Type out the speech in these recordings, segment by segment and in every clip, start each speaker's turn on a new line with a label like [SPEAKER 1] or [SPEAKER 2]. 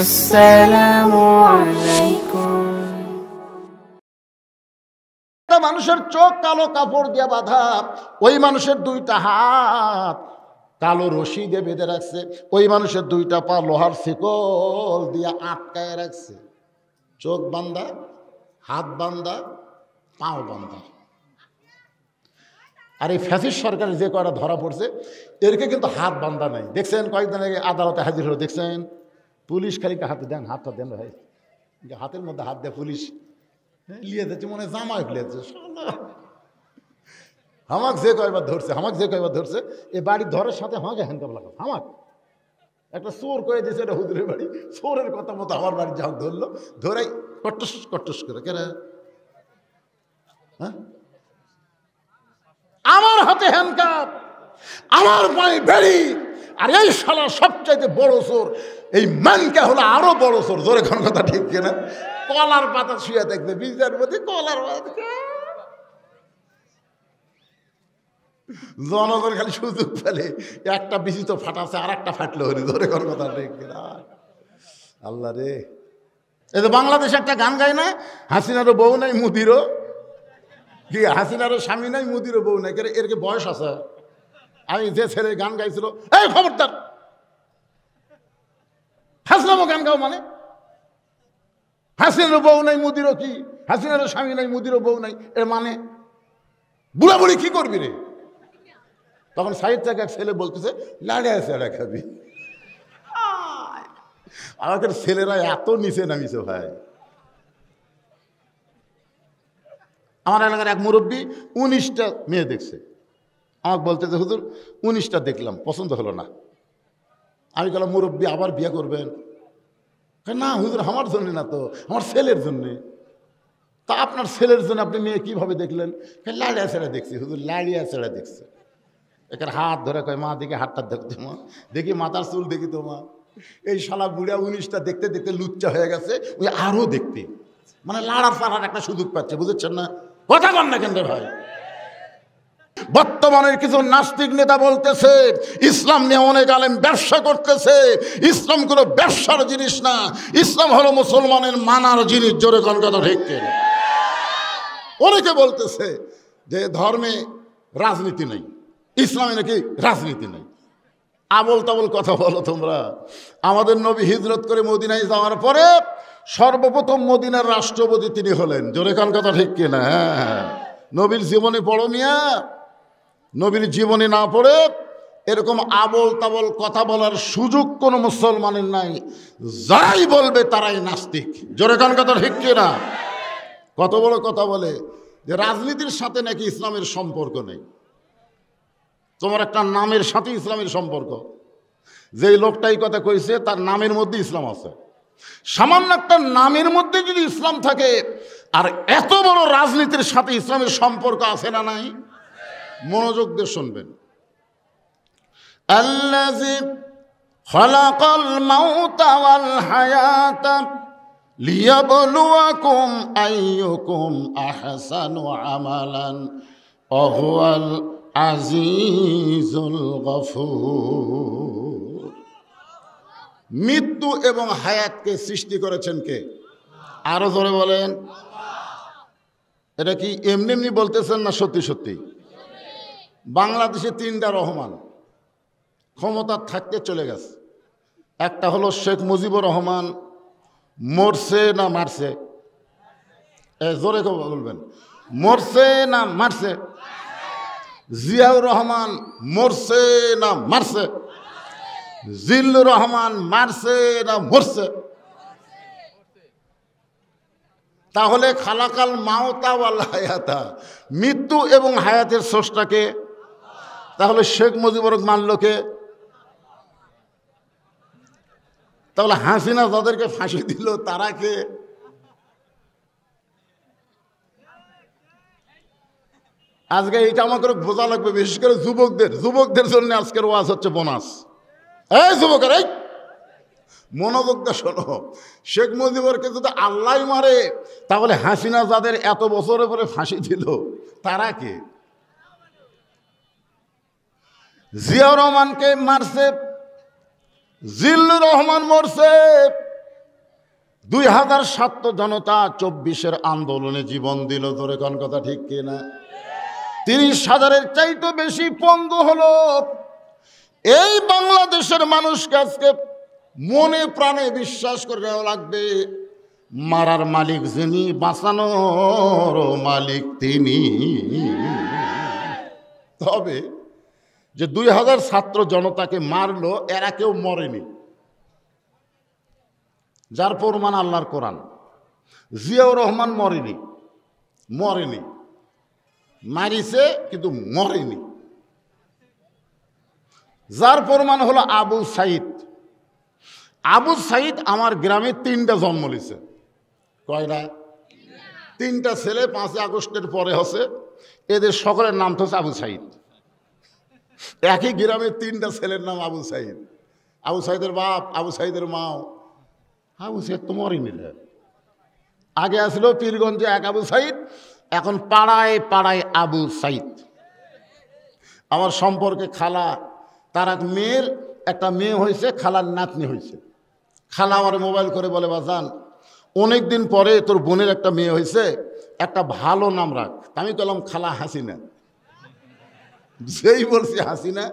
[SPEAKER 1] আসসালামু আলাইকুম।
[SPEAKER 2] মানুষের চোখ কালো কাপড় দিয়ে বাঁধা, ওই মানুষের দুইটা হাত কালো রশি দিয়ে বেঁধে রাখছে, ওই মানুষের দুইটা পা লোহার শিকল দিয়ে আটকায় রাখছে। চোখ বান্ধা, হাত বান্ধা, পাও বান্ধা। আর এই ফ্যাসিস্ট সরকারের যে কয়টা ধরা পড়ছে, এরকে কিন্তু হাত বান্ধা নাই। দেখছেন কয়েকদিন আগে আদালতে হাজির হলো, দেখছেন পুলিশ খালি হাতে দেন, হাতটা দেন ভাই, হাতের মধ্যে হাত দেয় পুলিশ, লিয়ে যাচ্ছে মনে হয় জামাই ফেলেছে। হামাক যে কয়বার ধরছে, এ বাড়ি ধরার সাথে আমাকে হ্যান্ডকাপ লাগাও। হামাক একটা চোর করে দিয়েছে, এটা হুজুরের বাড়ি, চোরের কথা মতো আমার বাড়ি যাও ধরলো, ধরাই কট্টস কট্টস করে কেন হ্যাঁ, আমার হাতে হ্যান্ডকাপ, আমার পায়ে বেড়ি। আর এই শালা সবচাইতে বড় চোর, এই মানকে হলো আরো বড় চোর। জোরে কোন কথা ঠিক কিনা? কলার পাতা শুয়ে দেখবে বিজার মধ্যে, কলার পাতা। জনগণ খালি সুযোগ পেলে একটা বিচি তো ফাটাছে, আর একটা ফাটলো হরি। ধরে কোন কথা ঠিক কিনা? আল্লাহ রে, এই যে বাংলাদেশে একটা গান গায় না, হাসিনারও বউ নাই মুদিরও, কি হাসিনারও স্বামী নাই মুদিরও বউ নাই। এর কি বয়স আছে? আমি যে ছেলে গান গাইছিল, এই খবরদার হাসনামও গান গাও মানে? হাসিনারও বউ নাই মুদিরও কি, হাসিনারও স্বামী নাই মুদিরও বউ নাই, এর মানে বুড়া বুড়ি কি করবি রে? তখন সাইড থেকে এক ছেলে বলতেছে লাড়িয়া চেড়া খাবি। আমাদের ছেলেরা এত নিচে নামিছে ভাই। আমার এলাকার এক মুরব্বী 19টা মেয়ে দেখছে, আমাকে বলতেছে হুজুর 19টা দেখলাম, পছন্দ হলো না। আমি বললাম মুরব্বী আবার বিয়ে করবেন? না হুজুর আমার জন্য না তো, আমার ছেলের জন্যে। তা আপনার ছেলের জন্য আপনি মেয়ে কীভাবে দেখলেন? লাড়িয়া ছেড়া দেখছি হুজুর, লাড়িয়া ছেড়া দেখছে। এখানে হাত ধরে কয় মা দেখি হাতটা দেখতে, মা দেখি মাথার চুল দেখি তো মা। এই শালা বুড়া 19টা দেখতে দেখতে লুচ্চা হয়ে গেছে, ওই আরও দেখতে, মানে লাড়ার ফাড়ার একটা সুযোগ পাচ্ছে। বুঝেছেন না? কথা বল না কেন ভাই? বর্তমানের কিছু নাস্তিক নেতা বলতেছে ইসলাম নিয়ে অনেক আলেম ব্যবসা করতেছে। ইসলাম কোনো ব্যবসার জিনিস না, ইসলাম হলো মুসলমানের মানার জিনিস। জোরে কোন কথা ঠিক কিনা? অনেকে বলতেছে যে ধর্মে রাজনীতি নেই, ইসলামে নাকি রাজনীতি নেই। আবল তাবল কথা বলো তোমরা। আমাদের নবী হিজরত করে মদিনায় যাওয়ার পরে সর্বপ্রথম মদিনার রাষ্ট্রপতি তিনি হলেন। জোরে কোন কথা ঠিক কিনা? হ্যাঁ, নবীর জীবনী পড়ো মিয়া। নবীর জীবনী না পড়ে এরকম আবল তাবল কথা বলার সুযোগ কোনো মুসলমানের নাই। যাই বলবে তারাই নাস্তিক। জোরে কোন কথা ঠিক কিনা? কত বড় কথা বলে যে রাজনীতির সাথে নাকি ইসলামের সম্পর্ক নেই। তোমার একটা নামের সাথে ইসলামের সম্পর্ক। যেই লোকটাই কথা কইছে তার নামের মধ্যে ইসলাম আছে। সামান্য একটা নামের মধ্যে যদি ইসলাম থাকে, আর এত বড় রাজনীতির সাথে ইসলামের সম্পর্ক আছে না নাই? মনোযোগ দিয়ে শুনবেন। আল্লাযী খালাকাল মাউতা ওয়াল হায়াতা লিয়াবলুয়াকুম আইয়ুকুম আহসানু আমালান ওয়া হুয়াল আজিজুল গফুর। মৃত্যু এবং হায়াতকে সৃষ্টি করেছেন কে? আরো জোরে বলেন। এটা কি এমনি এমনি বলতেছেন না সত্যি সত্যি? বাংলাদেশে 3টা রহমান ক্ষমতা থাকতে চলে গেছে। একটা হলো শেখ মুজিবুর রহমান, মরছে না মারছে? জোরে বলবেন, মরছে না মারছে? জিয়াউর রহমান মরছে না মারছে? জিল্লুর রহমান মারছে না মরছে? তাহলে খালাকাল মাউতা ওয়াল হায়াতা, মৃত্যু এবং হায়াতের স্রষ্টাকে। তাহলে শেখ মুজিবুর মানল কে? তাহলে হাসিনা যাদেরকে ফাঁসি দিল তারা কে? আজকে এটা আমাকে বোঝা লাগবে, বিশেষ করে যুবকদের জন্য আজকের ওয়াজ হচ্ছে বোনাস। এই যুবকের, এই মনোযোগ দিয়ে শোনো। শেখ মুজিবুরকে যদি আল্লাহ মারে, তাহলে হাসিনা যাদের এত বছরের পরে ফাঁসি দিল তারা কে? জিয়াউর রহমানকে মারছে জিল্লুর রহমান মরছে 2007 জনতা 24-এর আন্দোলনে জীবন দিল। ধরে কোন কথা ঠিক কিনা? 30,000-এর চাইতে বেশি পঙ্গু হলো। এই বাংলাদেশের মানুষকে আজকে মনে প্রাণে বিশ্বাস করে নেওয়া লাগবে, মারার মালিক যিনি, বাঁচানোর মালিক তিনি। তবে যে 2000 ছাত্র জনতাকে মারলো, এরা কেউ মরেনি, যার প্রমাণ আল্লাহর কোরআন। জিয়াউর রহমান মরেনি, মারিছে কিন্তু মরেনি, যার প্রমাণ হলো আবু সাইদ। আবু সাইদ আমার গ্রামে 3টা জন্ম নিছে। কয়টা? 3টা ছেলে 5 আগস্টের পরে হচ্ছে, এদের সকলের নাম তো হচ্ছে আবু সাইদ। একই গ্রামে 3টা ছেলের নাম আবু সাইদ। আবু সাইদের বাপ, আবু সাইদের মাও। আবু সাইদ তো মরেনি। আগে আসলো পীরগঞ্জে এক আবু সাইদ, এখন পাড়ায় পাড়ায় আবু সাইদ। আমার সম্পর্কে খালা, তার একটা মেয়ে হয়েছে, খালার নাতনি হয়েছে। খালা আমার মোবাইল করে বলে, বাজান অনেক দিন পরে তোর বোনের একটা মেয়ে হয়েছে, একটা ভালো নাম রাখ। আমি বললাম খালা হাসিনা। যেই বলছি হাসিনা,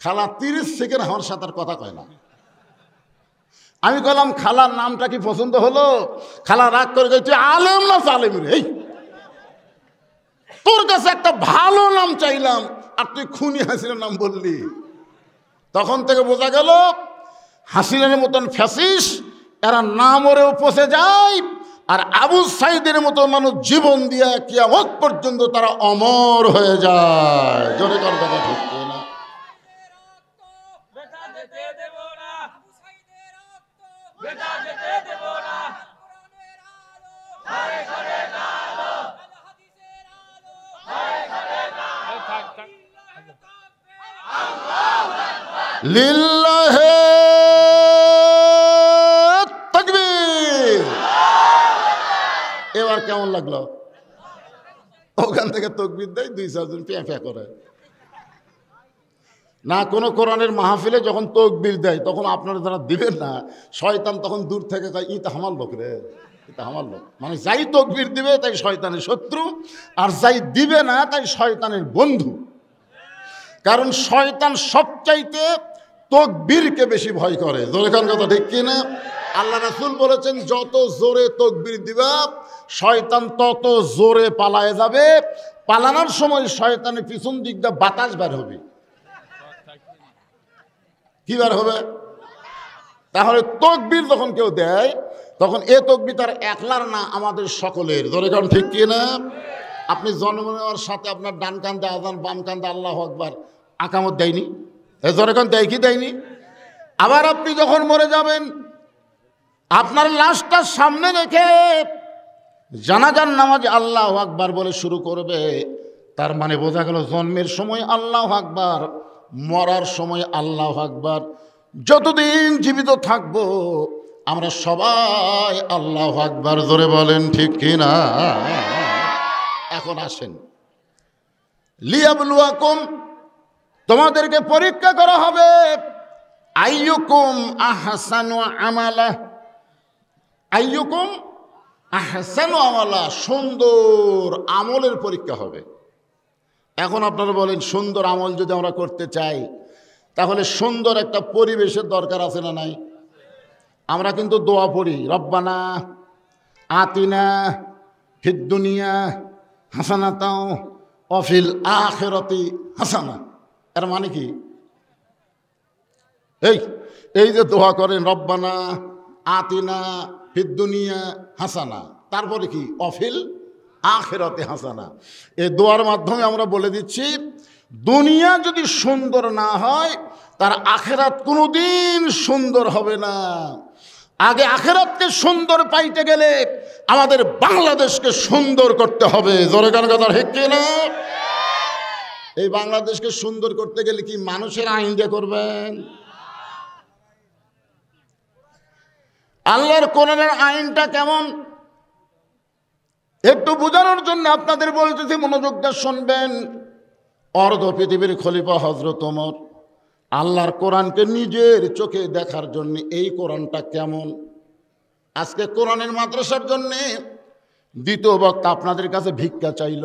[SPEAKER 2] খালা 30 সেকেন্ড আমার সাথে আর কথা কয় না। আমি বললাম খালার নামটা কি পছন্দ হলো? খালা রাগ করে গেছে, আলেম না সালেম রে, তোর কাছে একটা ভালো নাম চাইলাম আর তুই খুনি হাসিনার নাম বললি। তখন থেকে বোঝা গেল হাসিনার মতন ফ্যাসিস এরা না মরেও পচে যায়, আর আবু সাইদের মতো মানুষ জীবন দিয়ে কিয়ামত পর্যন্ত তারা অমর হয়ে যায়। জোরে কর কথা ঠিক না? লিল্লাহে তাকবীর। এবার কেমন লাগলো? ওখান থেকে তাকবীর দেয়, 2-4 জন প্যাঁ প্যাঁ করে না। কোনো কোরআনের মাহফিলে যখন তাকবীর দেয়, তখন আপনারা যারা দিবেন না, শয়তান তখন দূর থেকে কয়, ইটা আমার লোক রে, এটা আমার লোক। মানে যাই তাকবীর দিবে তাই শয়তানের শত্রু, আর যাই দিবে না তাই শয়তানের বন্ধু। কারণ শয়তান সবচাইতে তাকবীরকে বেশি ভয় করে। জোরে কোন কথা ঠিক কিনা? আল্লাহ রাসূল বলেছেন, যত জোরে তাকবীর দিবা শয়তান তত জোরে পালায়ে যাবে। পালানোর সময় শয়তানের পিছন দিক দিয়ে বাতাস বের হবে। কি বের হবে? তাহলে তাকবীর যখন কেউ দেয়, তখন এ তাকবীর তার একলার না, আমাদের সকলের। জোরে কোন ঠিক কিনা? আপনি জন্ম নেওয়ার সাথে আপনার ডান কান্দে আযান, বাম কান্দে আল্লাহু আকবার আকামত দেয়নি? জোরে কোন দেয় কি দেয়নি? আবার আপনি যখন মরে যাবেন, আপনার লাশটা সামনে রেখে জানাজার নামাজ আল্লাহু আকবার বলে শুরু করবে। তার মানে বোঝা গেল জন্মের সময় আল্লাহু আকবার, মরার সময় আল্লাহু আকবার। যতদিন জীবিত থাকবো আমরা সবাই আল্লাহু আকবার জোরে বলেন ঠিক কিনা? এখন আসেন, লিয়াবলুয়াকুম, তোমাদেরকে পরীক্ষা করা হবে। আইয়ুকুম আহসানু আমালা, আইয়ুকুম আহসানু আমালা, সুন্দর আমলের পরীক্ষা হবে। এখন আপনারা বলেন, সুন্দর আমল যদি আমরা করতে চাই, তাহলে সুন্দর একটা পরিবেশের দরকার আছে না নাই? আমরা কিন্তু দোয়া পড়ি, রব্বানা আতিনা ফিদ দুনিয়া হাসানাতাও ওয়া ফিল আখিরাতি হাসানা। এর মানে কি? এই যে দোয়া করেন, রব্বানা আতিনা ফিদ দুনিয়া হাসানা, তারপরে কি? ওয়া ফিল আখিরাতি হাসানা। এই দোয়ার মাধ্যমে আমরা বলে দিচ্ছি, দুনিয়া যদি সুন্দর না হয়, তার আখিরাত কোনোদিন সুন্দর হবে না। আগে আখিরাতকে সুন্দর পাইতে গেলে আমাদের বাংলাদেশকে সুন্দর করতে হবে। জোরে গান কথা ঠিক কিনা? এই বাংলাদেশকে সুন্দর করতে গেলে কি মানুষের আইন দিয়ে করবেন? আল্লাহর কোরআনের আইনটা কেমন একটু বোঝানোর জন্য আপনাদের বলতেছি, মনোযোগ দিয়ে শুনবেন। অর্ধ পৃথিবীর খলিফা হযরত ওমর আল্লাহর কোরআনকে নিজের চোখে দেখার জন্য এই কোরআনটা কেমন। আজকে কোরআনের মাদ্রাসার জন্যে দ্বিতীয় বক্তা আপনাদের কাছে ভিক্ষা চাইল।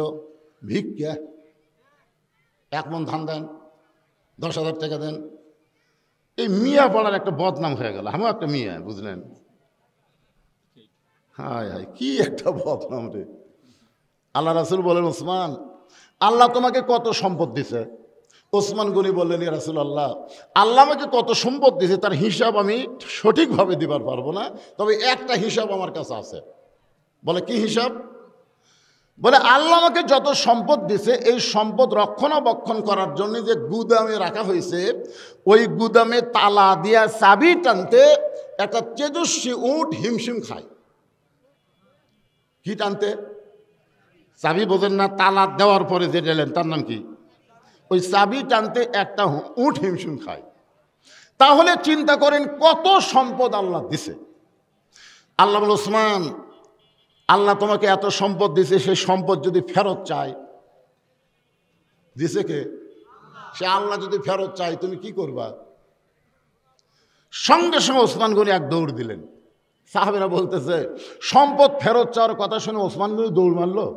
[SPEAKER 2] ভিক্ষা, 1 মণ ধান দেন, 10,000 টাকা দেন। এই মিয়া পড়ার একটা বদনাম হয়ে গেল। আমিও একটা মিয়া, বুঝলেন? হায় হায়, কি একটা বদনাম রে। আল্লাহ রাসূল বলেন, ওসমান, আল্লাহ তোমাকে কত সম্পদ দিছে? ওসমান গনি বললেন, ইয়া রাসূলুল্লাহ, আল্লাহ আমাকে কত সম্পদ দিয়েছে তার হিসাব আমি সঠিকভাবে দিবার পারবো না, তবে একটা হিসাব আমার কাছে আছে। বলে, কি হিসাব? বলে, আল্লাহ আমাকে যত সম্পদ দিছে এই সম্পদ রক্ষণাবেক্ষণ করার জন্য যে গুদামে রাখা হয়েছে, ওই গুদামে তালা দিয়া চাবি টানতে একটা তেজস্বী উট হিমশিম খায়। কি টানতে? চাবি বোঝেন না? তালা দেওয়ার পরে যে দিলেন তার নাম কি? ওই চাবি টানতে একটা উট হিমশিম খায়। তাহলে চিন্তা করেন কত সম্পদ আল্লাহ দিছে। আল্লাহ বলে, ওসমান, আল্লাহ তোমাকে এত সম্পদ দিছে, সেই সম্পদ যদি ফেরত চায়, দিছে কে? সে আল্লাহ যদি ফেরত চায় তুমি কি করবা? সঙ্গে সঙ্গে ওসমান গনি এক দৌড় দিলেন। সাহাবেরা বলতেছে, সম্পদ ফেরত চাওয়ার কথা শুনে ওসমান গনি দৌড় মারলো।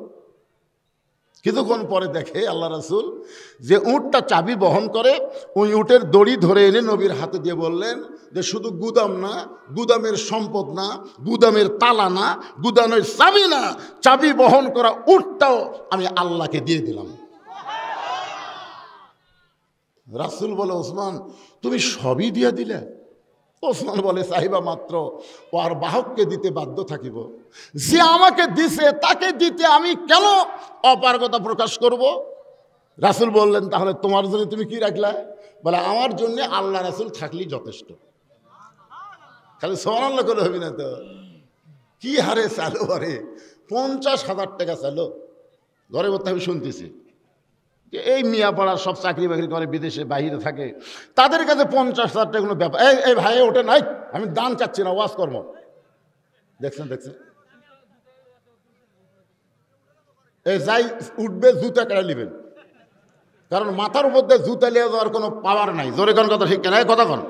[SPEAKER 2] কিছুক্ষণ পরে দেখে আল্লাহ রাসূল যে উটটা চাবি বহন করে, ওই উটের দড়ি ধরে এনে নবীর হাতে দিয়ে বললেন যে শুধু গুদাম না, গুদামের সম্পদ না, গুদামের তালা না, গুদামের চাবি না, চাবি বহন করা উটটাও আমি আল্লাহকে দিয়ে দিলাম। রাসূল বলে, ওসমান, তুমি সবই দিয়ে দিলে? ওসমান বলে, সাহিবা মাত্র ও আর বাহককে দিতে বাধ্য থাকিব। যে আমাকে দিছে তাকে দিতে আমি কেন অপারগতা প্রকাশ করব? রাসূল বললেন, তাহলে তোমার জন্য তুমি কি রাখলা? বলে, আমার জন্য আল্লাহ রাসূল থাকলেই যথেষ্ট। খালি সুবহানাল্লাহ করে হবি না তো? কি হারে চালো, আরে 50,000 টাকা চালো। ঘরে বলতে আমি শুনতেছি যে এই মিয়াপাড়ার সব চাকরি বাকরি করে, বিদেশে বাইরে থাকে, তাদের কাছে 50,000 টাকা কোনো ব্যাপার। এই ভাই ওটা নাই, আমি দান চাচ্ছি না, ওয়াজ কর্ম। দেখছেন দেখছেন, এই যাই উঠবে জুতা কেড়ে নেবেন, কারণ মাথার উপর দিয়ে জুতা নিয়ে যাওয়ার কোনো পাওয়ার নাই। জোরে কোন কথা ঠিক কেন? কথা কোন?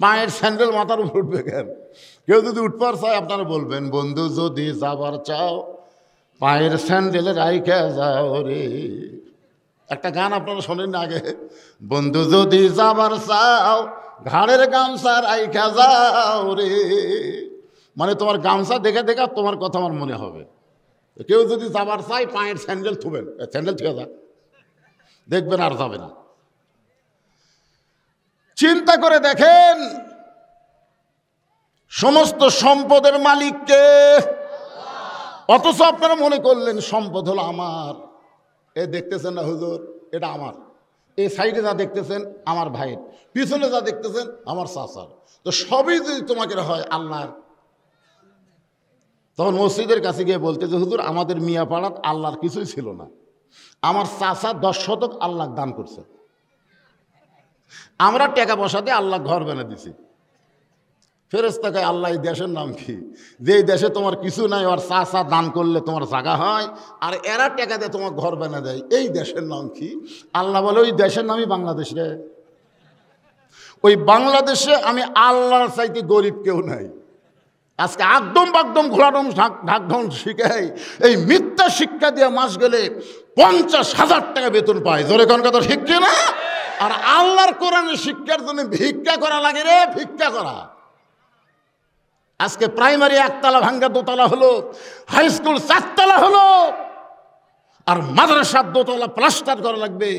[SPEAKER 2] পায়ের স্যান্ডেল মাথার উপর উঠবে কেন? কেউ যদি উঠবার চায় আপনারা বলবেন, বন্ধু যদি যাবার চাও পায়ের স্যান্ডেল রাইখা যাও রে। একটা গান আপনারা শোনেন না আগে? বন্ধু যদি যাবার চাও ঘাড়ের গামছা রাইখা যাও রে। মানে তোমার গামছা দেখে দেখে তোমার কথা আমার মনে হবে। কেউ যদি যাবার চায় পায়ের স্যান্ডেল থুবেন, স্যান্ডেল থুয়ে যা, দেখবেন আর যাবে না। চিন্তা করে দেখেন, সমস্ত সম্পদের মালিককে, অথচ আপনারা মনে করলেন সম্পদ হলো আমার। এ দেখতেছেন না হুজুর, এটা আমার। এই সাইডে যা দেখতেছেন আমার ভাইয়ের, পিছনে যা দেখতেছেন আমার চাচার। তো সবই যদি তোমাকে হয় আল্লাহর, তখন মসজিদের কাছে গিয়ে বলতে যে হুজুর, আমাদের মিয়াপাড়াত আল্লাহর কিছুই ছিল না, আমার চাচা 10 শতক আল্লাহ দান করছে, আমরা টাকা পয়সাতে আল্লাহ ঘর বানিয়ে দিছি। ফেরেশতা কয়, আল্লাহ এই দেশের নাম কি? যে দেশে তোমার কিছু নাই, আর চাচা দান করলে তোমার জায়গা হয়, আর এরা টাকা দিয়ে তোমার ঘর বানিয়ে দেয়, এই দেশের নাম কি? আল্লাহ বলে, ওই দেশের নামই বাংলাদেশ রে। ওই বাংলাদেশে আমি আল্লাহর চাইতে গরিব কেউ নাই। আজকে একদম বাকদম ঘোরাডম ঢাকঢং শিখাই, এই মিথ্যা শিক্ষা দিয়ে মাস গেলে 50,000 টাকা বেতন পায়। জোরে কোন কথা ঠিক না? আর আল্লাহর কোরআনের শিক্ষার জন্য ভিক্ষা করা লাগে রে, ভিক্ষা করা। আজকে প্রাইমারি 1 তলা ভাঙ্গা 2 তলা হলো, হাই স্কুল 4 তলা হলো, আর মাদ্রাসার 2 তলা প্লাস্টার করা লাগবে।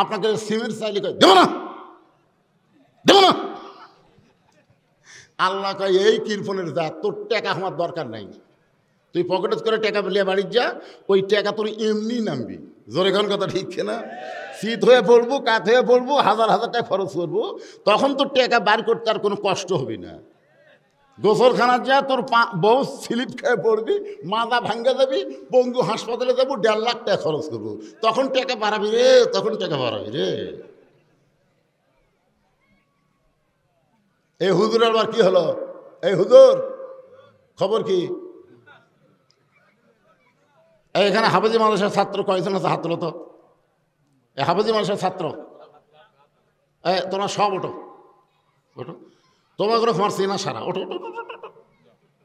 [SPEAKER 2] আপনাকে সিমেন্ট চাইলে কয় দেব না, দেব না। আল্লাহ কয়, এই কিরফোনের যা, তোর টাকা আমার দরকার নাই, তুই পকেটে করে টাকা পেলিয়ে বাড়ির যা, ওই টাকা তোর এমনি নামবি। জোরে কোন কথা ঠিক না? শীত হয়ে পড়বো, কাত হয়ে পড়বো, 1000 টাকা খরচ করবো, তখন তোর টাকা বার করতে আর কোনো কষ্ট হবে না। গোসলখানার যা, তোর বউ স্লিপ খেয়ে পড়বি, মাথা ভাঙ্গা যাবি, বন্ধু হাসপাতালে যাবো, 1.5 লাখ টাকা খরচ করবো, তখন টাকা বাড়াবি রে, তখন টাকা বাড়াবি রে। এই হুজুর আবার কি হলো? এই হুজুর খবর কি? এখানে হাফেজি মাদ্রাসার ছাত্র কয়েকজন আছে? হাত তোলো তো। এই হাফেজি মাদ্রাসার ছাত্র তোমরা সব ওঠো ওঠো, তোমাকে মারছি না সারা, ওঠো ওঠো ওঠো, ওঠো, ওঠো।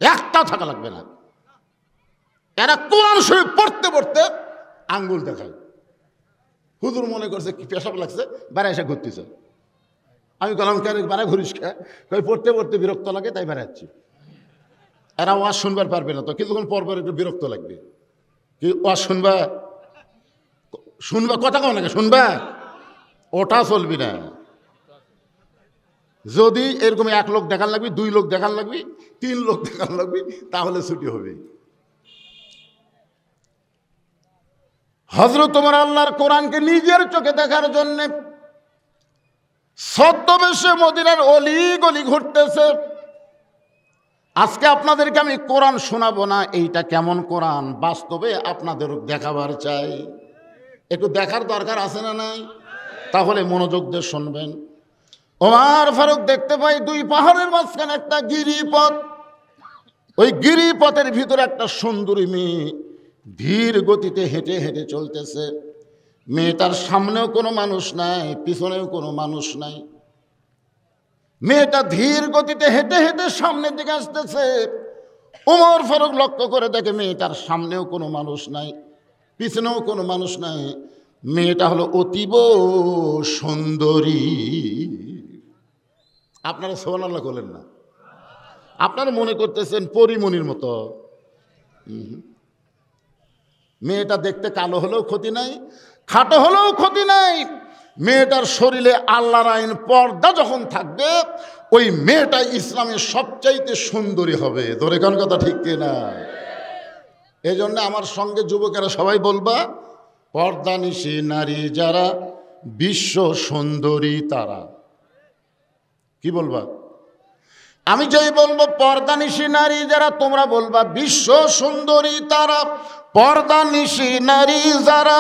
[SPEAKER 2] একটাও থাকা লাগবে না। এরা কোরআন শরীফ পড়তে পড়তে আঙ্গুল দেখায়। হুজুর মনে করছে কি পেশাব লাগছে, বেড়া এসে ঘুরতেছে। আমি বললাম কেন বেড়া ঘুরিস খাই, পড়তে পড়তে বিরক্ত লাগে তাই বেড়াচ্ছি। এরা ওয়াজ শুনবার পারবে না তো, কিছুক্ষণ পর পর একটু বিরক্ত লাগবে। কি ওয়াজ শুনবা, শুনবা কথা কও নাকি শুনবা, ওটা চলবি না। যদি এরকম 1 লোক দেখান লাগবি, 2 লোক দেখান লাগবি, 3 লোক দেখান লাগবি, তাহলে ছুটি হবে। হযরত তোমার আল্লাহর কোরআনকে নিজের চোখে দেখার জন্য ছদ্মবেশে মদিনার অলি গলি ঘুরতেছে। আজকে আপনাদেরকে আমি কোরআন শোনাবো না, এইটা কেমন কোরআন বাস্তবে আপনাদের দেখাবার চাই। একটু দেখার দরকার আছে না নাই? তাহলে মনোযোগ দিয়ে শুনবেন। ওমর ফারুক দেখতে পাই 2 পাহাড়ের মাঝখানে একটা গিরিপথ। ওই গিরিপথের ভিতরে একটা সুন্দরী মেয়ে ধীর গতিতে হেঁটে হেঁটে চলতেছে। মেয়েটার সামনেও কোনো মানুষ নাই, পিছনেও কোনো মানুষ নাই। মেয়েটা ধীর গতিতে হেঁটে হেঁটে সামনের দিকে আসতেছে। ওমর ফারুক লক্ষ্য করে দেখে মেয়েটার সামনেও কোনো মানুষ নাই, পিছনেও কোনো মানুষ নাই। মেয়েটা হলো অতীব সুন্দরী। আপনারা সুবহানাল্লাহ বলেন না? আপনারা মনে করতেছেন পরিমণির মতো। মেয়েটা দেখতে কালো হলেও ক্ষতি নাই, খাটো হলেও ক্ষতি নাই। মেয়েটার শরীরে আল্লাহর আইন পর্দা যখন থাকবে, ওই মেয়েটা ইসলামের সবচাইতে সুন্দরী হবে। ধরে কোন কথা ঠিক কিনা? এই জন্য আমার সঙ্গে যুবকেরা সবাই বলবা, পর্দানিশী নারী যারা বিশ্ব সুন্দরী তারা। কি বলবা? আমি যেই বলবো পর্দানিশী নারী যারা, তোমরা বলবা বিশ্ব সুন্দরী তারা। পর্দানিশী নারী যারা,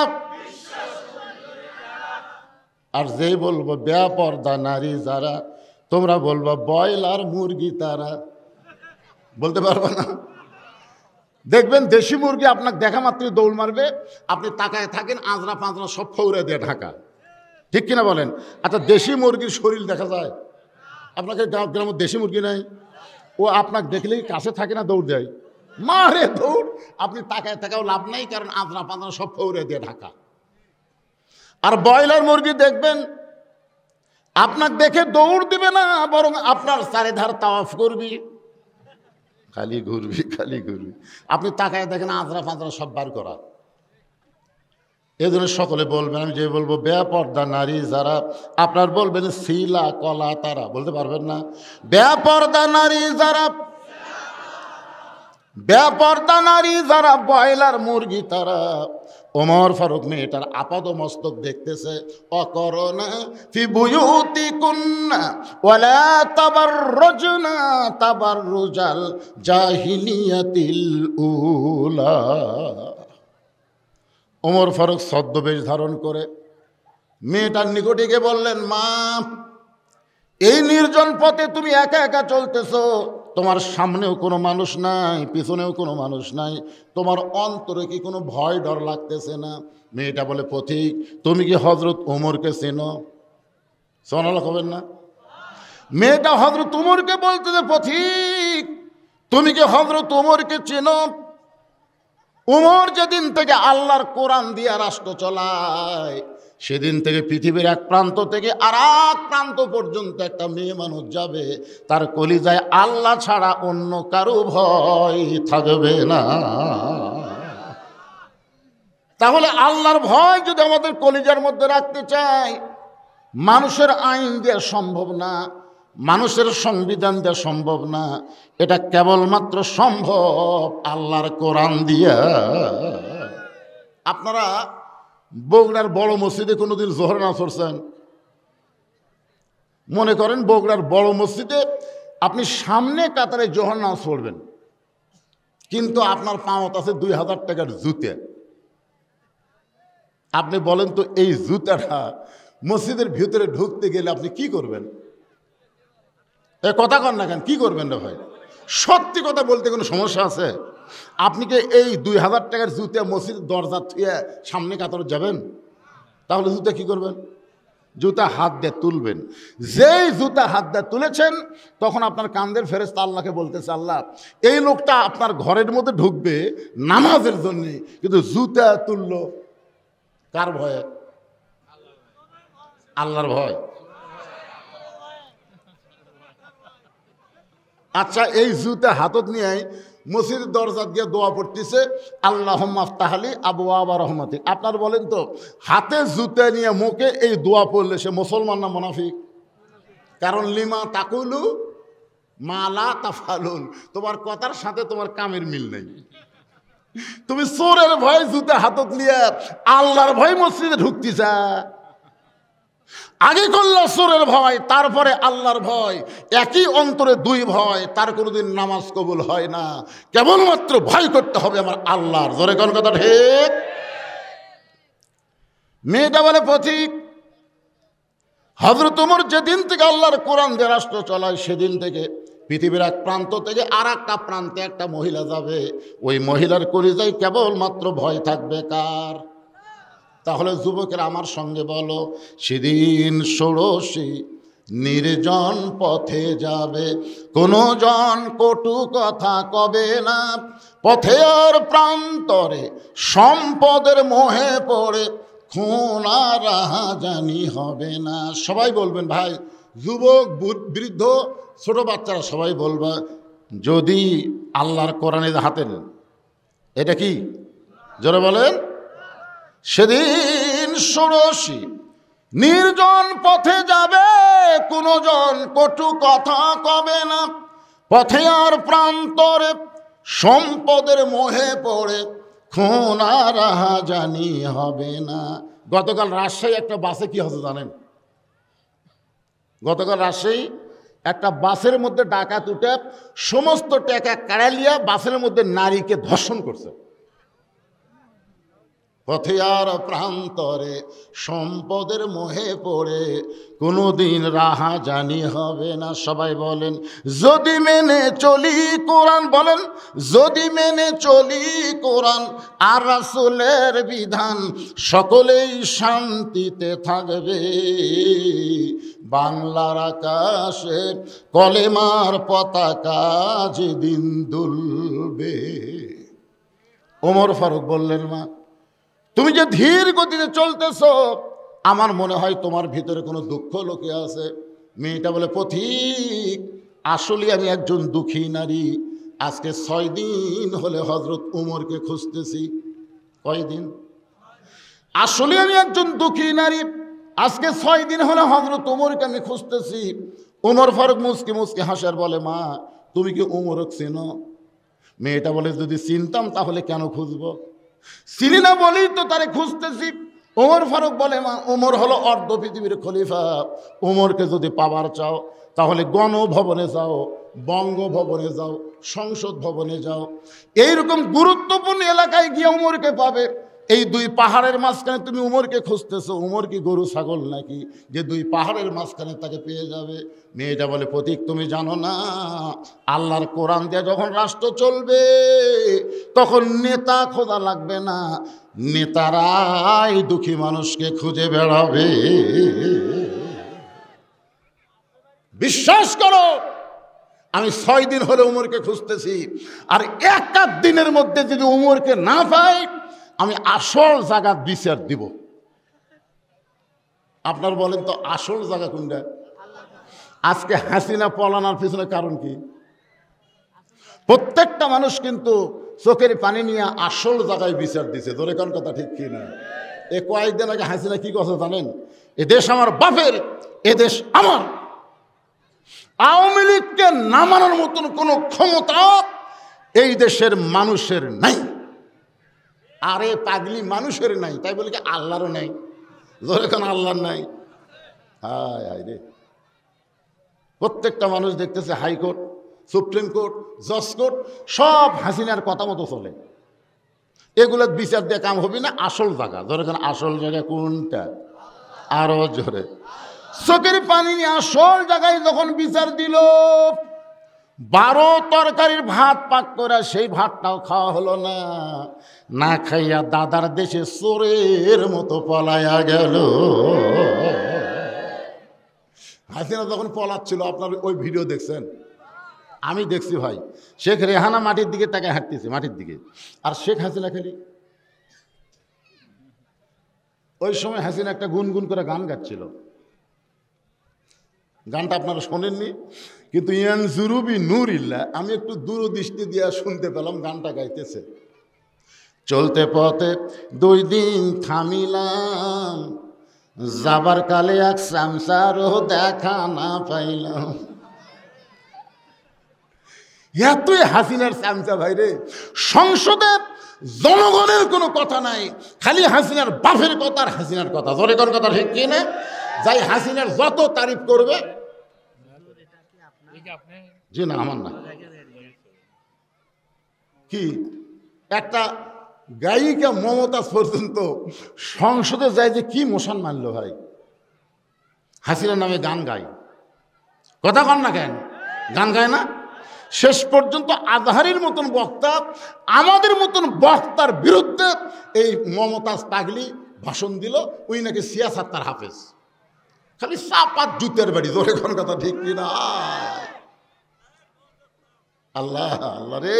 [SPEAKER 2] আর যেই বলবো বেপর্দা নারী যারা, তোমরা বলবা ব্রয়লার মুরগি তারা। বলতে পারবা না? দেখবেন দেশি মুরগি আপনাকে দেখা মাত্রই দৌড় মারবে, আপনি তাকায় থাকেন, আঁচড়া পাঁচড়া সব ফৌরে দিয়ে ঢাকা। ঠিক কিনা বলেন? আচ্ছা, দেশি মুরগির শরীর দেখা যায়? আপনাকে গ্রামের দেশি মুরগি নাই, ও আপনাকে দেখলেই কাছে থাকে না, দৌড় দেয়, মারে দৌড়। আপনি তাকায় থাকাও লাভ নাই, কারণ আঁচড়া পাঁচড়া সব ফৌরে দিয়ে ঢাকা। আর ব্রয়লার মুরগি দেখবেন আপনাকে দেখে দৌড় দিবে না, বরং আপনার চারিধার তাওয়াফ করবি, খালি ঘুরবি খালি ঘুরবি। আপনি তাকায় দেখেন আঁচড়া ফাঁচড়া সব বার করা। এই জন্য সকলে বলবেন, আমি যে বলবো বেপর্দা নারী যারা, আপনার বলবেন শিলা কলা তারা। বলতে পারবেন না? বেপর্দা নারী যারা, বেপর্দা নারী যারা ব্রয়লার মুরগি তারা। ওমর ফারুক মেয়েটার আপাদ মস্তক দেখতেছে। অকরনা ফি বুয়ুতিকুন্না ওয়ালা তাবাররুজনা তাবাররুজাল জাহিলিয়াতিল উলা। ওমর ফারুক ছদ্মবেশ ধারণ করে মেয়েটার নিকটে গিয়ে বললেন, মা, এই নির্জন পথে তুমি একা একা চলতেছো, তোমার সামনেও কোনো মানুষ নাই, পিছনেও কোনো মানুষ নাই, তোমার অন্তরে কি কোনো ভয় ডর লাগতেছে না? মেয়েটা বলে, পথিক, তুমি কি হযরত ওমরকে চেনো? সুবহানাল্লাহ কবেন না? মেয়েটা হযরত ওমরকে বলতেছে, পথিক, তুমি কি হযরত ওমরকে চেনো? ওমর যেদিন থেকে আল্লাহর কোরআন দিয়ে রাষ্ট্র চলায়, সেদিন থেকে পৃথিবীর এক প্রান্ত থেকে আর এক প্রান্ত পর্যন্ত একটা মেয়ে মানুষ যাবে, তার কলিজায় আল্লাহ ছাড়া অন্য কারো ভয় থাকবে না। তাহলে আল্লাহর ভয় যদি আমাদের কলিজার মধ্যে রাখতে চাই, মানুষের আইন দেওয়া সম্ভব না, মানুষের সংবিধান দেওয়া সম্ভব না, এটা কেবলমাত্র সম্ভব আল্লাহর কোরআন দিয়া। আপনারা বগুড়ার বড় মসজিদে কোনোদিন জোহর নামাজ পড়ছেন? মনে করেন বগুড়ার বড় মসজিদে আপনি সামনে কাতারে জোহর নামাজ পড়বেন, কিন্তু আপনার পাওয়াত আছে 2000 টাকার জুতে। আপনি বলেন তো, এই জুতাটা মসজিদের ভিতরে ঢুকতে গেলে আপনি কি করবেন? এ কথা কন না কেন, কি করবেন রে ভাই? সত্যি কথা বলতে কোনো সমস্যা আছে? আপনি কি এই 2000 টাকার জুতে মসজিদের দরজা থুয়ে সামনে কাতারে যাবেন? তাহলে জুতে কি করবেন? জুতা হাত দিয়ে তুলবেন। যেই জুতা হাত দিয়ে তুলেছেন তখন আপনার কাঁধের ফেরেশতা আল্লাহকে বলতেছে, আল্লাহ এই লোকটা আপনার ঘরের মধ্যে ঢুকবে নামাজের জন্য, কিন্তু জুতা তুললো কার ভয়ে? আল্লাহর ভয়। আচ্ছা, এই জুতা হাতত নিয়ে মসজিদের দরজা দিয়ে দোয়া পড়তেছে, আল্লাহুম্মা আফতাহলি আবওয়াবা রহমাতিক। আপনার বলেন তো, হাতে জুতা নিয়ে মুখে এই দোয়া পড়লে সে মুসলমান না মুনাফিক? কারণ লিমা তাকুলু মা লা তাফালুন, তোমার কথার সাথে তোমার কামের মিল নেই। তুমি চোরের ভয় জুতা হাতত নিয়ে আল্লাহর ভয় মসজিদে ঢুকতেছা। আগে করল চোরের ভয়, তারপরে আল্লাহর ভয়, একই অন্তরে দুই ভয়, তার কোনোদিন নামাজ কবুল হয় না। কেবলমাত্র ভয় করতে হবে আমার আল্লাহর। জোরে কোন কথা ঠিক? মেয়েটা বলে পথিক, হযরত ওমর যেদিন থেকে আল্লাহর কোরআন দিয়ে রাষ্ট্র চলায় সেদিন থেকে পৃথিবীর এক প্রান্ত থেকে আর একটা প্রান্তে একটা মহিলা যাবে, ওই মহিলার কলিজায় কেবলমাত্র ভয় থাকবে কার? তাহলে যুবকেরা আমার সঙ্গে বলো, সেদিন ষোড়শী নির্জন পথে যাবে, কোনো জন কটু কথা কবে না, পথে আর প্রান্তরে সম্পদের মোহে পড়ে খুন আর রাহাজানি হবে না। সবাই বলবেন ভাই, যুবক বৃদ্ধ ছোট বাচ্চারা সবাই বলবা, যদি আল্লাহর কোরআনের হাতে নেন। এটা কি? জোরে বলেন। সেদিন ষোড়শী নির্জন পথে যাবে, কোনো জন কটু কথা কবে না, পথে আর প্রান্তরে সম্পদের মোহে পড়ে খুন আর রাহাজানি হবে না। গতকাল রাজশাহী একটা বাসে কি হচ্ছে জানেন? গতকাল রাজশাহী একটা বাসের মধ্যে ডাকাত উঠে সমস্ত টাকা কাড়ালিয়া বাসের মধ্যে নারীকে ধর্ষণ করছে। পথে আর প্রান্তরে সম্পদের মোহে পড়ে কোনোদিন রাহাজানি হবে না। সবাই বলেন, যদি মেনে চলি কোরআন, বলেন যদি মেনে চলি কোরআন আর রাসূলের বিধান, সকলেই শান্তিতে থাকবে, বাংলার আকাশে কলেমার পতাকা যেদিন দুলবে। ওমর ফারুক বললেন, মা তুমি যে ধীর গতিতে চলতেছ, আমার মনে হয় তোমার ভিতরে কোনো দুঃখ লোকে আছে। মেয়েটা বলে, পথিক আসলে আমি একজন দুঃখী নারী, আজকে 6 দিন হলে হযরত উমরকে খুঁজতেছি। কয়দিন? আসলে আমি একজন দুঃখী নারী, আজকে 6 দিন হলে হযরত উমরকে আমি খুঁজতেছি। উমর ফারুক মুচকি মুচকি হাসার বলে, মা তুমি কি উমরক চেনো? মেয়েটা বলে, যদি চিনতাম তাহলে কেন খুঁজবো? চিনি না বলেই তো তারে খুঁজতেছি। ওমর ফারুক বলে, মা ওমর হলো অর্ধ পৃথিবীর খলিফা, ওমরকে যদি পাবার চাও তাহলে গণভবনে যাও, বঙ্গভবনে যাও, সংসদ ভবনে যাও, এইরকম গুরুত্বপূর্ণ এলাকায় গিয়ে উমরকে পাবে। এই দুই পাহাড়ের মাঝখানে তুমি উমরকে খুঁজতেছো, উমর কি গরু ছাগল নাকি যে দুই পাহাড়ের মাঝখানে তাকে পেয়ে যাবে? মেয়েটা বলে, প্রতীক তুমি জানো না, আল্লাহর কোরআন দিয়ে যখন রাষ্ট্র চলবে তখন নেতা খোঁজা লাগবে না, নেতারাই দুঃখী মানুষকে খুঁজে বেড়াবে। বিশ্বাস করো, আমি 6 দিন হলে উমরকে খুঁজতেছি, আর একটা দিনের মধ্যে যদি উমরকে না পাই আমি আসল জায়গা বিচার দিব। আপনার বলেন তো আসল জায়গা কোনটা? আজকে হাসিনা পলানোর পিছনে কারণ কি? প্রত্যেকটা মানুষ কিন্তু চোখের পানি নিয়ে আসল জায়গায় বিচার দিছে। ধরে কোন কথা ঠিক কি না? এ কয়েকদিন আগে হাসিনা কি কথা জানেন? এ দেশ আমার বাপের, এ দেশ আমার। আওয়ামী লীগকে নামানোর মতন কোনো ক্ষমতা এই দেশের মানুষের নাই। আরে পাগলি, মানুষের নাই, তাই বলে কি আল্লাহরও নাই? ধরে কোন আল্লাহর নাই? হায় হায় রে, প্রত্যেকটা মানুষ দেখতেছে হাইকোর্ট, সুপ্রিম কোর্ট, জজ কোর্ট সব হাসিনার কথা মতো চলে। এগুলো বিচার দিয়ে কাম হবে না। আসল জায়গা, ধরে কোন আসল জায়গা কোনটা? আরো জোরে। চোখের পানি নিয়ে আসল জায়গায় যখন বিচার দিল, 12 তরকারির ভাত পাক করে সেই ভাতটাও খাওয়া হলো না, না খাইয়া দাদার দেশে চোরের মতো পলায়া গেল। হাসিনা যখন পলাচ্ছিল, আপনার ওই ভিডিও দেখছেন? আমি দেখছি ভাই। শেখ রেহানা মাটির দিকে তাকে হাঁটতেছে, মাটির দিকে, আর শেখ হাসিনা খালি। ওই সময় হাসিনা একটা গুনগুন করে গান গাচ্ছিল, গানটা আপনারা শোনেননি, কিন্তু ইয়ানজুরুবি নূরিল্লাহ আমি একটু দূরদৃষ্টি দিয়ে শুনতে পেলাম গানটা গাইতেছে। চলতে পথে 2 দিন থামিলাম, যাবার কালে এক সামসারও দেখা না পাইলাম। এতই হাসিনার চামচা ভাই রে। সংসদে জনগণের কোনো কথা নাই, খালি হাসিনার বাপের কথা আর হাসিনার কথা। জোরে কোন কথা ঠিক কি না? যাই হাসিনার যত তারিফ করবে। জি না, আমার না। কি একটা গায়িকা মমতাজ পর্যন্ত সংসদে যায় যে কি মোশন মানলো ভাই, হাসিনার নামে গান গায়। কথা কন না কেন? গান গায় না? শেষ পর্যন্ত আজহারির মতন বক্তা, আমাদের মতন বক্তার বিরুদ্ধে এই মমতাজ পাগলি ভাষণ দিল। ওই নাকি সিয়াসাত্তার হাফেজ, খালি চাপাত জুতের বাড়ি। ধরে কোন কথা ঠিক কিনা? আল্লাহ আল্লাহ রে।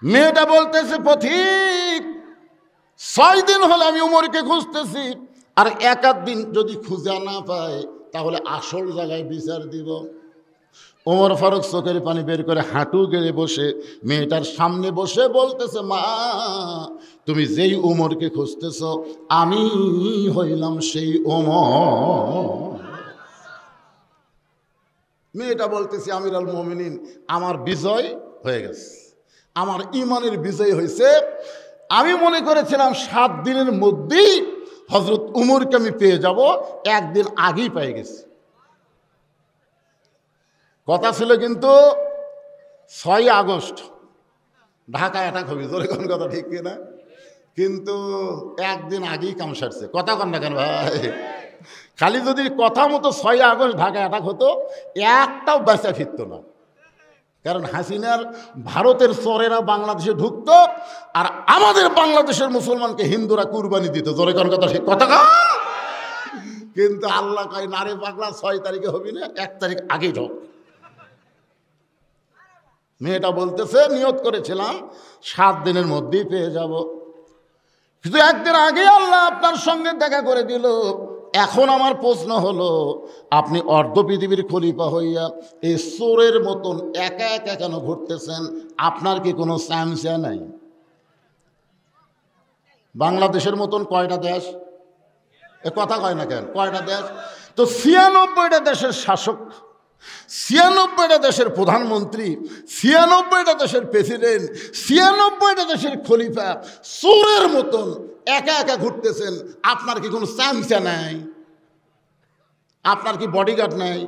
[SPEAKER 2] মেয়েটা বলতেছে পথিক 6 দিন হলে আমি উমরকে খুঁজতেছি, আর 1 দিন যদি খুঁজে না পাই তাহলে আসল জায়গায় বিচার দিব। ওমর ফারুক চোখের পানি বের করে হাঁটু গেড়ে বসে মেয়েটার সামনে বসে বলতেছে, মা তুমি যেই ওমরকে খুঁজতেছ আমি হইলাম সেই ওমর। মেয়েটা বলতেছে, আমিরুল মুমিনিন আমার বিজয় হয়ে গেছে, আমার ইমানের বিজয় হয়েছে। আমি মনে করেছিলাম 7 দিনের মধ্যেই হজরত উমরকে আমি পেয়ে যাব, 1 দিন আগেই পেয়ে গেছি। কথা ছিল কিন্তু 6 আগস্ট ঢাকায় অ্যাটাক হবে। জোরে কোন কথা ঠিক কিনা? কিন্তু 1 দিন আগেই কাম সারছে। কথা কন না কেন ভাই? খালি যদি কথা মতো 6 আগস্ট ঢাকায় অ্যাটাক হতো, একটাও বেঁচে ফিরত না। কারণ হাসিনার ভারতের চোরেরা বাংলাদেশে ঢুকত, আর আমাদের বাংলাদেশের মুসলমানকে হিন্দুরা কুরবানি দিত। জোরে কোন কথা ঠিক কথা কা? কিন্তু আল্লাহ কয় নারে পাগলা 6 তারিখে হবি না, 1 তারিখ আগেই ঢোক। মেয়েটা বলতেছে নিয়ত করেছিলাম 7 দিনের মধ্যেই পেয়ে যাব, কিন্তু 1 দিন আগে আল্লাহ আপনার সঙ্গে দেখা করে দিল। এখন আমার প্রশ্ন হলো, আপনি অর্ধ পৃথিবীর খলিফা হইয়া এই চোরের মতন একা একা কেন ঘুরতেছেন? আপনার কি কোনো চামচা নাই? বাংলাদেশের মতন কয়টা দেশ? এ কথা কয় না কেন? কয়টা দেশ? তো 96টা দেশের শাসক, 96টা দেশের প্রধানমন্ত্রী, 96টা দেশের প্রেসিডেন্ট, 96টা দেশের খলিফা চোরের মতন একা একা ঘুরতেছেন। আপনার কি কোনো চামচা নাই? আপনার কি বডিগার্ড নাই?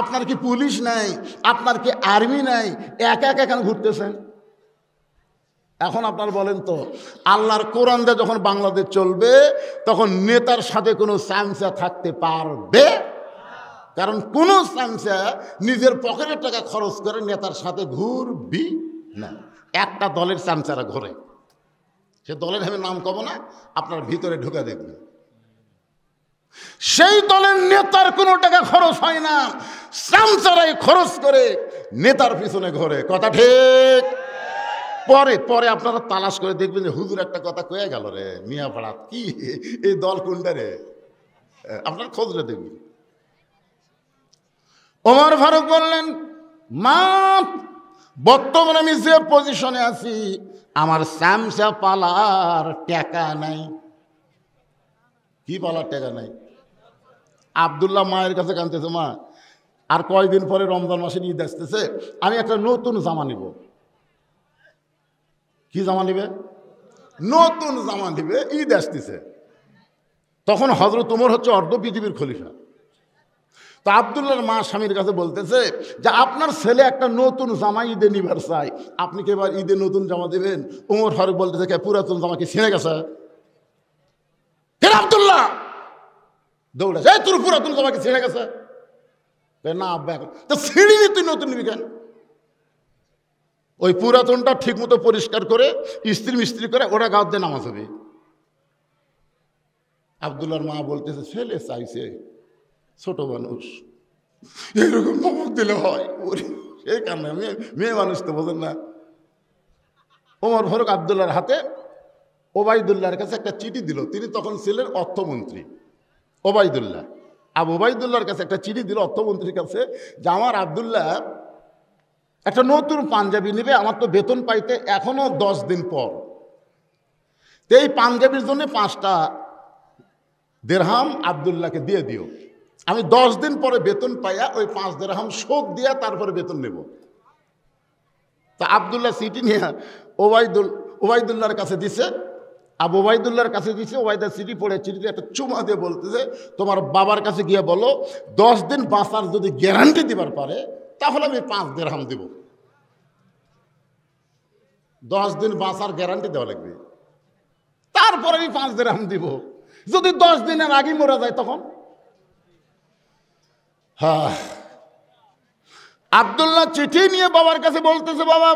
[SPEAKER 2] আপনার কি পুলিশ নাই? আপনার কি আর্মি নাই? একা একা কেন ঘুরতেছেন? এখন আপনার বলেন তো, আল্লাহর কোরআন দিয়ে যখন বাংলাদেশ চলবে তখন নেতার সাথে কোনো চামচা থাকতে পারবে? কারণ কোনো চামচা নিজের পকেটের টাকা খরচ করে নেতার সাথে ঘুরবি না। একটা দলের চামচারা ঘোরে, সে দলের আমি নাম কব না, আপনার ভিতরে ঢুকে দেখবেন। সেই দলের নেতার কোনো টাকা খরচ হয় না, চামচারাই খরচ করে নেতার পিছনে ঘোরে। কথা ঠিক? পরে পরে আপনারা তালাশ করে দেখবেন যে হুজুর একটা কথা কয়ে গেল রে মিয়াপাড়া, কি এই দল কোনটা রে, আপনার খোঁজরে দেখবেন। ওমর ফারুক বললেন, মা বর্তমানে আমি যে পজিশনে আছি আমার চামচা পালার টাকা নাই। কি পালার টাকা নাই? আব্দুল্লাহ মায়ের কাছে কাঁদতেছে, মা আর কয়দিন পরে রমজান মাসে ঈদ আসতেছে, আমি একটা নতুন জামা নিব। কি জামা নিবে? নতুন জামা নিবে, ঈদ আসতেছে। তখন হযরত ওমর হচ্ছে অর্ধ পৃথিবীর খলিফা। তো আব্দুল্লাহর মা স্বামীর কাছে বলতেছে যে আপনার ছেলে একটা নতুন জামা ঈদে নিবার চাই, আপনি কি এবার ঈদে নতুন জামা দেবেন? ওমর ফারুক বলতেছে, কে পুরাতন জামা কি ছিঁড়ে গেছে? আব্দুল্লাহ দৌড়া যায়, তোর পুরাতন জামা কি ছিঁড়ে গেছে? না আব্বা, এখন তো ছিঁড়িনি, তুই নতুন নিবি কেন? ওই পুরাতনটা ঠিক মতো পরিষ্কার করে ইস্ত্রি মিস্ত্রি করে ওরা গাঁত দিয়ে নামাজ হবে। আব্দুল্লাহর মা বলতেছে ছেলে চাইছে, ছোট মানুষ, এরকম ধমক দিলে হয়? সেই কারণে মেয়ে মানুষ তো বোঝেন না। ওমর ফারুক আব্দুল্লাহর হাতে ওবায়দুল্লাহর কাছে একটা চিঠি দিল। তিনি তখন ছিলেন অর্থমন্ত্রী। ওবায়দুল্লাহ, আবু ওবায়দুল্লাহর কাছে একটা চিঠি দিল অর্থমন্ত্রীর কাছে, যে আমার আব্দুল্লাহ একটা নতুন পাঞ্জাবি নেবে, আমার তো বেতন পাইতে এখনো 10 দিন পর। তো এই পাঞ্জাবির জন্য 5টা দিরহাম আব্দুল্লাহকে দিয়ে দিও, আমি 10 দিন পরে বেতন পাইয়া ওই 5 দিরহাম শোক দিয়া তারপরে বেতন নেব। তা আব্দুল্লাহ চিঠি নিয়ে ওবায়দুল্লাহর কাছে দিছে, আবু ওবায়দুল্লাহর কাছে দিছে। ওবায়দা চিঠি পড়ে চিঠিতে একটা চুমা দিয়ে বলতেছে, তোমার বাবার কাছে গিয়ে বলো 10 দিন বাঁচার যদি গ্যারান্টি দিবার পারে তাহলে আমি 5 দিরহাম দিব। 10 দিন বাঁচার গ্যারান্টি দেওয়া লাগবে, তারপরে আমি 5 দিরহাম দিব। যদি 10 দিনের আগে মরে যায় তখন? হ্যাঁ, আব্দুল্লাহ চিঠি নিয়ে বাবার কাছে বলতেছে, বাবা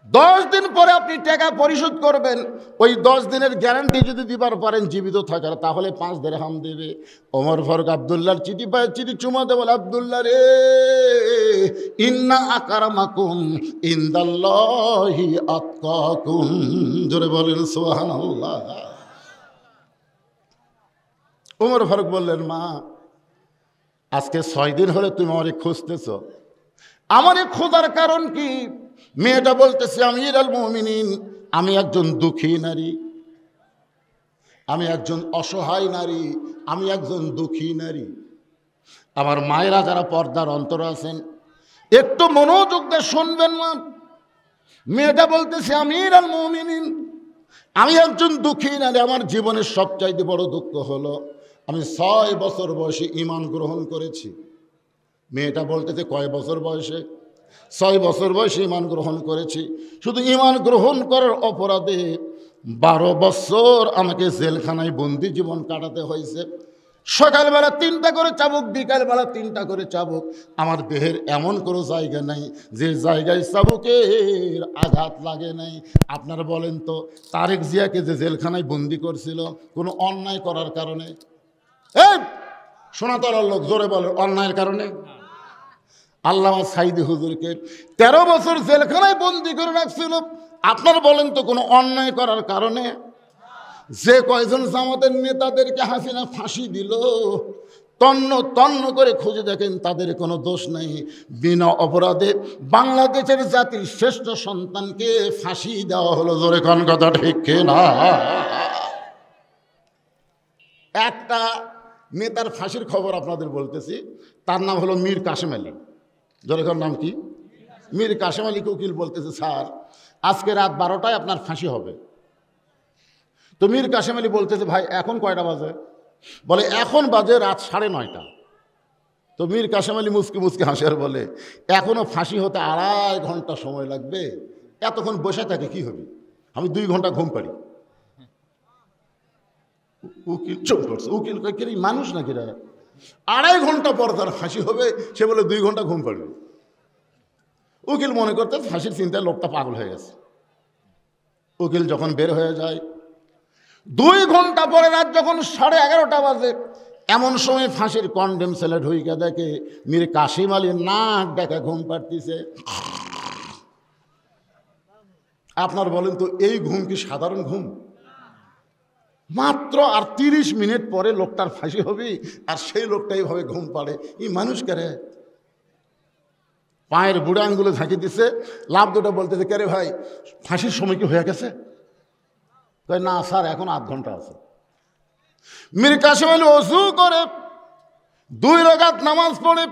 [SPEAKER 2] 10 দিন পরে আপনি টাকা পরিশোধ করবেন, ওই 10 দিনের গ্যারান্টি যদি দিবার পারেন জীবিত থাকার, তাহলে 5 দিরহাম দেবে। ওমর ফারুক আব্দুল্লাহর চিঠি পায়, চিঠি চুমাতে বলে, আব্দুল্লাহ রে, ইন্না আকরামাকুম ইনদাল্লাহি আতকাকুম, জোরে বলেন সুবহানাল্লাহ। ওমর ফারুক বললেন, মা আজকে 6 দিন হলে তুমি আমারে খুঁজতেছ, আমারে খোঁজার কারণ কি? মেয়েটা বলতেছে, আমিরুল মুমিনিন, আমি একজন দুঃখী নারী, আমি একজন অসহায় নারী, আমি একজন দুঃখী নারী। আমার মায়েরা যারা পর্দার অন্তর আছেন একটু মনোযোগ দিয়ে শুনবেন না। মেয়েটা বলতেছে, আমিরুল মুমিনিন, আমি একজন দুঃখী নারী, আমার জীবনের সবচাইতে বড় দুঃখ হলো আমি 6 বছর বয়সে ঈমান গ্রহণ করেছি। মেয়েটা বলতেছে, কয় বছর বয়সে? 6 বছর বয়সে ঈমান গ্রহণ করেছি। শুধু ঈমান গ্রহণ করার অপরাধে 12 বছর আমাকে জেলখানায় বন্দি জীবন কাটাতে হয়েছে। সকালবেলা 3টা করে চাবুক, বিকালবেলা 3টা করে চাবুক। আমার দেহের এমন কোনো জায়গা নাই যে জায়গায় চাবুকের আঘাত লাগে নাই। আপনারা বলেন তো, তারেক জিয়াকে যে জেলখানায় বন্দি করছিল কোনো অন্যায় করার কারণে? এই সোনাতলার লোক জোরে বলে, অন্যায়ের কারণে? আল্লামা সাইদি হুজুরকে 13 বছর জেলখানায় বন্দি করে রাখছিল, আপনারা বলেন তো কোনো অন্যায় করার কারণে? যে কয়জন জামাতের নেতাদেরকে হাসিনা ফাঁসি দিল, তন্ন তন্ন করে খুঁজে দেখেন তাদের কোনো দোষ নেই। বিনা অপরাধে বাংলাদেশের জাতির শ্রেষ্ঠ সন্তানকে ফাঁসি দেওয়া হলো। জোরে কোন কথা ঠিক না? একটা নেতার ফাঁসির খবর আপনাদের বলতেছি, তার নাম হলো মীর কাশেম আলী। জোরে কোন নাম কি? মীর কাশেম আলীকে উকিল বলতেছে, স্যার আজকে রাত 12টায় আপনার ফাঁসি হবে। তো মীর কাশেম আলী বলতেছে, ভাই এখন কয়টা বাজে? বলে এখন বাজে রাত 9:30। তো মীর কাশেম আলী মুচকি মুচকি হাসে আর বলে, এখনও ফাঁসি হতে 2.5 ঘন্টা সময় লাগবে, এতক্ষণ বসে থাকে কি হবে? আমি 2 ঘন্টা ঘুম পারি। উকিল চুপ করছে। উকিল কই মানুষ নাকি রা? 2.5 ঘন্টা পর তার ফাঁসি হবে, সে বলে 2 ঘন্টা ঘুম পাড়বে। উকিল মনে করতে ফাঁসির চিন্তায় লোকটা পাগল হয়ে গেছে। উকিল যখন বের হয়ে যায়, 2 ঘন্টা পরে রাত যখন 11:30 বাজে, এমন সময় ফাঁসির কন্ডেম সেলে ঢুইকা দেখে মীর কাশেম আলী নাক ডাকা ঘুম পাড়তিছে। আপনার বলেন তো, এই ঘুম কি সাধারণ ঘুম? মাত্র আর 30 মিনিট পরে লোকটার ফাঁসি হবে, আর সেই লোকটা এইভাবে ঘুম পাড়ে। এই মানুষ কারে? পায়ের বুড়া আঙ্গুলে ঝাঁকি দিছে, লাভ দুটো বলতেছে, কে রে ভাই ফাঁসির সময় কি হয়ে গেছে? কয় না স্যার, এখন 8 ঘন্টা আছে। মীর কাশেম আলী ওযু করে 2 রাকাত নামাজ পড়ে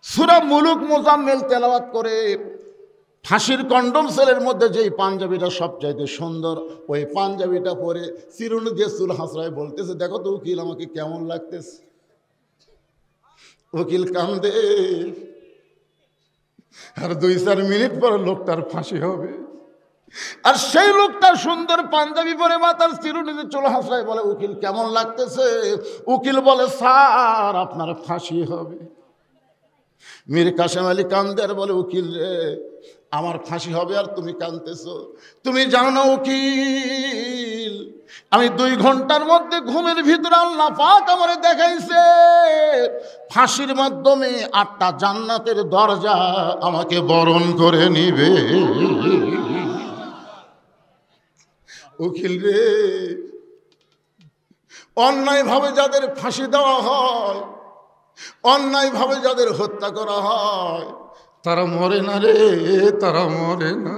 [SPEAKER 2] সূরা মুলুক মুজাম্মিল তেলাওয়াত করে ফাঁসির কন্ডম সেলের মধ্যে যেই পাঞ্জাবিটা সবচাইতে সুন্দর, ওই পাঞ্জাবিটা পরে চিরুনি দিয়ে চুল হাসরায় বলতেছে, দেখো তো উকিল আমাকে কেমন লাগতেছে। উকিল কান্দে, আর 2-4 মিনিট পর লোকটার ফাঁসি হবে। আর সেই লোকটা সুন্দর পাঞ্জাবি পরে মাথার চিরুনিতে চুল হাসরায় বলে, উকিল কেমন লাগতেছে? উকিল বলে, স্যার আপনার ফাঁসি হবে। মীর কাশেম আলী কান্দে আর বলে, উকিল রে আমার ফাঁসি হবে আর তুমি কাঁদতেছো। তুমি জানো না উকিল, আমি 2 ঘন্টার মধ্যে ঘুমের ভিতরে আল্লাহ পাক আমারে দেখাইছে ফাঁসির মাধ্যমে 8টা জান্নাতের দরজা আমাকে বরণ করে নিবে। উকিল রে, অন্যায়ভাবে যাদের ফাঁসি দেওয়া হয়, অন্যায়ভাবে যাদের হত্যা করা হয়, তারা মরে না রে, তারা মরে না।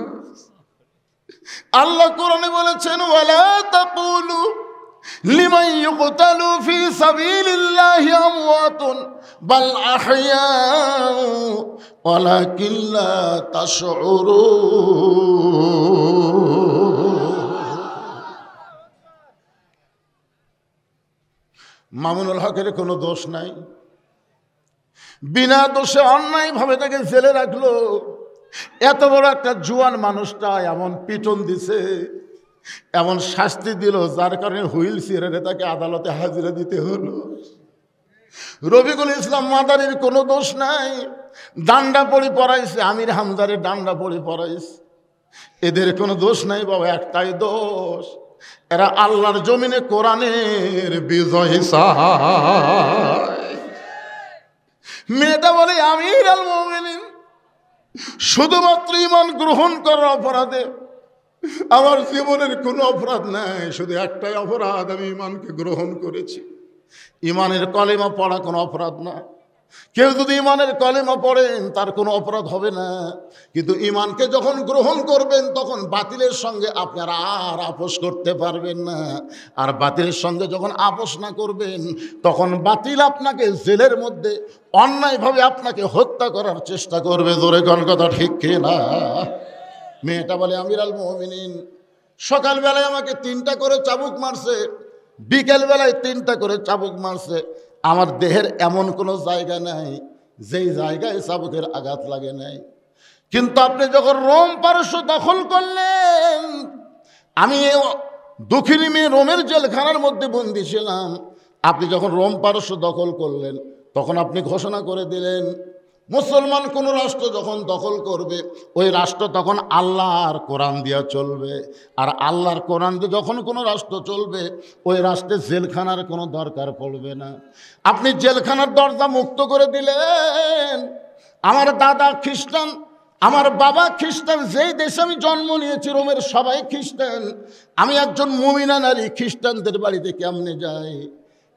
[SPEAKER 2] আল্লাহ কোরআনে বলেছেন, ওয়ালা তাকুলু লিমান ইউকতালু ফি সাবিলিল্লাহি আমওয়াতুন বাল আহইয়াউ ওয়ালাকিন লা তাশউরুন। মামুনুল হকের কোনো দোষ নাই, বিনা দোষে অন্যায়ভাবে তাকে জেলে রাখলো। এত বড় একটা জুয়ান মানুষটা এমন পিটন দিছে, এমন শাস্তি দিল, যার কারণে হুইল চেয়ারে তাকে আদালতে হাজিরা দিতে হলো। রফিকুল ইসলাম মাদারির কোনো দোষ নাই, ডান্ডা পড়ি পড়াইছে, আমির হামদারে ডান্ডা পড়ি পড়াইছে, এদের কোনো দোষ নাই বাবা। একটাই দোষ, এরা আল্লাহর জমিনে কোরআনের বিজয় চায়। মেয়েটা বলে আমির আল মুমিনিন, শুধুমাত্র ঈমান গ্রহণ করার অপরাধে আমার জীবনের কোনো অপরাধ নাই, শুধু একটাই অপরাধ, আমি ঈমানকে গ্রহণ করেছি। ঈমানের কলেমা পড়া কোনো অপরাধ না। কেউ যদি ঈমানের কলেমা পড়েন তার কোনো অপরাধ হবে না, কিন্তু ঈমানকে যখন গ্রহণ করবেন তখন বাতিলের সঙ্গে আপনারা আর আপোষ করতে পারবেন না। আর বাতিলের সঙ্গে যখন আপোষ না করবেন তখন বাতিল আপনাকে জেলের মধ্যে অন্যায়ভাবে আপনাকে হত্যা করার চেষ্টা করবে। জোরে কোন কথা ঠিক কিনা? মেয়েটা বলে আমির আল মুমিনিন, সকালবেলায় আমাকে 3টা করে চাবুক মারছে, বিকেলবেলায় 3টা করে চাবুক মারছে। আমার দেহের এমন কোনো জায়গা নাই যেই জায়গায় চাবুকের আঘাত লাগে নাই। কিন্তু আপনি যখন রোম পারস্য দখল করলেন, আমি দক্ষিণী মেয়ে রোমের জেলখানার মধ্যে বন্দী ছিলাম। আপনি যখন রোম পারস্য দখল করলেন তখন আপনি ঘোষণা করে দিলেন মুসলমান কোনো রাষ্ট্র যখন দখল করবে ওই রাষ্ট্র তখন আল্লাহর কোরআন দিয়া চলবে। আর আল্লাহর কোরআন দিয়ে যখন কোনো রাষ্ট্র চলবে ওই রাষ্ট্রে জেলখানার কোনো দরকার পড়বে না। আপনি জেলখানার দরজা মুক্ত করে দিলেন। আমার দাদা খ্রিস্টান, আমার বাবা খ্রিস্টান, যেই দেশে আমি জন্ম নিয়েছি রোমের সবাই খ্রিস্টান। আমি একজন মুমিনা নারী খ্রিস্টানদের বাড়িতে কেমনে যাই?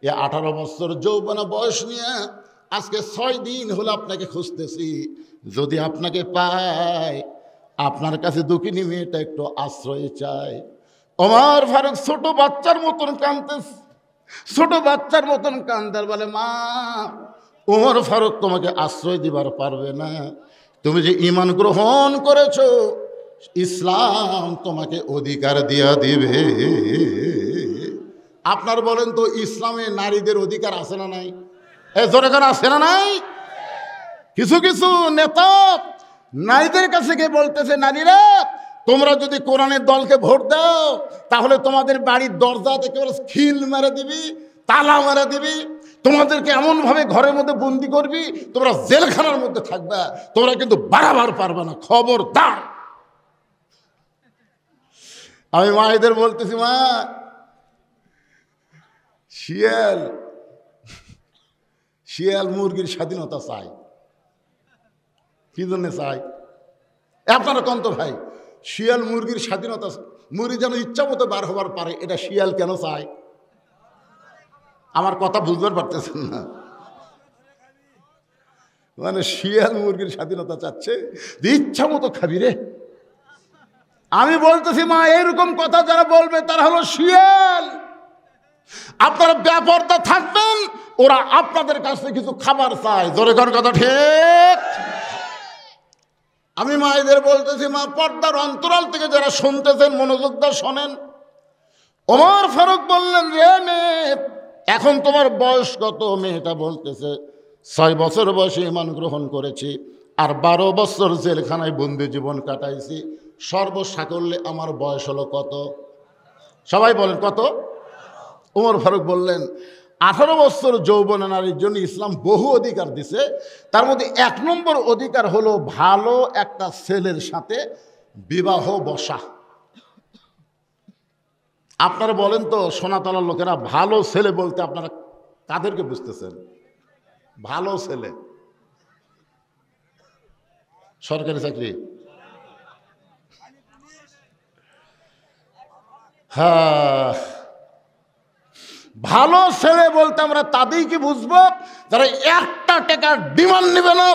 [SPEAKER 2] এ 18 বছর যৌবনা বয়স নিয়ে আজকে 6 দিন হলো আপনাকে খুঁজতেছি। যদি আপনাকে পাই, আপনার কাছে দুঃখিনী মেয়েটা একটু আশ্রয় চাই। ওমর ফারুক ছোট বাচ্চার মতন কাঁদতেছে, ছোট বাচ্চার মতন কান্দার বলে মা, ওমর ফারুক তোমাকে আশ্রয় দিবার পারবে না। তুমি যে ঈমান গ্রহণ করেছো, ইসলাম তোমাকে অধিকার দিয়া দিবে। আপনার বলেন তো ইসলামে নারীদের অধিকার আছে না নাই? জোরে করে আছে না নাই? কিছু কিছু নেতা নারীদের কাছে গিয়ে বলতেছে, নারীরা তোমরা যদি কোরআনের দলকে ভোট দাও তাহলে তোমাদের বাড়ির দরজাতে একেবারে খিল মেরে দিবি, তালা মেরে দিবি, তোমাদেরকে এমনভাবে ঘরের মধ্যে বন্দি করবি, তোমরা জেলখানার মধ্যে থাকবে, তোমরা কিন্তু বাড়াবার পারবে না, খবরদার। আমি মায়েদের বলতেছি, মা শিয়াল মুরগির স্বাধীনতা চাই। কি জন্য চাই? আপনারা কন্ত ভাই, শিয়াল মুরগির স্বাধীনতা, মুরগি যেন ইচ্ছা মতো বার হবার পারে, এটা শিয়াল কেন চায়? আমার কথা বুঝতে পারতেছেন না? মানে শিয়াল মুরগির স্বাধীনতা চাচ্ছে, ইচ্ছা মতো খাবি রে। আমি বলতেছি মা, এরকম কথা যারা বলবে তারা হলো শিয়াল। আপনারা বেপরদা থাকবেন, ওরা আপনাদের কাছে কিছু খাবার চায়। জোরে কোন কথা ঠিক? আমি মায়েদের বলতেছি, মা পর্দার অন্তরাল থেকে যারা শুনতেছেন মনোযোগ দিয়ে শোনেন। ওমর ফারুক বললেন, রে মেয়ে, এখন তোমার বয়স কত? মেয়েটা বলতেছে 6 বছর বয়সে ঈমান গ্রহণ করেছি আর 12 বছর জেলখানায় বন্দি জীবন কাটাইছি, সর্বসাকল্যে আমার বয়স হলো কত? সবাই বলেন কত? ওমর ফারুক বললেন, 18 বছর যৌবন নারীর জন্য ইসলাম বহু অধিকার দিছে। তার মধ্যে 1 নম্বর অধিকার হলো ভালো একটা ছেলের সাথে বিবাহ বসা। আপনারা বলেন তো সোনাতলার লোকেরা, ভালো ছেলে বলতে আপনারা কাদেরকে বুঝতেছেন? ভালো ছেলে সরকারি চাকরি, হ্যাঁ, ভালো ছেলে বলতে আমরা তাদেরকে বুঝবো যারা 1 টাকা ডিমান্ড নেবে না,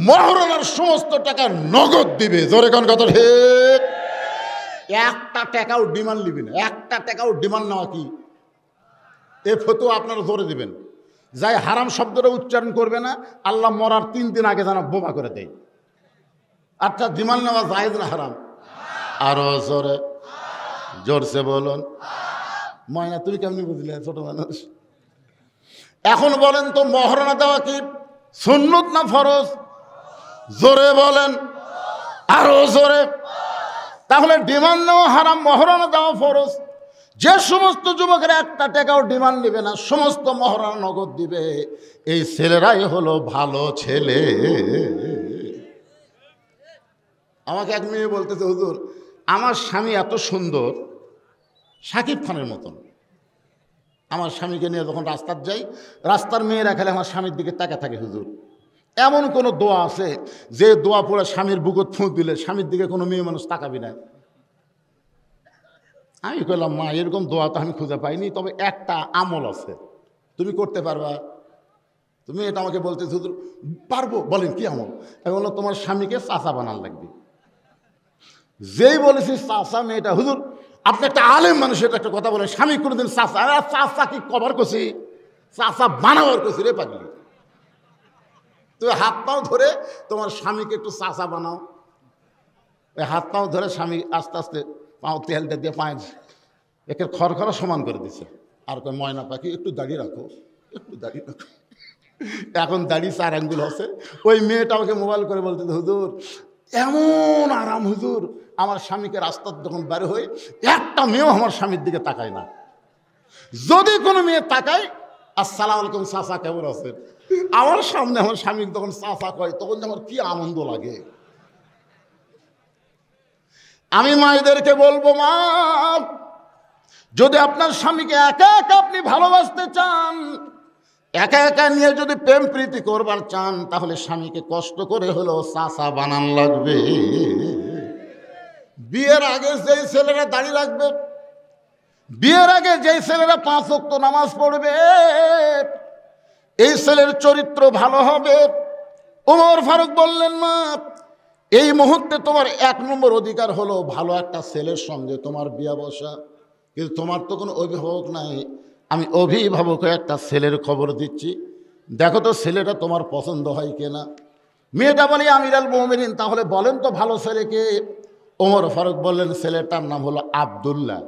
[SPEAKER 2] মহরণের সমস্ত টাকা নগদ দিবে। জোরে কোন কথা ঠিক? 1 টাকাও ডিমান্ড নিবি না। 1 টাকাও ডিমান্ড নেওয়া কি এ ফতোয়া আপনারা জোরে দিবেন। যাই হারাম শব্দটা উচ্চারণ করবে না, আল্লাহ মরার 3 দিন আগে যেন বোমা করে দেয়। আচ্ছা, ডিমান্ড নেওয়া জায়েজ না হারাম? আরো জোরে, জোরসে বলুন। ময়না তুমি কেমনি বুঝলে, ছোট মানুষ? এখন বলেন তো, মহরণা দেওয়া কি সুন্নত না ফরজ? জোরে বলেন, আরো জোরে। তাহলে ডিমান্ড নেওয়া হারাম, মহরণা দেওয়া ফরজ। যে সমস্ত যুবকের 1 টাকাও ডিমান্ড নেবে না, সমস্ত মহরণা নগদ দিবে, এই ছেলেরাই হলো ভালো ছেলে। আমাকে এক মেয়ে বলতেছে, হুজুর আমার স্বামী এত সুন্দর, শাকিব খানের মতন। আমার স্বামীকে নিয়ে যখন রাস্তার যাই, রাস্তার মেয়েরা খেলে আমার স্বামীর দিকে তাকে থাকে। হুজুর এমন কোনো দোয়া আছে যে দোয়া পড়ে স্বামীর বুকত ফুঁক দিলে স্বামীর দিকে কোনো মেয়ে মানুষ তাকাবি না? আমি বললাম, মা এরকম দোয়া তো আমি খুঁজে পাইনি, তবে একটা আমল আছে, তুমি করতে পারবা? তুমি এটা আমাকে বলতে, হুজুর পারবো। বলেন কি আমল? আমি বললাম, তোমার স্বামীকে চাচা বানান লাগবে। যেই বলেছি চাচা, মেয়েটা, হুজুর আপনি একটা আলেম মানুষ, এটা একটা কথা বলেন, স্বামী কোনোদিন চাচা, চাচা কি কভার করছি, চাচা বানাবার করছি রে পাগলি। তুমি হাত পাও ধরে তোমার স্বামীকে একটু চাচা বানাও। ওই হাত পাও ধরে স্বামী আস্তে আস্তে পাও তেলটা দিয়ে পায়ে একে খড়খড়া সমান করে দিচ্ছে। আর কয়, ময়না পাখি একটু দাঁড়িয়ে রাখো, একটু দাঁড়িয়ে রাখো। এখন দাঁড়িয়ে 4 আঙ্গুল আছে। ওই মেয়েটা আমাকে মোবাইল করে বলতে, হুজুর এমন আরাম হুজুর, আমার স্বামীকে রাস্তার যখন বের হই, একটা মেয়েও আমার স্বামীর দিকে তাকায় না। যদি কোনো মেয়ে তাকায়, আসসালামু আলাইকুম চাচা কেমন আছেন, আমার সামনে আমার স্বামী তখন চাচা কয়, তখন আমার কি আনন্দ লাগে। আমি মায়েদেরকে বলবো, মা যদি আপনার স্বামীকে একা একা আপনি ভালোবাসতে চান, একা একা নিয়ে যদি প্রেম প্রীতি করবার চান, তাহলে স্বামীকে কষ্ট করে হলেও চাচা বানান লাগবে। বিয়ের আগে যেই ছেলেরা দাঁড়িয়ে রাখবে, বিয়ের আগে যেই ছেলেরা 5 ওয়াক্ত নামাজ পড়বে, এই ছেলের চরিত্র ভালো হবে। ওমর ফারুক বললেন, মা এই মুহূর্তে তোমার 1 নম্বর অধিকার হলো ভালো একটা ছেলের সঙ্গে তোমার বিয়ে বসা। কিন্তু তোমার তো কোনো অভিভাবক নাই, আমি অভিভাবক হয়ে একটা ছেলের খবর দিচ্ছি, দেখো তো ছেলেটা তোমার পছন্দ হয় কিনা। মেয়েটা বলে, আমিরাল মুমিনিন তাহলে বলেন তো ভালো ছেলেকে। ওমর ফারুক বললেন, ছেলেটার নাম হলো আব্দুল্লাহ।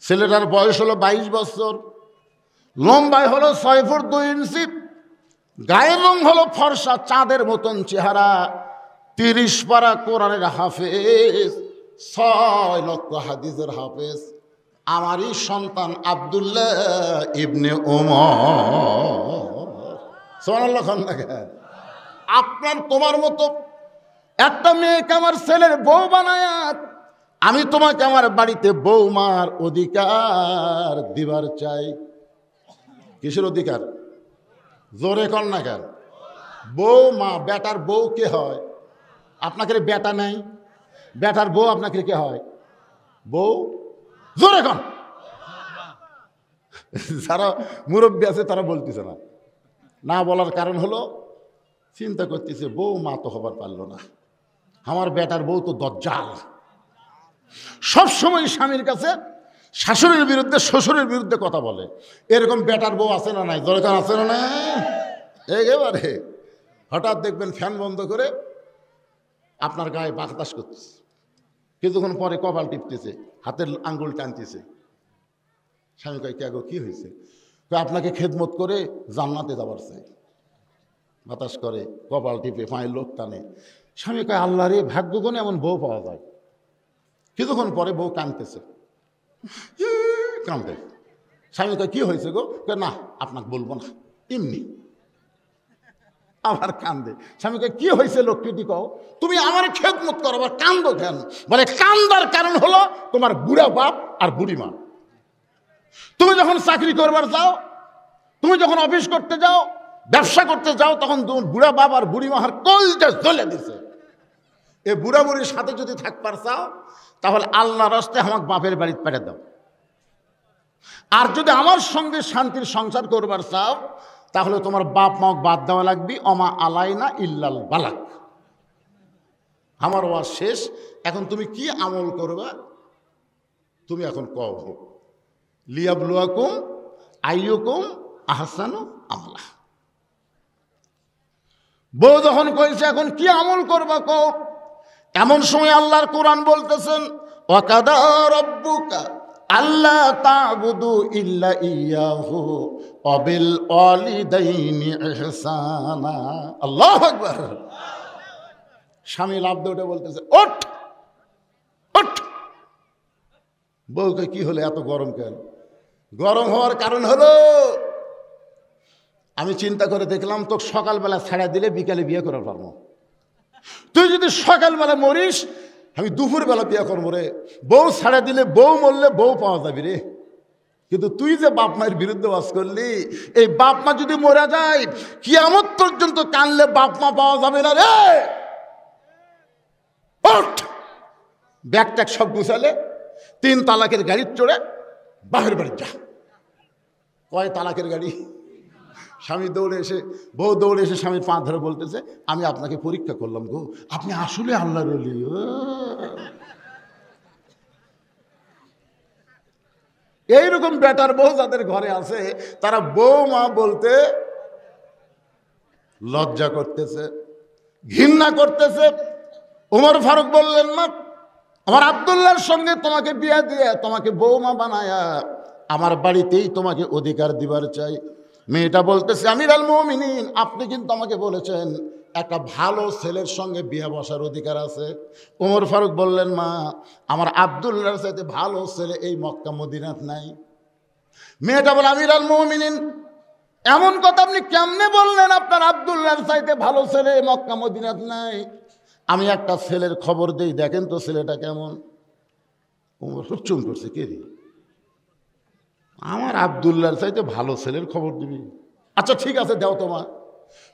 [SPEAKER 2] ছেলেটার বয়স হলো 22 বছর, লম্বায় হলো 6 ফুট 2 ইঞ্চি, গায়ের রং হলো ফর্সা, চাঁদের মতন চেহারা, 30 পারা কোরআনের হাফেজ, 6 লক্ষ হাদিসের হাফেজ। আমারই সন্তান আব্দুল্লাহ ইবনে ওমর। সুবহানাল্লাহ। আপনার তোমার মতো একটা মেয়েকে আমার ছেলের বউ বানায়, আমি তোমাকে আমার বাড়িতে বৌমার অধিকার দিবার চাই। কিসের অধিকার? জোরে কর না কেন? বউ মা, বেটার বউ কে হয়? আপনাকে বেটা নাই, বেটার বউ আপনাকে কে হয়? বউ। জোরে কন। যারা মুরব্বী আছে তারা বলতেছে না, না বলার কারণ হলো চিন্তা করতেছে, বউ মা তো হবার পারলো না, আমার বেটার বউ তো দজ্জাল। সবসময় স্বামীর কাছে শাশুড়ির বিরুদ্ধে শ্বশুরের বিরুদ্ধে কথা বলে। এরকম বেটার বউ আছে না নাই? দরকার আছে না না? একেবারে হঠাৎ দেখবেন ফ্যান বন্ধ করে আপনার গায়ে বাতাস করতেছে, কিছুক্ষণ পরে কপাল টিপতেছে, হাতের আঙ্গুল টানতেছে। স্বামী কয়, কে গো কি হয়েছে? আপনাকে খেদমত করে জান্নাতে যাবার চাই। বাতাস করে, কপাল টিপে, পায়ের লোক টানে। স্বামী কয়, আল্লাহ রে, ভাগ্যগুণে এমন বউ পাওয়া যায়। কিছুক্ষণ পরে বউ কাঁদতেছে, কাঁদে। স্বামী কয় কি হয়েছে গো? না আপনাকে বলবো না, এমনি। আবার কান্দে। স্বামী কয় কি হয়েছে লক্ষ্মীটি কও, তুমি আমার খেদমত করো, আবার কান্দো কেন? বলে কান্দার কারণ হলো তোমার বুড়া বাপ আর বুড়ি মা। তুমি যখন চাকরি করবার যাও, তুমি যখন অফিস করতে যাও, ব্যবসা করতে যাও, তখন তোমার বুড়া বাপ আর বুড়ি মাহার কলটা জ্বলে দিছে। এই বুড়া বুড়ির সাথে যদি থাকবার চাও, তাহলে আল্লাহর রাস্তে আমাকে বাপের বাড়িতে পাঠিয়ে দাও। আর যদি আমার সঙ্গে শান্তির সংসার করবার চাও, তাহলে তোমার বাপ মাক বাদ দেওয়া লাগবে। অমা আলাইনা ইল্লাল বালাক। আমার ওয়াজ শেষ। এখন তুমি কি আমল করবা? তুমি এখন কও, লিয়াবলুয়াকুম আইয়ুকুম আহসানু আমালা। বউ যখন কইছে এখন কি আমল করবা কও, এমন সময় আল্লাহর কোরআন বলতেছেন, ওয়াকাদা রাব্বুকা আল্লা তা'বুদু ইল্লা ইয়াহু ওয়া বিল ওয়ালিদাইনি ইহসানা। আল্লাহু আকবার। স্বামী লাফ দিয়ে উঠে বলতেছে, ওঠ ওঠ। বউকে কি হলো, এত গরম কেন? গরম হওয়ার কারণ হলো আমি চিন্তা করে দেখলাম, তো সকালবেলা ছাড়া দিলে বিকালে বিয়ে করার পারবো। তুই যদি সকালবেলা মরিস, আমি দুপুরবেলা বিয়ে করবো রে। বউ ছাড়া দিলে, বউ মরলে বউ পাওয়া যাবে রে। কিন্তু তুই যে বাপ মায়ের বিরুদ্ধে বাস করলি, এই বাপ মা যদি মরে যায়, কিয়ামত পর্যন্ত কানলে বাপ মা পাওয়া যাবে না রে। ওঠ। ব্যাগ ট্যাগ সব গুছালে 3 তালাকের গাড়ি চড়ে বাপের বাড়ি যা। কয় তালাকের গাড়ি? স্বামী দৌড়ে এসে, বউ দৌড়ে এসে স্বামীর পা ধরে বলতেছে, আমি আপনাকে পরীক্ষা করলাম গো, আপনি আসলে আল্লাহর ওলি। এইরকম বেটার বউ যাদের ঘরে আছে, তারা বউ মা বলতে লজ্জা করতেছে, ঘৃণা করতেছে। ওমর ফারুক বললেন, না, আমার আব্দুল্লাহর সঙ্গে তোমাকে বিয়ে দিয়ে তোমাকে বৌমা বানায়া আমার বাড়িতেই তোমাকে অধিকার দিবার চাই। মেয়েটা বলতেছে, আমিরুল মুমিনিন, আপনি কিন্তু আমাকে বলেছেন একটা ভালো ছেলের সঙ্গে বিয়ে বসার অধিকার আছে। ওমর ফারুক বললেন, মা, আমার আব্দুল্লাহর চাইতে ভালো ছেলে এই মক্কা মদিনাত নাই। মেয়েটা বলে, আমিরুল মুমিনিন, এমন কথা আপনি কেমনে বললেন? আপনার আব্দুল্লাহর চাইতে ভালো ছেলে মক্কা মদিনাত নাই। আমি একটা ছেলের খবর দেই, দেখেন তো ছেলেটা কেমন। ওমর চুপ করছে, কে রে? আমার আব্দুল্লাহর চাইতে ভালো ছেলের খবর দিবি? আচ্ছা ঠিক আছে, দাও তোমার।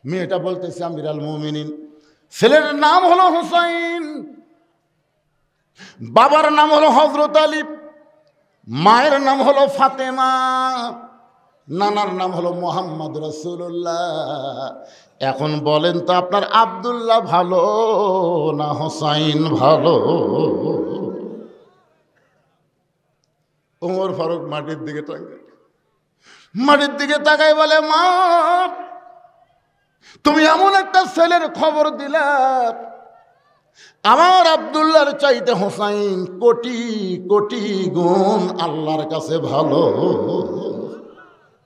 [SPEAKER 2] মেয়েটা বলতেছে, আমিরুল মুমিনিন, ছেলের নাম হলো হুসাইন, বাবার নাম হলো হযরত আলী, মায়ের নাম হলো ফাতেমা, নানার নাম হলো মুহাম্মদ রাসূলুল্লাহ। এখন বলেন তো, আপনার আব্দুল্লাহ ভালো না হুসাইন ভালো? ওমর ফারুক মাটির দিকে তাকায় বলে, মা, তুমি এমন একটা ছেলের খবর দিলা, আমার আব্দুল্লাহর চাইতে হুসাইন কোটি কোটি গুণ আল্লাহর কাছে ভালো।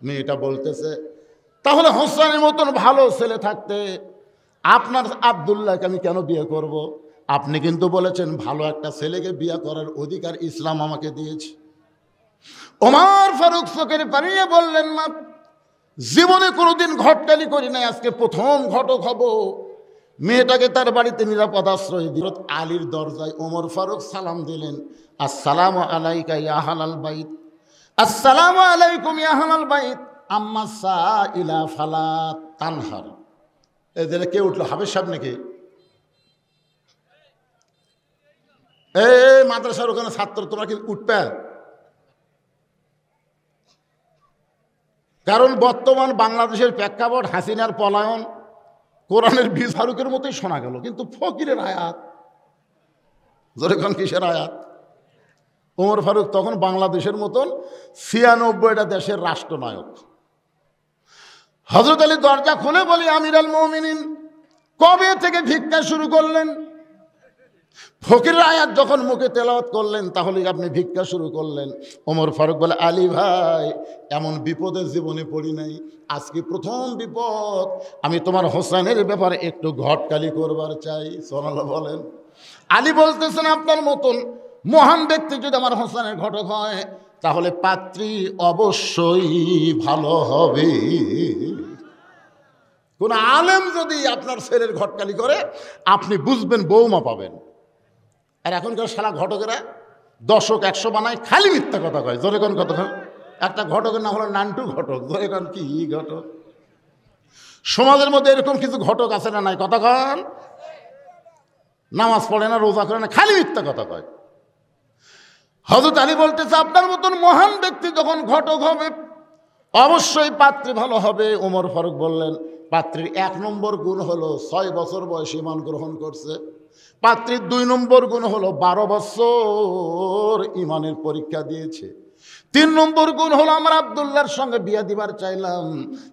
[SPEAKER 2] মেয়েটা বলতেছে, তাহলে হুসাইনের মতন ভালো ছেলে থাকতে আপনার আব্দুল্লাহকে আমি কেন বিয়ে করব? আপনি কিন্তু বলেছেন ভালো একটা ছেলেকে বিয়ে করার অধিকার ইসলাম আমাকে দিয়েছে। ওমর ফারুক চোখের পানিয়ে বললেন, মা, জীবনে কোনোদিন ঘটকালি করি নাই, আজকে প্রথম ঘটক হব। মেয়েটাকে তার বাড়িতে নিরাপদ আশ্রয় দিল। আলীর দরজায় ওমর ফারুক সালাম দিলেন, আসসালামু আলাইকা ইয়া আহলাল বাইত, আসসালামু আলাইকুম ইয়া আহলাল বাইত, আম্মা সাইলা ফালা তানহার। এদের কে উঠলো? হাবেজ সাহেব নাকি? এই মাদ্রাসার ওখানে ছাত্র, তোমরা কি উঠবে? কারণ বর্তমান বাংলাদেশের প্রেক্ষাপট হাসিনার পলায়ন, কোরআনের বীজ ফারুকের মতোই শোনা গেল, কিন্তু ফকিরের আয়াত। যেরকম কিসের আয়াত? ওমর ফারুক তখন বাংলাদেশের মতন ৯৬টা দেশের রাষ্ট্রনায়ক। হযরত আলী দরজা খুলে বলি, আমিরুল মুমিনিন, কবে থেকে ভিক্ষা শুরু করলেন? ফকিরের আয়াত যখন মুখে তেলাওয়াত করলেন, তাহলে আপনি ভিক্ষা শুরু করলেন। ওমর ফারুক বলে, আলী ভাই, এমন বিপদের জীবনে পড়ি নাই, আজকে প্রথম বিপদ। আমি তোমার হোসেনের ব্যাপারে একটু ঘটকালি করবার চাই। সুবহানাল্লাহ বলেন। আলী বলতেছেন, আপনার মতন মহান ব্যক্তি যদি আমার হোসেনের ঘটক হয়, তাহলে পাত্রী অবশ্যই ভালো হবে। কোন আলেম যদি আপনার ছেলের ঘটকালি করে আপনি বুঝবেন বৌমা পাবেন। আর এখনকার শালা ঘটকেরা 10 100 বানায়, খালি মিথ্যা কথা কয়। জোরে কোন কথা? একটা ঘটকের নাম হলো নান্টু ঘটক। জোরে কোন কি ঘটক? সমাজের মধ্যে এরকম কিছু ঘটক আছে না নাই? কথা কন। নামাজ পড়ে না, রোজা করে না, খালি মিথ্যা কথা কয়। হযরত আলী বলতেছে আপনার মতন মহান ব্যক্তি যখন ঘটক হবে অবশ্যই পাত্রী ভালো হবে। ওমর ফারুক বললেন পাত্রীর 1 নম্বর গুণ হলো 6 বছর বয়সে ঈমান গ্রহণ করছে। পাত্রীর 2 নম্বর গুণ হলো 12 বছর ঈমানের পরীক্ষা দিয়েছে। 3 নম্বর গুণ হলো আমার আব্দুল্লাহর সঙ্গে বিয়ে দিবার চাইলাম,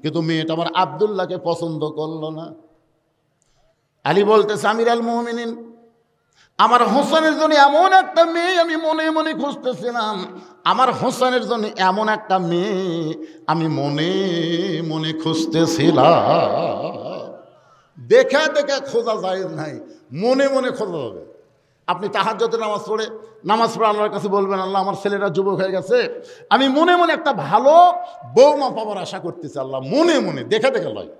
[SPEAKER 2] কিন্তু মেয়েটা আমার আব্দুল্লাহকে পছন্দ করলো না। আলী বলতেছে আমির আল মুমিনিন, আমার হোসেনের জন্য এমন একটা মেয়ে আমি মনে মনে খুঁজতেছিলাম। আমার হোসেনের জন্য এমন একটা মেয়ে আমি মনে মনে খুঁজতেছিলাম। দেখে দেখে খোঁজা যায় নাই, মনে মনে খোঁজা হবে। আপনি তাহাজ্জুদের নামাজ পড়ে আল্লাহর কাছে বলবেন আল্লাহ আমার ছেলেরা যুবক হয়ে গেছে, আমি মনে মনে একটা ভালো বৌমা পাবার আশা করতেছি আল্লাহ, মনে মনে, দেখে দেখে লয়।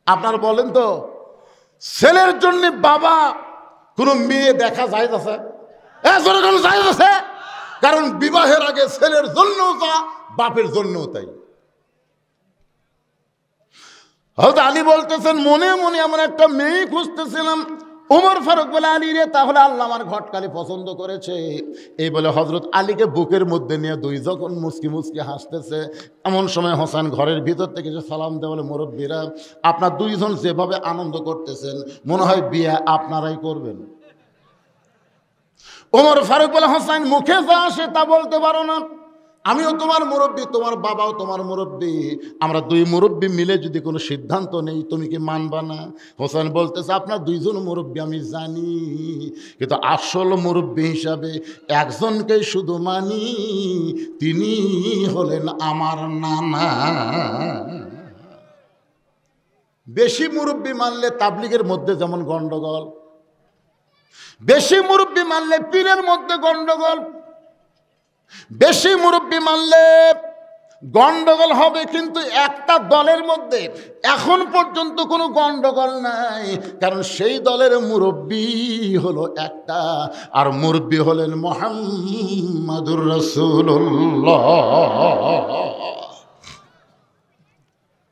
[SPEAKER 2] আপনারা বলেন তো ছেলের জন্য বাবা কোন মেয়ে দেখা যায় আছে? যায় আছে? কারণ বিবাহের আগে ছেলের জন্যও তা, বাপের জন্যও তাই। হযরত আলী বলতেছেন মনে মনে এমন একটা মেয়ে খুঁজতেছিলাম। ওমর ফারুক বলে আলী রে, তাহলে আল্লাহ আমার ঘটকালি পছন্দ করেছে। এই বলে হযরত আলীকে বুকের মধ্যে নিয়ে দুই যখন মুচকি মুচকি হাসতেছে, এমন সময় হোসেন ঘরের ভিতর থেকে যে সালাম দেয় বলে মুরব্বীরা আপনার দুইজন যেভাবে আনন্দ করতেছেন মনে হয় বিয়ে আপনারাই করবেন। ওমর ফারুক বলে হোসেন মুখে যা আসে তা বলতে পারো না, আমিও তোমার মুরব্বী, তোমার বাবাও তোমার মুরব্বী, আমরা 2 মুরব্বী মিলে যদি কোনো সিদ্ধান্ত নেই তুমি কি মানবা না? হোসেন বলতেছে আপনার 2 জন মুরব্বী আমি জানি, কিন্তু আসল মুরব্বী হিসাবে একজনকেই শুধু মানি, তিনি হলেন আমার নানা। বেশি মুরব্বী মানলে তাবলীগের মধ্যে যেমন গন্ডগোল, বেশি মুরব্বী মানলে পীরের মধ্যে গন্ডগোল, বেশি মুরব্বী মানলে গন্ডগোল হবে, কিন্তু একটা দলের মধ্যে এখন পর্যন্ত কোনো গন্ডগোল নাই, কারণ সেই দলের মুরব্বী হলো একটা, আর মুরব্বী হলেন মুহাম্মাদুর রাসূলুল্লাহ।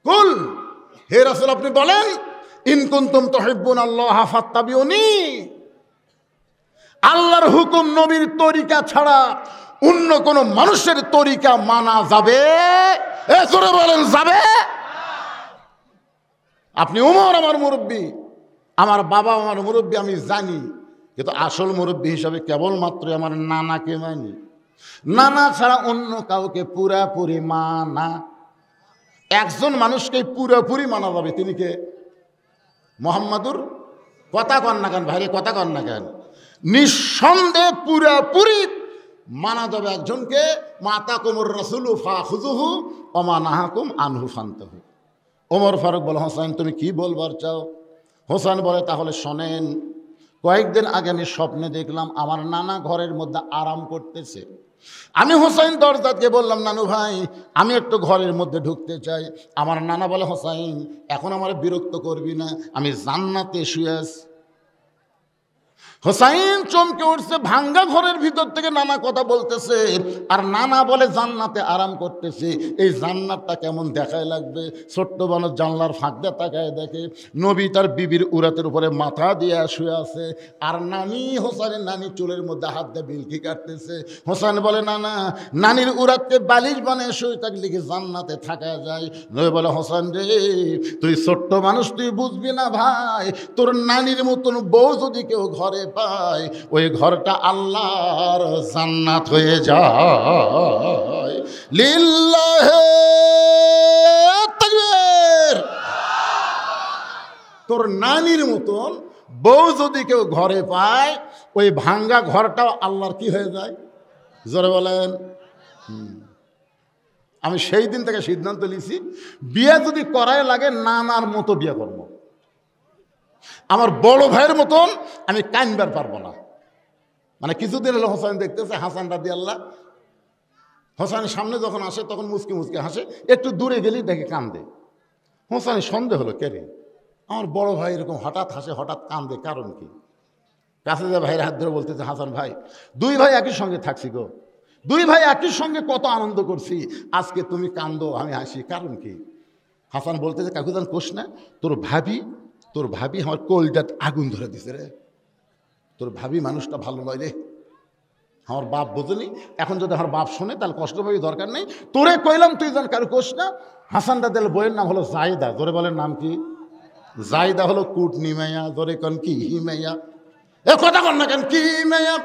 [SPEAKER 2] কুল হে রাসূল আপনি বলেন ইন কুনতুম তুহিব্বুনাল্লাহ ফাত্তাবিউনি, আল্লাহর হুকুম নবীর তরিকা ছাড়া অন্য কোন মানুষের তরিকা মানা যাবে? জোরে বলেন যাবে? আপনি ওমর আমার মুরব্বী, আমার বাবা আমার মুরব্বী আমি জানি, কিন্তু আসল মুরব্বী হিসাবে কেবলমাত্র আমার নানাকে মানি। নানা ছাড়া অন্য কাউকে পুরাপুরি মানা, একজন মানুষকে পুরাপুরি মানা যাবে, তিনি কে? মুহাম্মাদুর। কথা কন না কেন ভাইরে, কথা কন না কেন? নিঃসন্দেহে পুরাপুরি মানা যাবে একজনকে, মাতাকুমুর রাসূলু ফাখুযুহু ওয়া মা নাহাকুম আনহু ফান্তাহু। ওমর ফারুক বলে হোসেন তুমি কি বলবার চাও? হোসেন বলে তাহলে শোনেন, কয়েকদিন আগে আমি স্বপ্নে দেখলাম আমার নানা ঘরের মধ্যে আরাম করতেছে। আমি হোসেন দরজাকে বললাম নানু ভাই আমি একটু ঘরের মধ্যে ঢুকতে চাই। আমার নানা বলে হোসেন এখন আমার বিরক্ত করবি না, আমি জান্নাতে শুয়ে আছি। হোসাইন চমকে উঠছে, ভাঙ্গা ঘরের ভিতর থেকে নানা কথা বলতেছে, আর নানা বলে জান্নাতে আরাম করতেছে। এই জান্নাতটা কেমন দেখায় লাগবে? ছোট্ট মানুষ জানলার ফাঁক দিয়ে তাকায় দেখে নবী তার বিবির উরাতের উপরে মাথা দিয়ে শুয়ে আছে, আর নানি হোসাইনের নানি চুলের মধ্যে হাত দিয়ে বিলকি কাটতেছে। হোসাইন বলে নানা নানির উরাতকে বালিশ বানিয়ে শুয়ে থাকলে কি জান্নাতে থাকা যায়? নবী বলে হোসেন রে তুই ছোট্ট মানুষ, তুই বুঝবি না ভাই, তোর নানির মতন বউ যদি কেউ ঘরে পায় ওই ঘরটা আল্লাহর জান্নাত হয়ে যায়। লিল্লাহে তাকবীর। তোর নানির মতন বউ যদি কেউ ঘরে পায় ওই ভাঙ্গা ঘরটাও আল্লাহর কি হয়ে যায়? জোরে বলেন। আমি সেই দিন থেকে সিদ্ধান্ত নিয়েছি বিয়ে যদি করাই লাগে নানার মতো বিয়ে করবো, আমার বড় ভাইয়ের মতন আমি কাইনবার পারবো না। মানে কিছুদিন হলো হোসেন দেখতেছে হাসান রাদিয়াল্লাহু হোসাইনের সামনে যখন আসে তখন মুচকি মুচকি হাসে, একটু দূরে গেলেই দেখে কান্দে। হোসাইনের সন্দেহ হলো, কে রে, আমার বড় ভাই এরকম হঠাৎ হাসে হঠাৎ কান্দে, কারণ কি? কাছে যা ভাইয়ের হাত ধরে বলতেছে, হাসান ভাই, দুই ভাই একই সঙ্গে থাকছি গো, দুই ভাই একই সঙ্গে কত আনন্দ করছি, আজকে তুমি কান্দো আমি হাসি, কারণ কি? হাসান বলতেছে, কাকুজান কোষ না, তোর ভাবি আমার কলজাত আগুন ধরে দিছে রে, তোর ভাবি মানুষটা ভালো নয় রে, আমার বাপ বোঝেনি, এখন যদি আমার বাপ শোনে তাহলে কষ্ট পাবি, দরকার নেই, তোরে কইলাম তুই যেন কারো কোষ না। হাসান দাদের বইয়ের নাম হলো জায়দা, জোরে বলেন নাম কি? জায়দা হলো কুটনি মেয়া, জোরে কন কি মেয়া, এ কথা কন না কেন, কি মেয়া,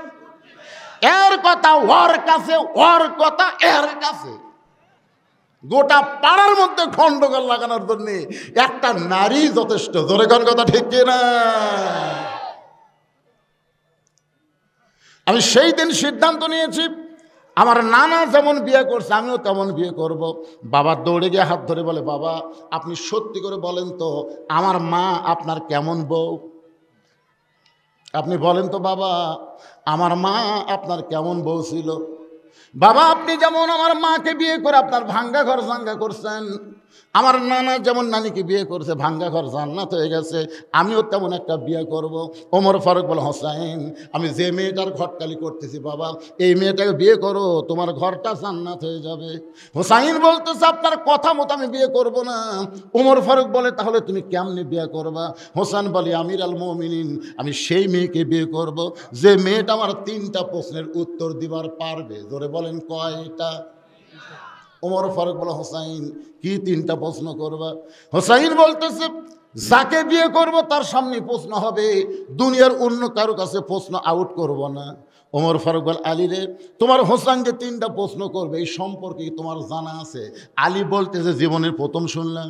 [SPEAKER 2] এর কথা ওর কাছে, ওর কথা এর কাছে, গোটা পাড়ার মধ্যে খণ্ডগোল লাগানোর জন্য একটা নারী যথেষ্ট, জোরে কন কথা ঠিক কিনা? আমি সেই দিন সিদ্ধান্ত নিয়েছি, আমার নানা যেমন বিয়ে করছে আমিও তেমন বিয়ে করব। বাবা দৌড়ে গিয়ে হাত ধরে বলে, বাবা আপনি সত্যি করে বলেন তো আমার মা আপনার কেমন বউ, আপনি বলেন তো বাবা আমার মা আপনার কেমন বউ ছিল? বাবা আপনি যেমন আমার মাকে বিয়ে করে আপনার ভাঙ্গা ঘর জাঙ্গা করছেন, আমার নানা যেমন নানিকে বিয়ে করছে ভাঙ্গা ঘর জান্নাত হয়ে গেছে, আমিও তেমন একটা বিয়ে করব। ওমর ফারুক বলে, হোসাইন আমি যে মেয়েটার ঘটকালি করতেছি বাবা, এই মেয়েটাকে বিয়ে করো, তোমার ঘরটা জান্নাত হয়ে যাবে। হোসাইন বলতেছে, আপনার কথা মতো আমি বিয়ে করব না। ওমর ফারুক বলে, তাহলে তুমি কেমনে বিয়ে করবা? হোসেন বলে, আমির আল মুমিনিন, আমি সেই মেয়েকে বিয়ে করব যে মেয়েটা আমার 3টা প্রশ্নের উত্তর দিবার পারবে। জোরে বলেন কয়টা? ওমর ফারুক বলে, হোসাইন কি 3টা প্রশ্ন করবা? হোসাইন বলতেছে, যাকে বিয়ে করব তার সামনে প্রশ্ন হবে, দুনিয়ার অন্য কারো কাছে প্রশ্ন আউট করব না। ওমর ফারুক বল, আলী রে তোমার হোসেন যে 3টা প্রশ্ন করবে এই সম্পর্কে তোমার জানা আছে? আলী বলতেছে, জীবনের প্রথম শুনলাম।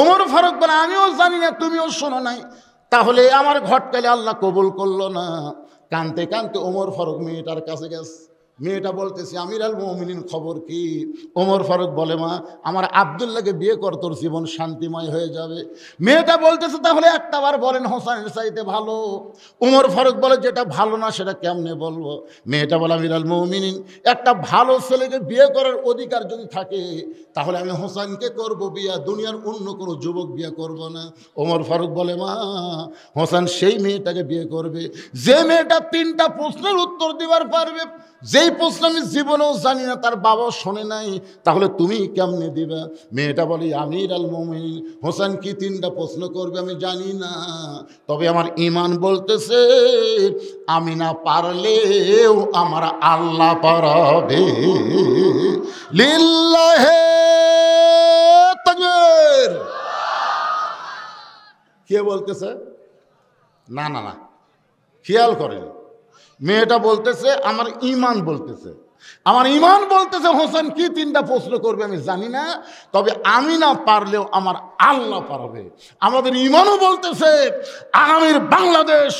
[SPEAKER 2] ওমর ফারুক বলে, আমিও জানি না, তুমিও শোনো নাই, তাহলে আমার ঘটকালে আল্লাহ কবুল করলো না। কানতে কানতে ওমর ফারুক মেয়েটার কাছে গেছে, মেয়েটা বলতেছে, আমির আল মুমিনিন খবর কি? ওমর ফারুক বলে, মা আমার আব্দুল্লাহকে বিয়ে কর, তোর জীবন শান্তিময় হয়ে যাবে। মেয়েটা বলতেছে, তাহলে একটা বার বলেন হোসেনের চাইতে ভালো। ওমর ফারুক বলে, যেটা ভালো না সেটা কেমনে বলবো? মেয়েটা বলে, আমির আল মুমিনিন একটা ভালো ছেলেকে বিয়ে করার অধিকার যদি থাকে তাহলে আমি হোসেনকে করব বিয়া, দুনিয়ার অন্য কোনো যুবক বিয়ে করব না। ওমর ফারুক বলে, মা হোসেন সেই মেয়েটাকে বিয়ে করবে যে মেয়েটা 3টা প্রশ্নের উত্তর দিবার পারবে, যেই প্রশ্ন আমি জীবনেও জানি না, তার বাবাও শোনে নাই, তাহলে তুমি কেমনে দিবা? মেয়েটা বলি, আমির আল মুমিনিন হোসেন কি 3টা প্রশ্ন করবে আমি জানি না, তবে আমার ঈমান বলতেছে আমি না পারলেও আমার আল্লাহ পারবে। লিল্লাহে তাকবীর। কে বলতেছে? না না না, খেয়াল করেন, মেয়েটা বলতেছে আমার ঈমান বলতেছে, আমার ঈমান বলতেছে হোসেন কি 3টা প্রশ্ন করবে আমি জানি না, তবে আমি না পারলেও আমার আল্লাহ পারবে। আমাদের ঈমানও বলতেছে আগামীর বাংলাদেশ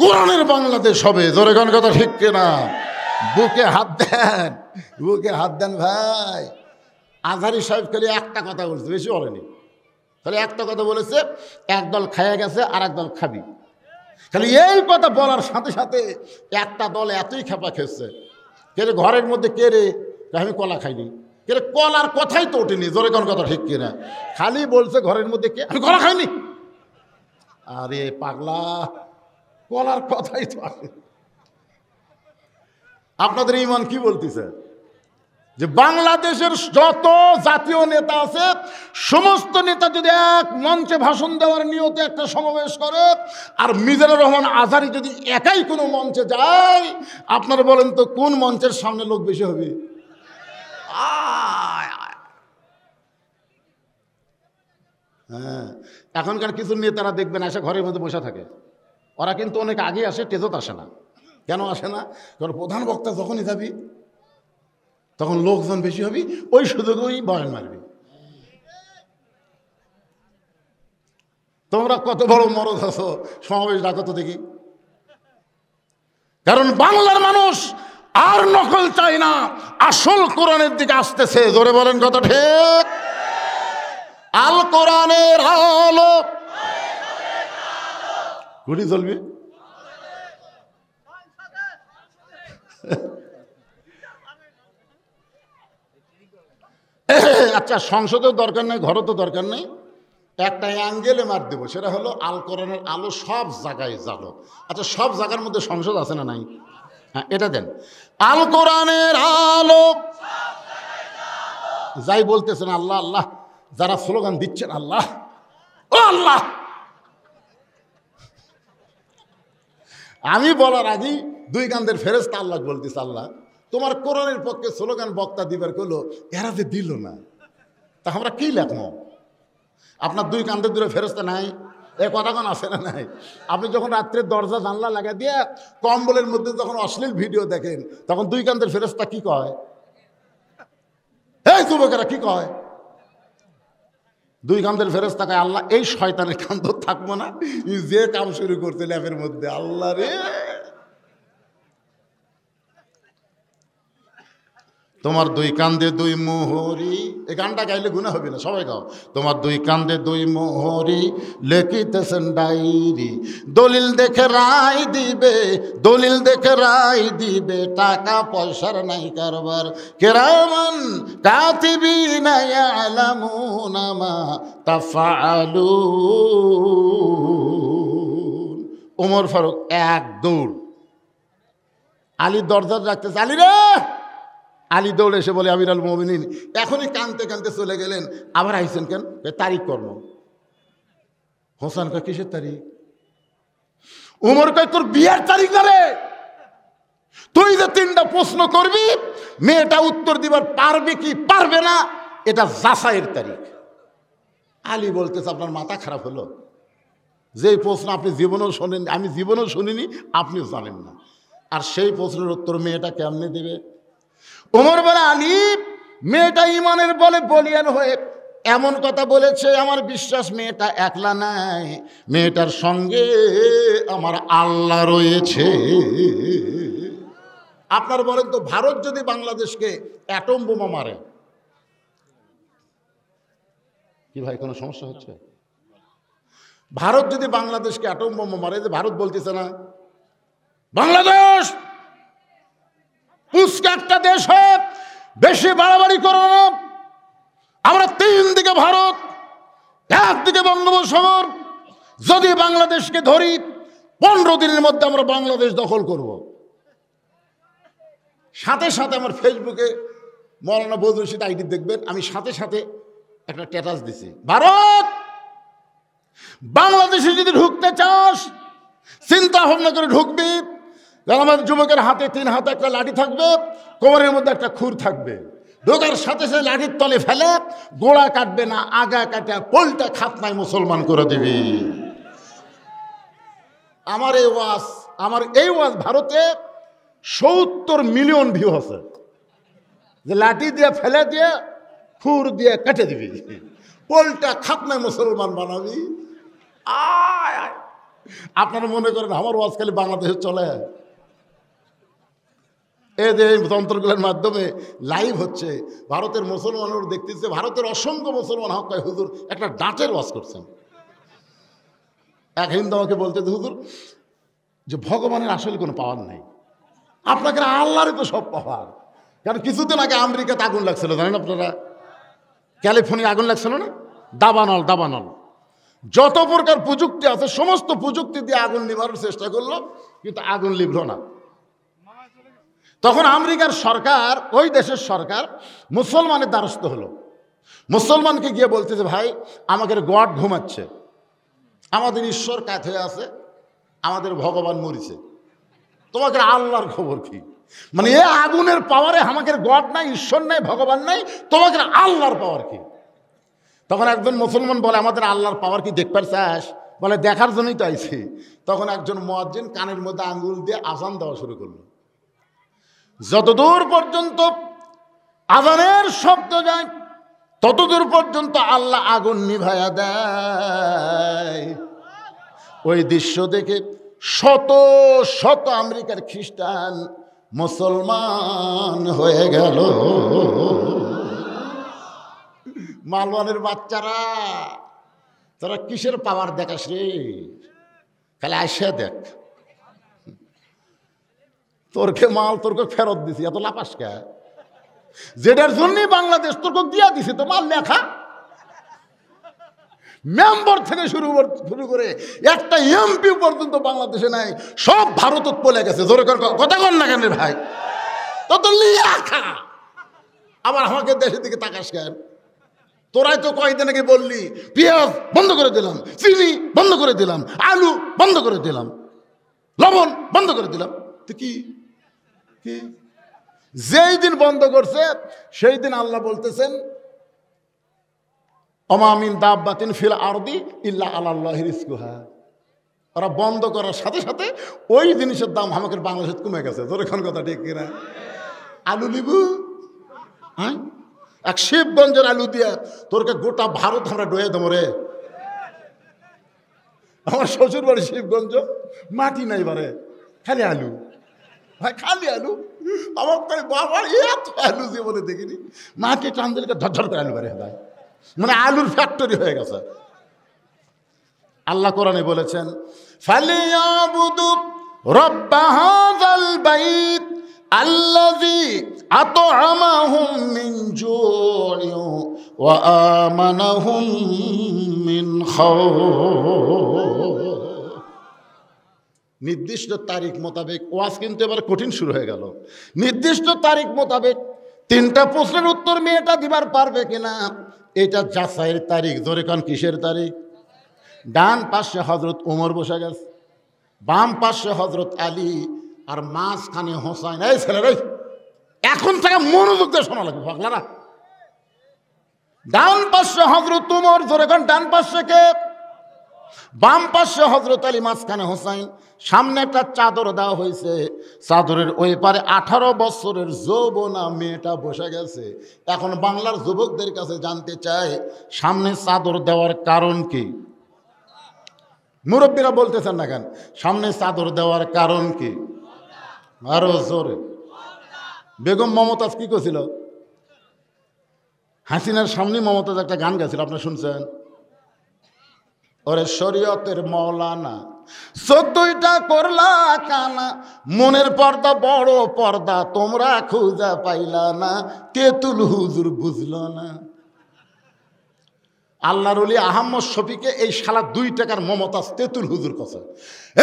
[SPEAKER 2] কোরআনের বাংলাদেশ হবে। জোরে কোন কথা ঠিক কিনা? বুকে হাত দেন, বুকে হাত দেন ভাই। আজহারী সাহেব খালি একটা কথা বলছে, বেশি বলেনি, খালি একটা কথা বলেছে, একদল খাইয়া গেছে আর একদল খাবি। খালি এই কথা বলার সাথে সাথে একটা দল এতই খেপা খেয়েছে, কে রে ঘরের মধ্যে, কে রে, আমি কলা খাইনি, কে রে কলার কথাই তো ওঠেনি। জোরে কোন কথা ঠিক কিনা? খালি বলছে ঘরের মধ্যে কে, আমি কলা খাইনি। আরে পাগলা, কলার কথাই তো আসে। আপনাদের ঈমান কি বলতেছে? যে বাংলাদেশের যত জাতীয় নেতা আছে সমস্ত নেতা যদি এক মঞ্চে ভাষণ দেওয়ার নিয়তে একটা সমাবেশ করে, আর মিজানুর রহমান আজহারী যদি একাই কোনো মঞ্চে যায়, আপনারা বলেন তো কোন মঞ্চের সামনে লোক বেশি হবে? হ্যাঁ, এখনকার কিছু নেতারা দেখবেন এসে ঘরের মধ্যে বসে থাকে, ওরা কিন্তু অনেক আগে আসে, টেজত আসে না। কেন আসে না? কারণ প্রধান বক্তা যখনই যাবি তখন লোকজন বেশি হবি, ওই সুযোগেই বয়ান মারবি। তোমরা কত বড় মরদ আছো, সমাবেশ ডাকো তো দেখি। কারণ বাংলার মানুষ আর নকল চাই না, আসল কোরআনের দিকে আসতেছে। জোরে বলেন কত ঠিক? আল কোরআনের আলো ঘুরি চলবি। আচ্ছা, সংসদেও দরকার নেই, ঘরও তো দরকার নেই, একটা অ্যাঙ্গেলে মার দেবো, সেটা হলো আল কোরআনের আলো সব জায়গায় জ্বালো। আচ্ছা, সব জায়গার মধ্যে সংসদ আছে না নাই? হ্যাঁ, এটা দেন, আল কোরআনের আলো। যাই বলতেছেন আল্লাহ আল্লাহ, যারা স্লোগান দিচ্ছেন আল্লাহ ও আল্লাহ, আমি বলার আগেই দুই কান্দের ফেরেশতা আল্লাহ বলতেছে, আল্লাহ তোমার কোরআনের পক্ষে স্লোগান বক্তা দিবার করলো, এরা যে দিল না, তা আমরা কি লেখবো? আপনার দুই কান্দের দূরে ফেরেশতা নাই? এ কথা কোন আছে না নাই? আপনি যখন রাত্রে দরজা জানলা লাগা দিয়ে কম্বলের মধ্যে যখন অশ্লীল ভিডিও দেখেন, তখন দুই কান্দের ফেরেশতা কি কয়? এই যুবকেরা কি কয়? দুই কান্দের ফেরেশতা কয়, আল্লাহ এই শয়তানের কান্দ থাকবো না, যে কাম শুরু করতে ল্যাপের মধ্যে, আল্লাহ রে। তোমার দুই কান্দে দুই মোহরি, এই গানটা গাইলে গুনাহ হবে না, সবাই গাও। তোমার দুই কান্দে দুই মোহরি, লেখিতেছেন ডায়েরি, দলিল দেখে রায় দিবে, দলিল দেখে রায় দিবে, টাকা পয়সার নাই কারবার, কিরামান কাতিবিনা ইয়ালামুনা মা তাফআলুন। ওমর ফারুক এক দৌড় আলীর দরজা রাখতেছে, আলী রে। আলী দৌড়ে এসে বলে, আমির আল মুমিনিন। এখনই কানতে কানতে চলে গেলেন। আবার আইসেন কেন? তারিখ কর্ম। হোসেন কয়, কিসের তারিখ? উমর কয়, তোর বিয়ের তারিখ না রে, তুই যে তিনটা প্রশ্ন করবি, মেয়েটা উত্তর দিবার পারবে কি পারবে না, এটা যাচাইয়ের তারিখ। আলী বলতেছে, আপনার মাথা খারাপ হলো? যেই প্রশ্ন আপনি জীবনেও শোনেন, আমি জীবনেও শুনিনি, আপনিও জানেন না, আর সেই প্রশ্নের উত্তর মেয়েটা কেমনে দেবে? ওমর বলে, আলী মেয়েটা ইমানের বলে বলিয়ান হয়ে এমন কথা বলেছে, আমার বিশ্বাস মেয়েটা একলা নাই, মেয়েটার সঙ্গে আমার আল্লাহ রয়েছে। আপনার বলেন তো, ভারত যদি বাংলাদেশকে অ্যাটম বোমা মারে, কি ভাই কোনো সমস্যা হচ্ছে? ভারত যদি বাংলাদেশকে অ্যাটম বোমা মারে, যে ভারত বলতেছে না বাংলাদেশ পুষ্কা একটা দেশ হয়, বেশি বাড়াবাড়ি করো না, আমরা তিন দিকে ভারত, একদিকে বঙ্গোপসাগর, যদি বাংলাদেশকে ধরি 15 দিনের মধ্যে আমরা বাংলাদেশ দখল করব। সাথে সাথে আমার ফেসবুকে মৌলানা বদরুল রশিদ আইডি দেখবেন, আমি সাথে সাথে একটা স্ট্যাটাস দিছি, ভারত বাংলাদেশে যদি ঢুকতে চাস চিন্তা ভাবনা করে ঢুকবি। আমাদের যুবকের হাতে 3 হাতে একটা লাঠি থাকবে, কোমরের মধ্যে একটা খুর থাকবে, ঢোকার সাথে সাথে লাঠির তলে ফেলে গোড়া কাটবে না, আগা কাটা পোলটা খাতনায় মুসলমান করে দিবি। আমার এই ওয়াজ ভারতে 70 মিলিয়ন ভিউ আছে, যে লাঠি দিয়ে ফেলে দিয়ে খুর দিয়ে কেটে দিবি, পোলটা খাতনায় মুসলমান বানাবি। আপনারা মনে করেন আমার ওয়াজ খালি বাংলাদেশে চলে? এই যে এই যন্ত্রগুলোর মাধ্যমে লাইভ হচ্ছে, ভারতের মুসলমানরা দেখতেছে, ভারতের অসংখ্য মুসলমান হক কয়, হুজুর একটা ডাঁটের ওয়াজ করছেন। এক হিন্দু আমাকে বলতেছে, হুজুর যে ভগবানের আসলে কোনো পাওয়ার নেই, আপনাকে আল্লাহরই তো সব পাওয়ার। কারণ কিছুদিন আগে আমেরিকাতে আগুন লাগছিল, জানেন আপনারা? ক্যালিফোর্নিয়া আগুন লাগছিল না? দাবানল যত প্রকার প্রযুক্তি আছে সমস্ত প্রযুক্তি দিয়ে আগুন নিবানোর চেষ্টা করলো, কিন্তু আগুন লিভল না। তখন আমেরিকার সরকার, ওই দেশের সরকার মুসলমানের দ্বারস্থ হলো, মুসলমানকে গিয়ে বলতেছে, ভাই আমাদের গড ঘুমাচ্ছে, আমাদের ঈশ্বর কাত হয়ে আছে, আমাদের ভগবান মরিছে, তোমাকে আল্লাহর খবর কি? মানে এ আগুনের পাওয়ারে আমাদের গড নাই, ঈশ্বর নাই, ভগবান নাই, তোমাকে আল্লাহর পাওয়ার কি? তখন একজন মুসলমান বলে, আমাদের আল্লাহর পাওয়ার কি দেখবার চাস? বলে, দেখার জন্যই তো আইছি। তখন একজন মুয়াজ্জিন কানের মধ্যে আঙ্গুল দিয়ে আজান দেওয়া শুরু করলো। যতদূর পর্যন্ত আজানের শব্দ যায় ততদূর পর্যন্ত আল্লাহ আগুন নিভায়া দেয়। ওই দৃশ্য দেখে শত শত আমেরিকার খ্রিস্টান মুসলমান হয়ে গেল। মালওয়ানের বাচ্চারা, তোরা কিসের পাওয়ার দেখাস রে? খালি আসে দেখ, তোরকে মাল তোরকে ফেরত দিছি, এত লাপাস কে? যেটার জন্যই বাংলাদেশ তোকে দিয়া দিছে তো মাল লেখা মেম্বার থেকে শুরু করে একটা এমপি পর্যন্ত বাংলাদেশে নাই, সব ভারতত পলে গেছে। জোরে কথা কন না কেন ভাই? তত লেখা আবার আমাকে দেশের দিকে তাকাস কেন? তোরাই তো কয়েকদিন আগে বললি পেঁয়াজ বন্ধ করে দিলাম, চিনি বন্ধ করে দিলাম, আলু বন্ধ করে দিলাম, লবণ বন্ধ করে দিলাম। তো কি যেই দিন বন্ধ করছে সেই দিন আল্লাহ বলতেছেন ওমা মিন দাব্বাতিন ফিল আরদি ইল্লা আলাল্লাহি রিজকুহা। ওরা বন্ধ করার সাথে সাথে ওই জিনিসের দাম আমাদের বাংলাদেশে কমে গেছে। তোর এখন কথা ঠিক কিনা? আলু লিবু, হ্যাঁ, এক শিবগঞ্জের আলু দিয়া তোরকে গোটা ভারত আমরা ডয়ে দেবো রে। আমার শ্বশুর বাড়ি শিবগঞ্জ, মাটি নাই বারে, খালি আলু ভাই, খালি আলু। আমার বাবা এত আলু জীবনে দেখিনি, মাটি টান দিলে ঝরঝর করে আলু বাড়ি হয়, মানে আলুর ফ্যাক্টরি হয়ে গেছে। আল্লাহ কোরআনে বলেছেন ফালিয়াবুদু রব্ব হাযাল বাইত আল্লাযী আত'আমাহুম মিন জু'ইন ওয়া আমানাহুম মিন খাউফ। নির্দিষ্ট তারিখ মোতাবেক ওয়াজ কিন্তু এবার কঠিন শুরু হয়ে গেল। নির্দিষ্ট তারিখ মোতাবেক 3টা প্রশ্নের উত্তর মেয়েটা দিবার পারবে কিনা এটা যাচাইয়ের তারিখ। জোরে কান কিসের তারিখ? ডান পাশে হজরত ওমর বসে গেছে, বাম পাশে হজরত আলী, আর মাঝখানে হোসাইন। এই ছেলেরা এখন থেকে মনোযোগ দিয়ে শোনা লাগবে পাগলারা। ডান পাশে হজরত ওমর, জোরে কান ডান পাশে কে? বাম পাশে হজরত আলী, মাঝখানে হোসাইন। সামনে একটা চাদর দেওয়া হয়েছে, চাদরের ওই পারে 18 বছরের যৌবনা মেয়েটা বসে গেছে। এখন বাংলার যুবকদের কাছে জানতে চায় সামনে চাদর দেওয়ার কারণ কি? মুরব্বীরা বলতেছেন না কেন? সামনে চাদর দেওয়ার কারণ কি? আরো জোরে। বেগম মমতাজ কি করছিল? হাসিনার সামনে মমতাজ একটা গান গাইছিল, আপনারা শুনছেন? ওরে শরীয়তের মৌলানা 14টা করলা কানা, মনের পর্দা বড় পর্দা তোমরা খুঁজা পাইলা না, তেতুল হুজুর বুঝলো না। আল্লাহর ওলি আহমদ শফিকে এই শালা 2 টাকার মমতাজ তেতুল হুজুর কথা।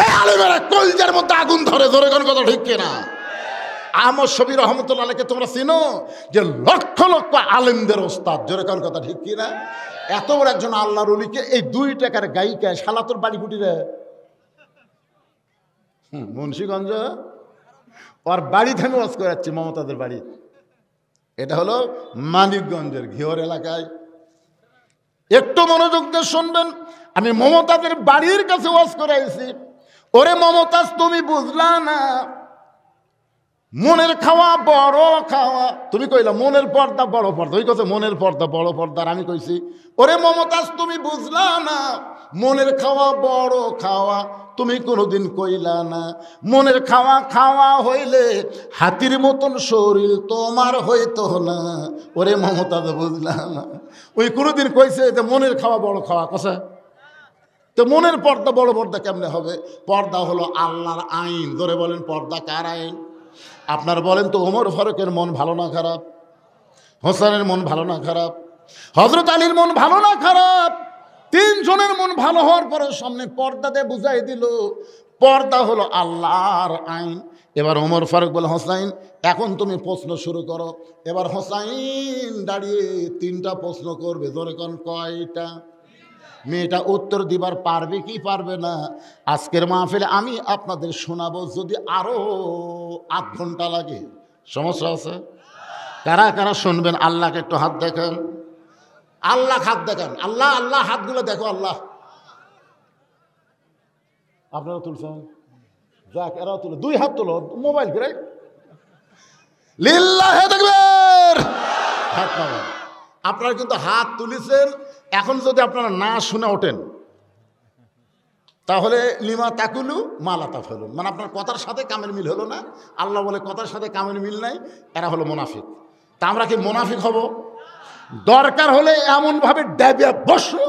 [SPEAKER 2] এই আলেমেরা কলজার মধ্যে আগুন ধরে, ধরে কোন কথা ঠিক কিনা? আহমদ শফি রহমতুল্লাহ আলাইহিকে তোমরা চিনো, যে লক্ষ লক্ষ আলেমদের ওস্তাদ। জোরে কোন কথা ঠিক কিনা? এত বড় একজন আল্লাহর ওলিকে এই 2 টাকার গায়িকা শালা তোর বাড়ি কুটিরে মুন্সিগঞ্জ, ওর বাড়ি থেকে ওয়াজ করে যাচ্ছে মমতাজের বাড়ি। এটা হলো মানিকগঞ্জের ঘিওর এলাকায়। একটু মনোযোগ দিয়ে শুনবেন, আমি মমতাজের বাড়ির কাছে ওয়াজ করে আইছি। ওরে মমতাজ তুমি বুঝলা না, মনের খাওয়া বড় খাওয়া। তুমি কইলা মনের পর্দা বড় পর্দা, ওই কথা মনের পর্দা বড় পর্দা। আমি কইছি ওরে মমতাজ তুমি বুঝলা না, মনের খাওয়া বড় খাওয়া তুমি কোনোদিন কইলা না। মনের খাওয়া খাওয়া হইলে হাতির মতন শরীর তোমার হইতো না। ওরে মমতাজ বুঝলা না, ওই কোনোদিন কইছে যে মনের খাওয়া বড় খাওয়া কথা। তো মনের পর্দা বড় পর্দা কেমনে হবে? পর্দা হলো আল্লাহর আইন। ধরে বলেন পর্দা কার আইন? আপনার বলেন তো ওমর ফারুকের মন ভালো না খারাপ? হোসেনের মন ভালো না খারাপ? হজরত আলীর মন ভালো না খারাপ? 3 জনের মন ভালো হওয়ার পরে সামনে পর্দা দিয়ে বুঝাই দিল পর্দা হলো আল্লাহর আইন। এবার ওমর ফারুক বলে হোসাইন এখন তুমি প্রশ্ন শুরু করো। এবার হোসাইন দাঁড়িয়ে 3টা প্রশ্ন করবে। ধরে কোন কয়টা? মেয়েটা উত্তর দিবার পারবে কি পারবে না আজকের মাহফিলে আমি আপনাদের শোনাবো। যদি আরো 8 ঘন্টা লাগে সমস্যা আছে? কারা কারা শুনবেন আল্লাহকে একটু হাত দেখেন। আল্লাহ হাত দেখেন, আল্লাহ আল্লাহ হাতগুলো দেখো। আল্লাহ আপনারা তুলছেন? যাক এরাও তুলো, 2 হাত তোলো, মোবাইল করে লিল্লাহে তাকবীর। হাত নামান। আপনারা কিন্তু হাত তুলেছেন, এখন যদি আপনারা না শুনে ওঠেন তাহলে লিমা তাকুলু মালা তাফেলুন, মানে আপনার কথার সাথে কামের মিল হলো না। আল্লাহ বলে কথার সাথে কামের মিল নাই, এরা হলো মুনাফিক। তা আমরা কি মুনাফিক হব? দরকার হলে এমনভাবে ড্যাবিয়া বসো,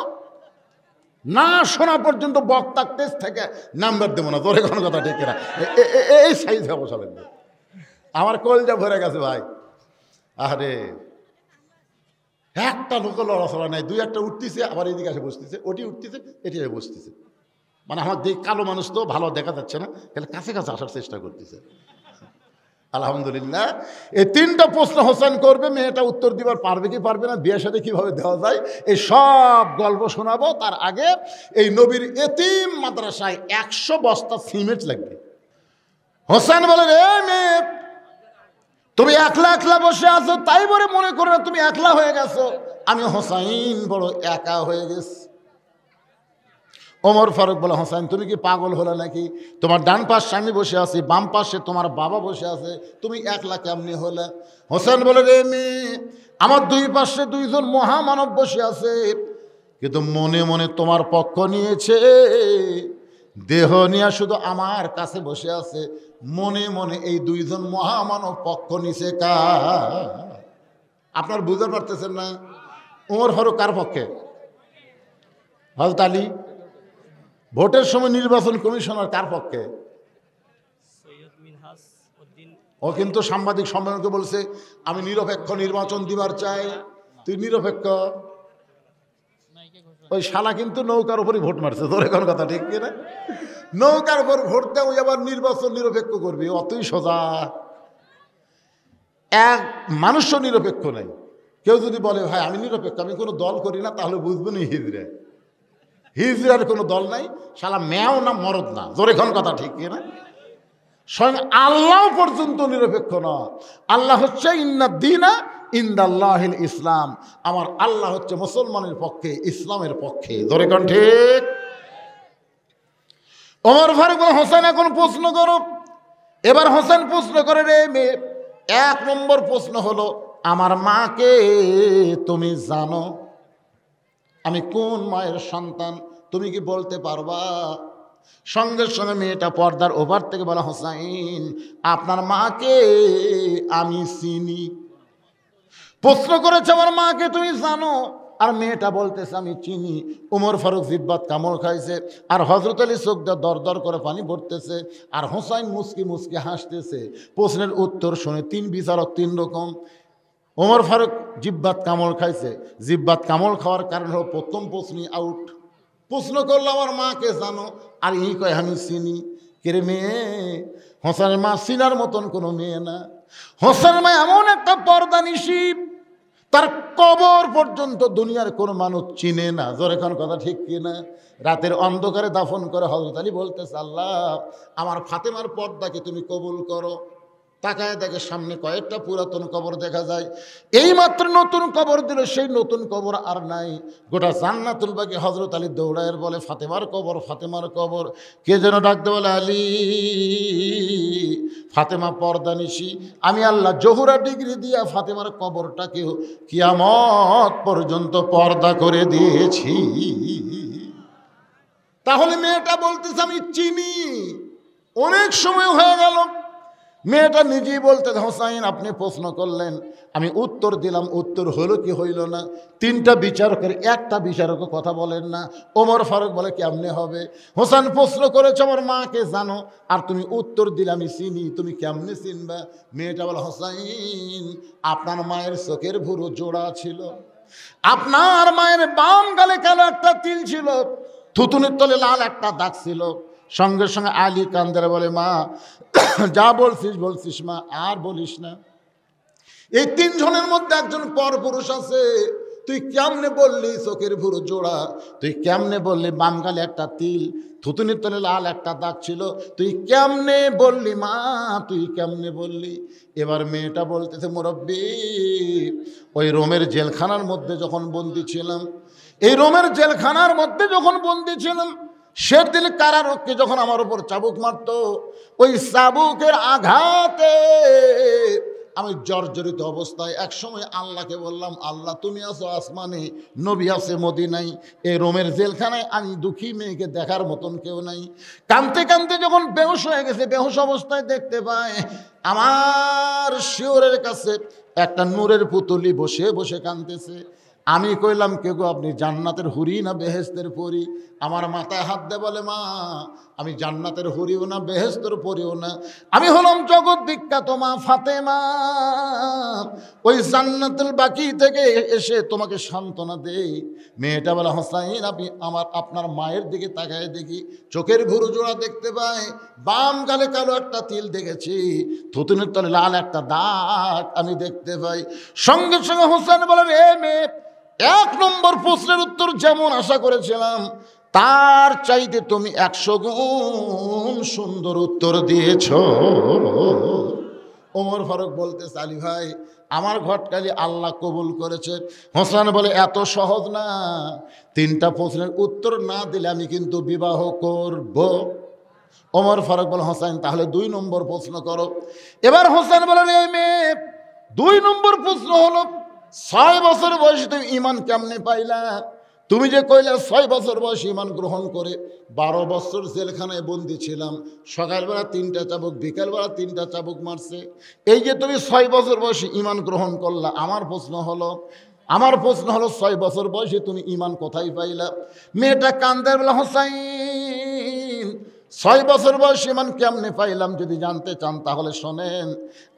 [SPEAKER 2] না শোনা পর্যন্ত বক্তা টেস্ট থেকে নাম্বার দেবো না। তোর কোনো কথা ঠিক না, এই সাইজ হবো চলেন। আমার কলজা ভরে গেছে ভাই। আরে একটা লোক লড়াচড়া নাই, দুই একটা উঠতেছে আবার এদিকে এসে বসতেছে, ওটি উঠতেছে এটি এসে বসতেছে। মানে আমার কালো মানুষ তো ভালো দেখা যাচ্ছে না, তাহলে কাছে কাছে আসার চেষ্টা করতেছে। আলহামদুলিল্লাহ। এই তিনটা প্রশ্ন হোসেন করবে, মেয়েটা উত্তর দিবার পারবে কি পারবে না, বিয়ের সাথে কিভাবে দেওয়া যায়, এই সব গল্প শোনাবো। তার আগে এই নবীর এতিম মাদ্রাসায় 100 বস্তা সিমেন্ট লাগবে। হোসেন বলে, রে মেয়ে, তুমি একলা একলা বসে আছো, তাই বলে মনে করো না তুমি একলা হয়ে গেছো। আমি হোসাইন বড় একা হয়ে গেছি। ওমর ফারুক বলে, হোসেন তুমি কি পাগল হলে নাকি? তোমার ডান পাশে আমি বসে আছি, বাম পাশে তোমার বাবা বসে আছে, তুমি একলা কেমনি হলে? হোসেন বলে, রে মেয়ে, আমার দুই পাশে দুইজন মহামানব বসে আছে, কিন্তু মনে মনে তোমার পক্ষ নিয়েছে, দেহ নিয়ে শুধু আমার কাছে বসে আছে, মনে মনে এই দুইজন মহামানব পক্ষ নিছে কার? আপনার বুঝতে পারতেছেন না? ওমর ফারুক কার পক্ষে? হযরত আলী। ভোটের সময় নির্বাচন কমিশনার কার পক্ষে? ও কিন্তু সাংবাদিক সম্মেলনকে বলছে, আমি নিরপেক্ষ নির্বাচন দিবার চাই। তুই নিরপেক্ষ? ওই শালা কিন্তু নৌকার উপরই ভোট মারছে। তোর এখন কথা ঠিক কিনা? নৌকার উপর ভোট দেয়, ওই আবার নির্বাচন নিরপেক্ষ করবি, অতই সোজা। এক মানুষও নিরপেক্ষ নাই। কেউ যদি বলে ভাই আমি নিরপেক্ষ, আমি কোনো দল করি না, তাহলে বুঝবেন হিজড়া। হিজড়ার কোনো দল নাই, শালা ম্যাও না মরদ না। জোরে এখন কথা ঠিক কিনা? স্বয়ং আল্লাহ পর্যন্ত নিরপেক্ষ না। আল্লাহ হচ্ছে ইন্না দীনা ইনদাল্লাহিল ইসলাম, আমার আল্লাহ হচ্ছে মুসলমানের পক্ষে, ইসলামের পক্ষে। জোরে এখন ঠিক? ওমর ফারুক বলে, হোসেন এখন প্রশ্ন করো। এবার হোসেন প্রশ্ন করে, রে মেয়ে, 1 নম্বর প্রশ্ন হলো, আমার মাকে তুমি জানো? আমি কোন মায়ের সন্তান তুমি কি বলতে পারবা? সঙ্গে সঙ্গে মেয়েটা পর্দার ওপার থেকে বলা, হোসাইন, আপনার মাকে আমি চিনি। প্রশ্ন করেছে, আমার মাকে তুমি জানো? আর মেয়েটা বলতেছে আমি চিনি। উমর ফারুক জিব্বাত কামড় খাইছে, আর হযরত আলী চোখ দিয়ে দর দর করে পানি পড়তেছে, আর হোসাইন মুসকি মুসকি হাসতেছে। প্রশ্নের উত্তর শুনে 3 বিচারক 3 রকম। ওমর ফারুক জিব্বাত কামড় খাইছে, জিব্বাত কামড় খাওয়ার কারণ হলো প্রথম প্রশ্নই আউট। প্রশ্ন করলো আমার মাকে জানো, আর এই কয় আমি চিনি। কেরে মেয়ে, হোসেনের মা চিনার মতন কোনো মেয়ে না। হোসেনের মা এমন একটা পর্দা নিশি, তার কবর পর্যন্ত দুনিয়ার কোনো মানুষ চিনে না। জোরে এখন কথা ঠিক কিনা? রাতের অন্ধকারে দাফন করে হযরত আলী বলতেছে, আল্লাহ, আমার ফাতেমার পর্দাকে তুমি কবুল করো। তাকায় দেখে সামনে কয়েকটা পুরাতন কবর দেখা যায়। এই মাত্র নতুন কবর দিল, সেই নতুন কবর আর নাই। গোটা জান্নাতুল বাকি হযরত আলী দৌড়ায়ের বলে, ফাতেমার কবর, ফাতেমার কবর। কে যেন ডাকতে বলে, আলী, ফাতেমা পর্দা নিশি, আমি আল্লাহ জহুরা ডিগ্রি দিয়া ফাতেমার কবরটাকেও কিয়ামত পর্যন্ত পর্দা করে দিয়েছি। তাহলে মেয়েটা বলতেছে আমি চিনি। অনেক সময় হয়ে গেল, মেয়েটা নিজেই বলতে, হোসাইন আপনি প্রশ্ন করলেন, আমি উত্তর দিলাম, উত্তর হলো কি হইল না? 3টা বিচারকের একটা বিচারকও কথা বলেন না। ওমর ফারুক বলে, কেমনে হবে? হোসেন প্রশ্ন করেছে আমার মাকে জানো, আর তুমি উত্তর দিলে আমি চিনি, তুমি কেমনে চিনবা? মেয়েটা বলে, হোসাইন, আপনার মায়ের চোখের ভুরু জোড়া ছিল, আপনার মায়ের বাম গালে কালো একটা তিল ছিল, থুতুনির তলে লাল একটা দাগ ছিল। সঙ্গে সঙ্গে আলী কান্দারে বলে, মা যা বলছিস বলছিস মা, আর বলিস না। এই 3 জনের মধ্যে একজন পরপুরুষ আছে, তুই কেমনে বললি চোখের ভুরু জোড়া? তুই কেমনে বললি বাম গালে একটা তিল, থুতুনির তলে লাল একটা দাগ ছিল? তুই কেমনে বললি মা, তুই কেমনে বললি? এবার মেয়েটা বলতেছে, মুরব্বি, ওই রোমের জেলখানার মধ্যে যখন বন্দি ছিলাম, এই রোমের জেলখানার মধ্যে যখন বন্দি ছিলাম, সেদিন কারারক্ষী যখন আমার উপর চাবুক মারত, ওই চাবুকের আঘাতে আমি জর্জরিত অবস্থায় একসময় আল্লাহকে বললাম, আল্লাহ তুমি আছো আসমানে, নবী আছে মদিনায়, এই রোমের জেলখানায় আমি দুঃখী মেয়েকে দেখার মতন কেউ নাই। কাঁদতে কাঁদতে যখন বেহুশ হয়ে গেছে, বেহুশ অবস্থায় দেখতে পায় আমার শিওরের কাছে একটা নূরের পুতুলি বসে বসে কাঁদতেছে। আমি কইলাম কে গো, আপনি জান্নাতের হুরি না বেহেশতের পরি? আমার মাথায় হাত দে বলে, মা আমি জান্নাতের হুরিও না বেহেশতের পরিও না, আমি হলাম জগৎ বিখ্যাত মা ফাতেমা, ওই জান্নাতুল বাকি থেকে এসে তোমাকে সান্ত্বনা দেই। মেয়েটা বলে, হোসাইন আপনি আপনার মায়ের দিকে তাকায় দেখি, চোখের ভুরু জোড়া দেখতে পাই, বাম গালে কালো একটা তিল দেখেছি, থুতুনের তলে লাল একটা দাগ আমি দেখতে পাই। সঙ্গে সঙ্গে হোসেন বলেন, এ মেয়ে, 1 নম্বর প্রশ্নের উত্তর যেমন আশা করেছিলাম তার চাইতে তুমি 100 গুণ সুন্দর উত্তর দিয়েছ। ওমর ফারুক বলতেছে, আলী ভাই আমার ঘটকালি আল্লাহ কবুল করেছে। হোসেন বলে, এত সহজ না, 3টা প্রশ্নের উত্তর না দিলে আমি কিন্তু বিবাহ করব। ওমর ফারুক বলে, হোসেন তাহলে 2 নম্বর প্রশ্ন করো। এবার হোসেন বলেন, এই মেয়ে 2 নম্বর প্রশ্ন হলো, 6 বছর বয়সে তুমি ঈমান কেমনে পাইলা? তুমি যে কইলা 6 বছর বয়সে ঈমান গ্রহণ করে 12 বছর জেলখানায় বন্দি ছিলাম, সকালবেলা 3টা চাবুক, বিকালবেলা 3টা চাবুক মারছে, এই যে তুমি 6 বছর বয়সে ঈমান গ্রহণ করলা, আমার প্রশ্ন হলো 6 বছর বয়সে তুমি ঈমান কোথায় পাইলা? মেয়েটা কান্দে বলে, হোসাইন 6 বছর বয়সে ঈমান কেমনে পাইলাম যদি জানতে চান তাহলে শোনেন,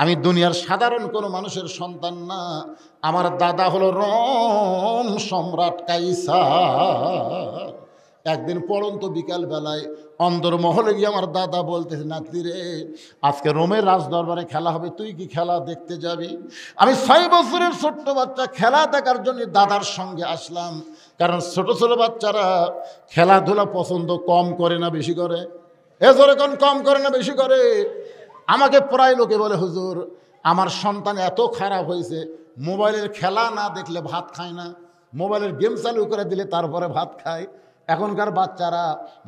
[SPEAKER 2] আমি দুনিয়ার সাধারণ কোনো মানুষের সন্তান না, আমার দাদা হলো রোম সম্রাট কাইসার। একদিন পড়ন্ত বিকাল বেলায় অন্দরমহলে গিয়ে আমার দাদা বলতেছে, নাতি রে আজকে রোমের রাজদরবারে খেলা হবে, তুই কি খেলা দেখতে যাবি? আমি 6 বছরের ছোট্ট বাচ্চা, খেলা দেখার জন্য দাদার সঙ্গে আসলাম, কারণ ছোট ছোট বাচ্চারা খেলাধুলা পছন্দ কম করে না বেশি করে? এখন কম করে না বেশি করে? আমাকে প্রায় লোকে বলে, হুজুর আমার সন্তান এত খারাপ হয়েছে, মোবাইলের খেলা না দেখলে ভাত খায় না, মোবাইলের গেম চালু করে দিলে তারপরে ভাত খায়। এখনকার বাচ্চারা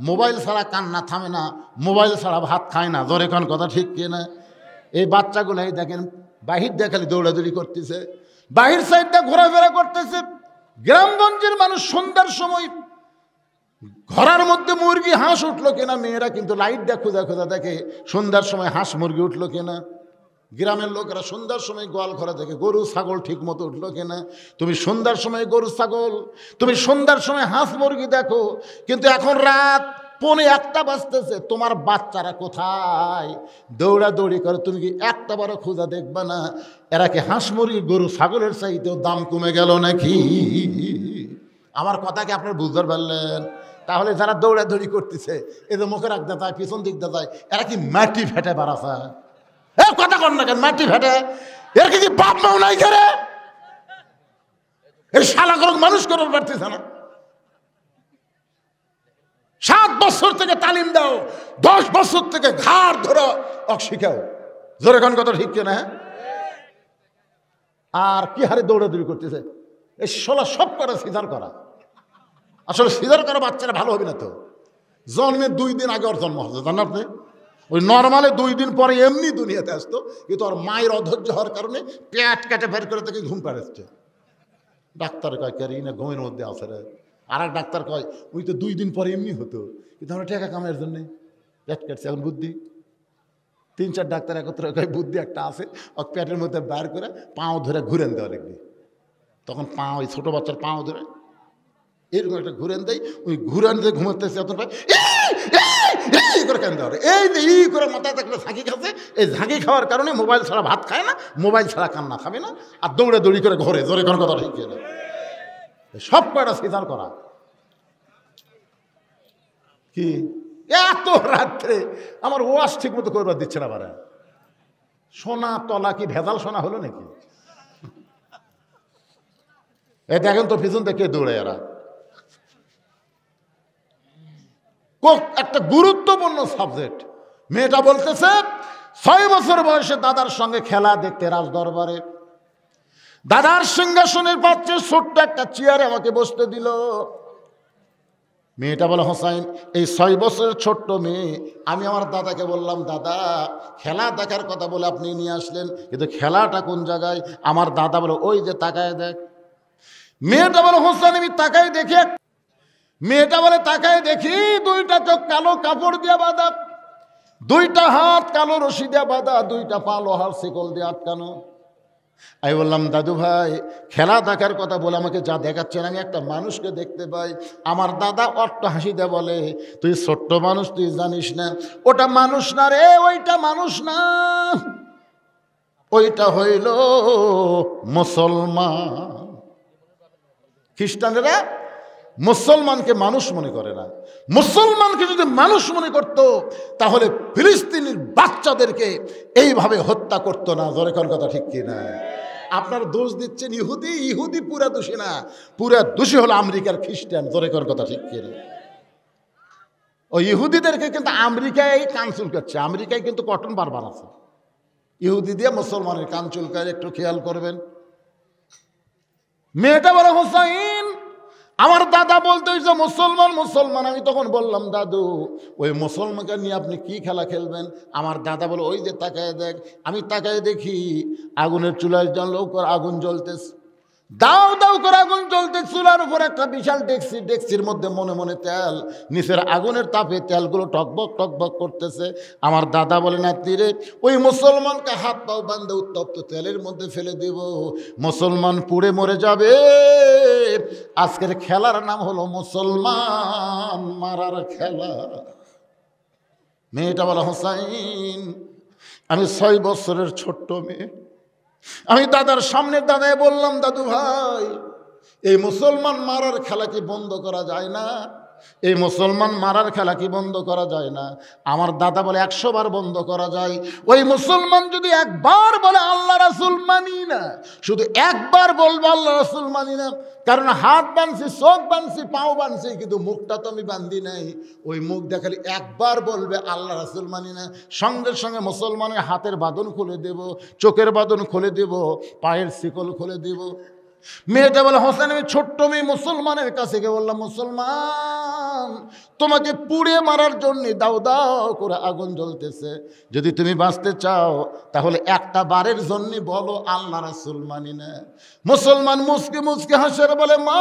[SPEAKER 2] মোবাইল ছাড়া কান্না থামে না, মোবাইল ছাড়া ভাত খায় না। জোরে কোন কথা ঠিক কিনা? এই বাচ্চাগুলাই দেখেন বাহির দেখালে দৌড়াদৌড়ি করতেছে, বাহির সাইডটা ঘোরাফেরা করতেছে। গ্রামগঞ্জের মানুষ সন্ধ্যার সময় ঘরের মধ্যে মুরগি হাঁস উঠলো কিনা, মেয়েরা কিন্তু লাইট দিয়ে খোঁজা খোঁজা দেখে সন্ধ্যার সময় হাঁস মুরগি উঠলো কিনা। গ্রামের লোকেরা সন্ধ্যার সময় গোয়াল ঘরে দেখে গরু ছাগল ঠিক মতো উঠলো কিনা। তুমি সন্ধ্যার সময় গরু ছাগল, তুমি সন্ধ্যার সময় হাঁস মুরগি দেখো, কিন্তু এখন রাত 1:45 বাজতেছে, তোমার বাচ্চারা কোথায়? দৌড়াদৌড়ি করে, তুমি কি একটা বারো খোঁজা দেখবা না এরা কি হাঁস মুরগি গরু ছাগলের চাইতেও দাম কমে গেল নাকি? আমার কথা কি আপনার বুঝতে পারলেন? তাহলে যারা দৌড়াদৌড়ি করতেছে, এদের মুখে রাখতে যায়, পিছন দিক দিয়ে যায়, এরা কি মাটি ফেটে বাড়াছে? কথা কর না কেন, মাটি ফেটে? এর কি বাপ মাও নাই করে? এই শালা করুক মানুষ করে পারতেছে না। 7 বছর থেকে তালিম দাও, 10 বছর থেকে ঘাড় ধরো শিখাও। জোরে কোন কথা ঠিক কিনা? আর কি হারে দৌড়াদৌড়ি করতেছে? এই 16 সব করা সিজার করা। আসলে সিজার করা বাচ্চারা ভালো হবে না তো। জন্মের 2 দিন আগে ওর জন্ম হচ্ছে, জানেন আপনি? ওই নর্মালে 2 দিন পরে এমনি দুনিয়াতে আসতো, কিন্তু ওর মায়ের অধৈর্য হওয়ার কারণে পেট কেটে বের করে থেকে ঘুম পাড়াচ্ছে। ডাক্তার কয় কে না ঘুমের মধ্যে আসে রে। আর এক ডাক্তার কয় ওই তো 2 দিন পরে এমনি হতো, কিন্তু আমরা টাকা কামাইয়ের জন্যে পেট কাটছে। এখন বুদ্ধি 3-4 ডাক্তার একত্রে কয় বুদ্ধি একটা আছে, ও পেটের মধ্যে বার করে পাও ধরে ঘুরেন দেওয়া লাগবে। তখন পাও, ওই ছোটো বাচ্চার পাও ধরে এরকম একটা ঘুরেন দেয়, ওই ঘুরান দিয়ে ঘুমাতেছে, এত করে কেন দেওয়া, এই যে ই করে মাথায় থাকলে ঝাঁকি খাচ্ছে। এই ঝাঁকি খাওয়ার কারণে মোবাইল ছাড়া ভাত খায় না, মোবাইল ছাড়া কান্না খাবে না, আর দৌড়ে দৌড়ি করে ঘরে। জোরে কোন কথা ঠিক না? সব কয়টা সিজার করা। কি এত রাত্রে আমার ওয়াশ ঠিক মতো করবার দিচ্ছে না। বারা সোনা তলা কি ভেজাল সোনা হলো নাকি? এ দেখেন তো পিছন থেকে দৌড়ে এরা। একটা গুরুত্বপূর্ণ সাবজেক্ট। মেয়েটা বলতেছে 6 বছর বয়সে দাদার সঙ্গে খেলা দেখতে রাজ দরবারে, দাদার সিংহাসনের পাচ্ছে ছোট্ট একটা চেয়ারে আমাকে বসতে দিল। মেয়েটা বলে, হোসাইন এই 6 বছরের ছোট্ট মেয়ে, আমি আমার দাদাকে বললাম, দাদা খেলা দেখার কথা বলে আপনি নিয়ে আসলেন, কিন্তু খেলাটা কোন জায়গায়? আমার দাদা বলে, ওই যে তাকায় দেখ। মেয়েটা বলে, হোসাইন আমি তাকায় দেখি। মেয়েটা বলে, তাকায় দেখি 2টা চোখ কালো কাপড় দিয়ে বাঁধা, 2টা হাত কালো রশি দিয়ে বাঁধা, 2টা পা লোহার শিকল দিয়ে আটকানো। আমি বললাম দাদু ভাই খেলা দেখার কথা বলে আমাকে যা দেখাচ্ছেন আমি একটা মানুষকে দেখতে পাই। আমার দাদা অট্ট হাসিতে বলে, তুই ছোট্ট মানুষ, তুই জানিস না ওটা মানুষ না রে, ওইটা মানুষ না, ওইটা হইল মুসলমান। খ্রিস্টানেরা মুসলমানকে মানুষ মনে করে না। মুসলমানকে যদি মানুষ মনে করত তাহলে ফিলিস্তিনের বাচ্চাদেরকে এইভাবে হত্যা করতো না। জোরে কোন কথা ঠিক কিনা? আপনার দোষ দিচ্ছেন ইহুদি, ইহুদি পুরা দোষী না, পুরা দোষী হলো আমেরিকার খ্রিস্টান। জোরে কোন কথা ঠিক কিনা? ওই ইহুদিদেরকে কিন্তু আমেরিকায় কান চুলকাচ্ছে, আমেরিকায় কিন্তু কটন বারবার আছে। ইহুদি দিয়ে মুসলমানের কান চুলকায়, একটু খেয়াল করবেন। মেয়েটা বলে হোসাইন আমার দাদা বলতে হয়েছে মুসলমান মুসলমান। আমি তখন বললাম দাদু ওই মুসলমানকে নিয়ে আপনি কি খেলা খেলবেন? আমার দাদা বলে ওই যে তাকায় দেখ। আমি তাকায় দেখি আগুনের চুলায় আগুন জ্বলতেছে, দাও দাও করে আগুন জ্বলতে, চুলার উপর একটা বিশাল ডেকসি, ডেকসির মধ্যে মনে মনে তেল, নিচের আগুনের তাপে তেলগুলো টকবক টকবক করতেছে। আমার দাদা বলে না তীরে ওই মুসলমানকে হাত পাও বান্ধে উত্তপ্ত তেলের মধ্যে ফেলে দেব, মুসলমান পুড়ে মরে যাবে। আজকের খেলার নাম হলো মুসলমান মারার খেলা। মেয়েটা বলে হোসাইন আমি 6 বছরের ছোট্ট মেয়ে, আমি দাদার সামনে দাদায় বললাম দাদু ভাই এই মুসলমান মারার খেলা কি বন্ধ করা যায় না? এই মুসলমান মারার খেলা কি বন্ধ করা যায় না? আমার দাদা বলে 100 বার বন্ধ করা যায়। ওই মুসলমান যদি একবার বলে আল্লাহ রাসূল মানি না, শুধু একবার বলবে আল্লাহ রাসূল মানি না, কারণ হাত বানছি, চোখ বানছি, পাও বানছি, কিন্তু মুখটা তো আমি বান্ধি নাই। ওই মুখ দেখালে একবার বলবে আল্লাহ রাসূল মানি না, সঙ্গে সঙ্গে মুসলমানের হাতের বাঁধন খুলে দেব, চোখের বাঁধন খুলে দেব, পায়ের শিকল খুলে দেব। মেয়েটা বলে হোসেন আমি ছোট্ট মেয়ে, মুসলমানের কাছে গিয়ে বললাম মুসলমান তোমাকে পুড়ে মারার জন্য দাও দাও করে আগুন জ্বলতেছে, যদি তুমি বাঁচতে চাও তাহলে একটা বারের জন্য বলো আল্লাহ রাসূল মানি না। মুসলমান মুচকে মুচকে হাসে বলে মা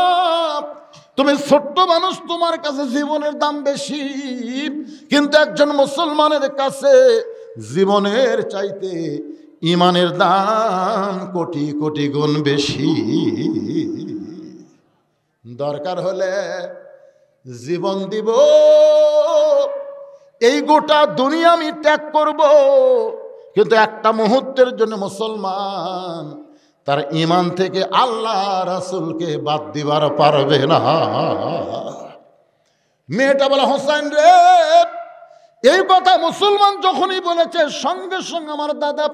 [SPEAKER 2] তুমি ছোট্ট মানুষ, তোমার কাছে জীবনের দাম বেশি, কিন্তু একজন মুসলমানের কাছে জীবনের চাইতে ইমানের দাম কোটি কোটি গুণ বেশি। দরকার হলে জীবন দিব, এই গোটা দুনিয়া আমি ত্যাগ করব, কিন্তু একটা মুহূর্তের জন্য মুসলমান তার ইমান থেকে আল্লাহ রাসূলকে বাদ দিবার পারবে না। মেয়েটা বলে হোসেন রে, এই কথা মুসলমান যখনই বলেছে সঙ্গে সঙ্গে আমার দাদা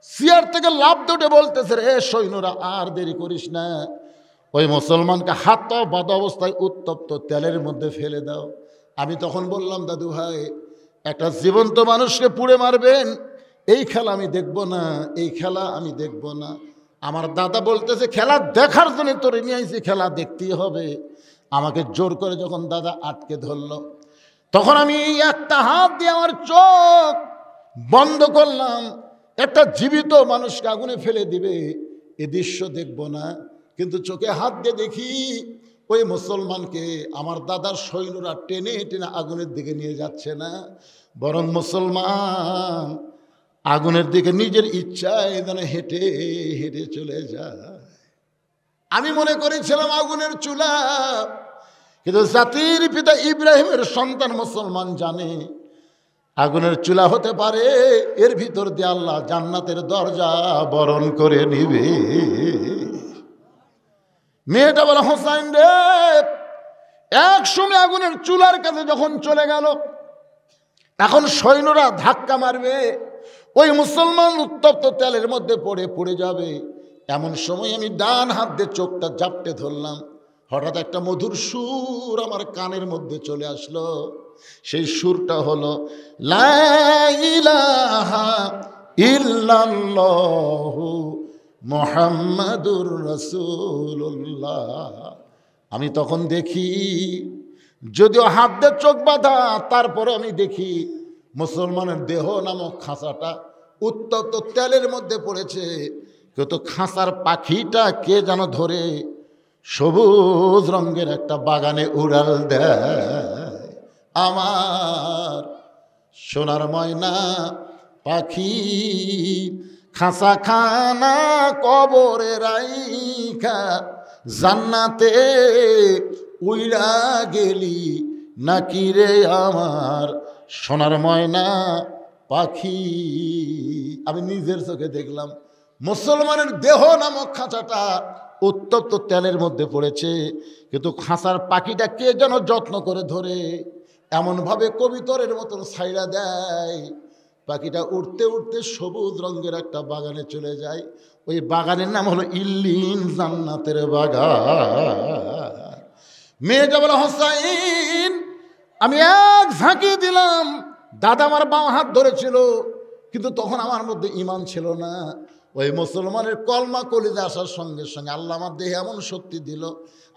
[SPEAKER 2] চেয়ার থেকে লাফ দুটে বলতেছে রে সৈন্যরা আর দেরি করিস না, ওই মুসলমানকে হাত বাঁধা অবস্থায় উত্তপ্ত তেলের মধ্যে ফেলে দাও। আমি তখন বললাম দাদু ভাই একটা জীবন্ত মানুষকে পুড়ে মারবেন, এই খেলা আমি দেখব না, এই খেলা আমি দেখব না। আমার দাদা বলতেছে খেলা দেখার জন্য তোরে নিয়ে আইছি, খেলা দেখতেই হবে। আমাকে জোর করে যখন দাদা আটকে ধরল, তখন আমি একটা হাত দিয়ে আমার চোখ বন্ধ করলাম। একটা জীবিত মানুষকে আগুনে ফেলে দিবে এ দৃশ্য দেখব না, কিন্তু চোখে হাত দিয়ে দেখি ওই মুসলমানকে আমার দাদার সৈন্যরা টেনে টেনে আগুনের দিকে নিয়ে যাচ্ছে না, বরং মুসলমান আগুনের দিকে নিজের ইচ্ছায় যেন হেঁটে হেঁটে চলে যায়। আমি মনে করেছিলাম আগুনের চুলা, কিন্তু জাতির পিতা ইব্রাহিমের সন্তান মুসলমান জানে আগুনের চুলা হতে পারে, এর ভিতর দিয়ে আল্লাহ জান্নাতের দরজা বরণ করে নিবে। মেয়েটা বলে হোসাইন রে, এক সময় আগুনের চুলার কাছে যখন চলে গেল, এখন সৈন্যরা ধাক্কা মারবে, ওই মুসলমান উত্তপ্ত তেলের মধ্যে পড়ে পড়ে যাবে। এমন সময় আমি ডান হাত দিয়ে চোখটা জাপটে ধরলাম, হঠাৎ একটা মধুর সুর আমার কানের মধ্যে চলে আসলো। সেই সুরটা হলো লা ইলাহা ইল্লাল্লাহু মুহাম্মাদুর রাসূলুল্লাহ। আমি তখন দেখি, যদিও হাত দিয়ে চোখ বাঁধা, তারপরে আমি দেখি মুসলমানের দেহ নামক খাঁচাটা উত্তপ্ত তেলের মধ্যে পড়েছে, কিন্তু খাঁচার পাখিটা কে যেন ধরে সবুজ রঙের একটা বাগানে উড়াল দেয়। আমার সোনার ময়না পাখি খাসা খানা কবরে রাইখা জান্নাতে উইরা গেলি নাকি রে আমার সোনার ময়না পাখি। আমি নিজের চোখে দেখলাম মুসলমানের দেহ নামক খাঁচাটা উত্তপ্ত তেলের মধ্যে পড়েছে, কিন্তু খাঁচার পাখিটা কে যেন যত্ন করে ধরে এমনভাবে কবিতরের মতন ছাইড়া দেয়, পাখিটা উড়তে উড়তে সবুজ রঙের একটা বাগানে চলে যায়। ওই বাগানের নাম হলো ইল্লিন, জান্নাতের বাগান। মেয়েটা বলে, হোসাইন আমি এক ঝাঁকি দিলাম। দাদা আমার বাম হাত ধরেছিল, কিন্তু তখন আমার মধ্যে ঈমান ছিল না। ওই মুসলমানের কলমা কলিজা আসার সঙ্গে সঙ্গে আল্লাহ আমার দেহে এমন শক্তি দিল,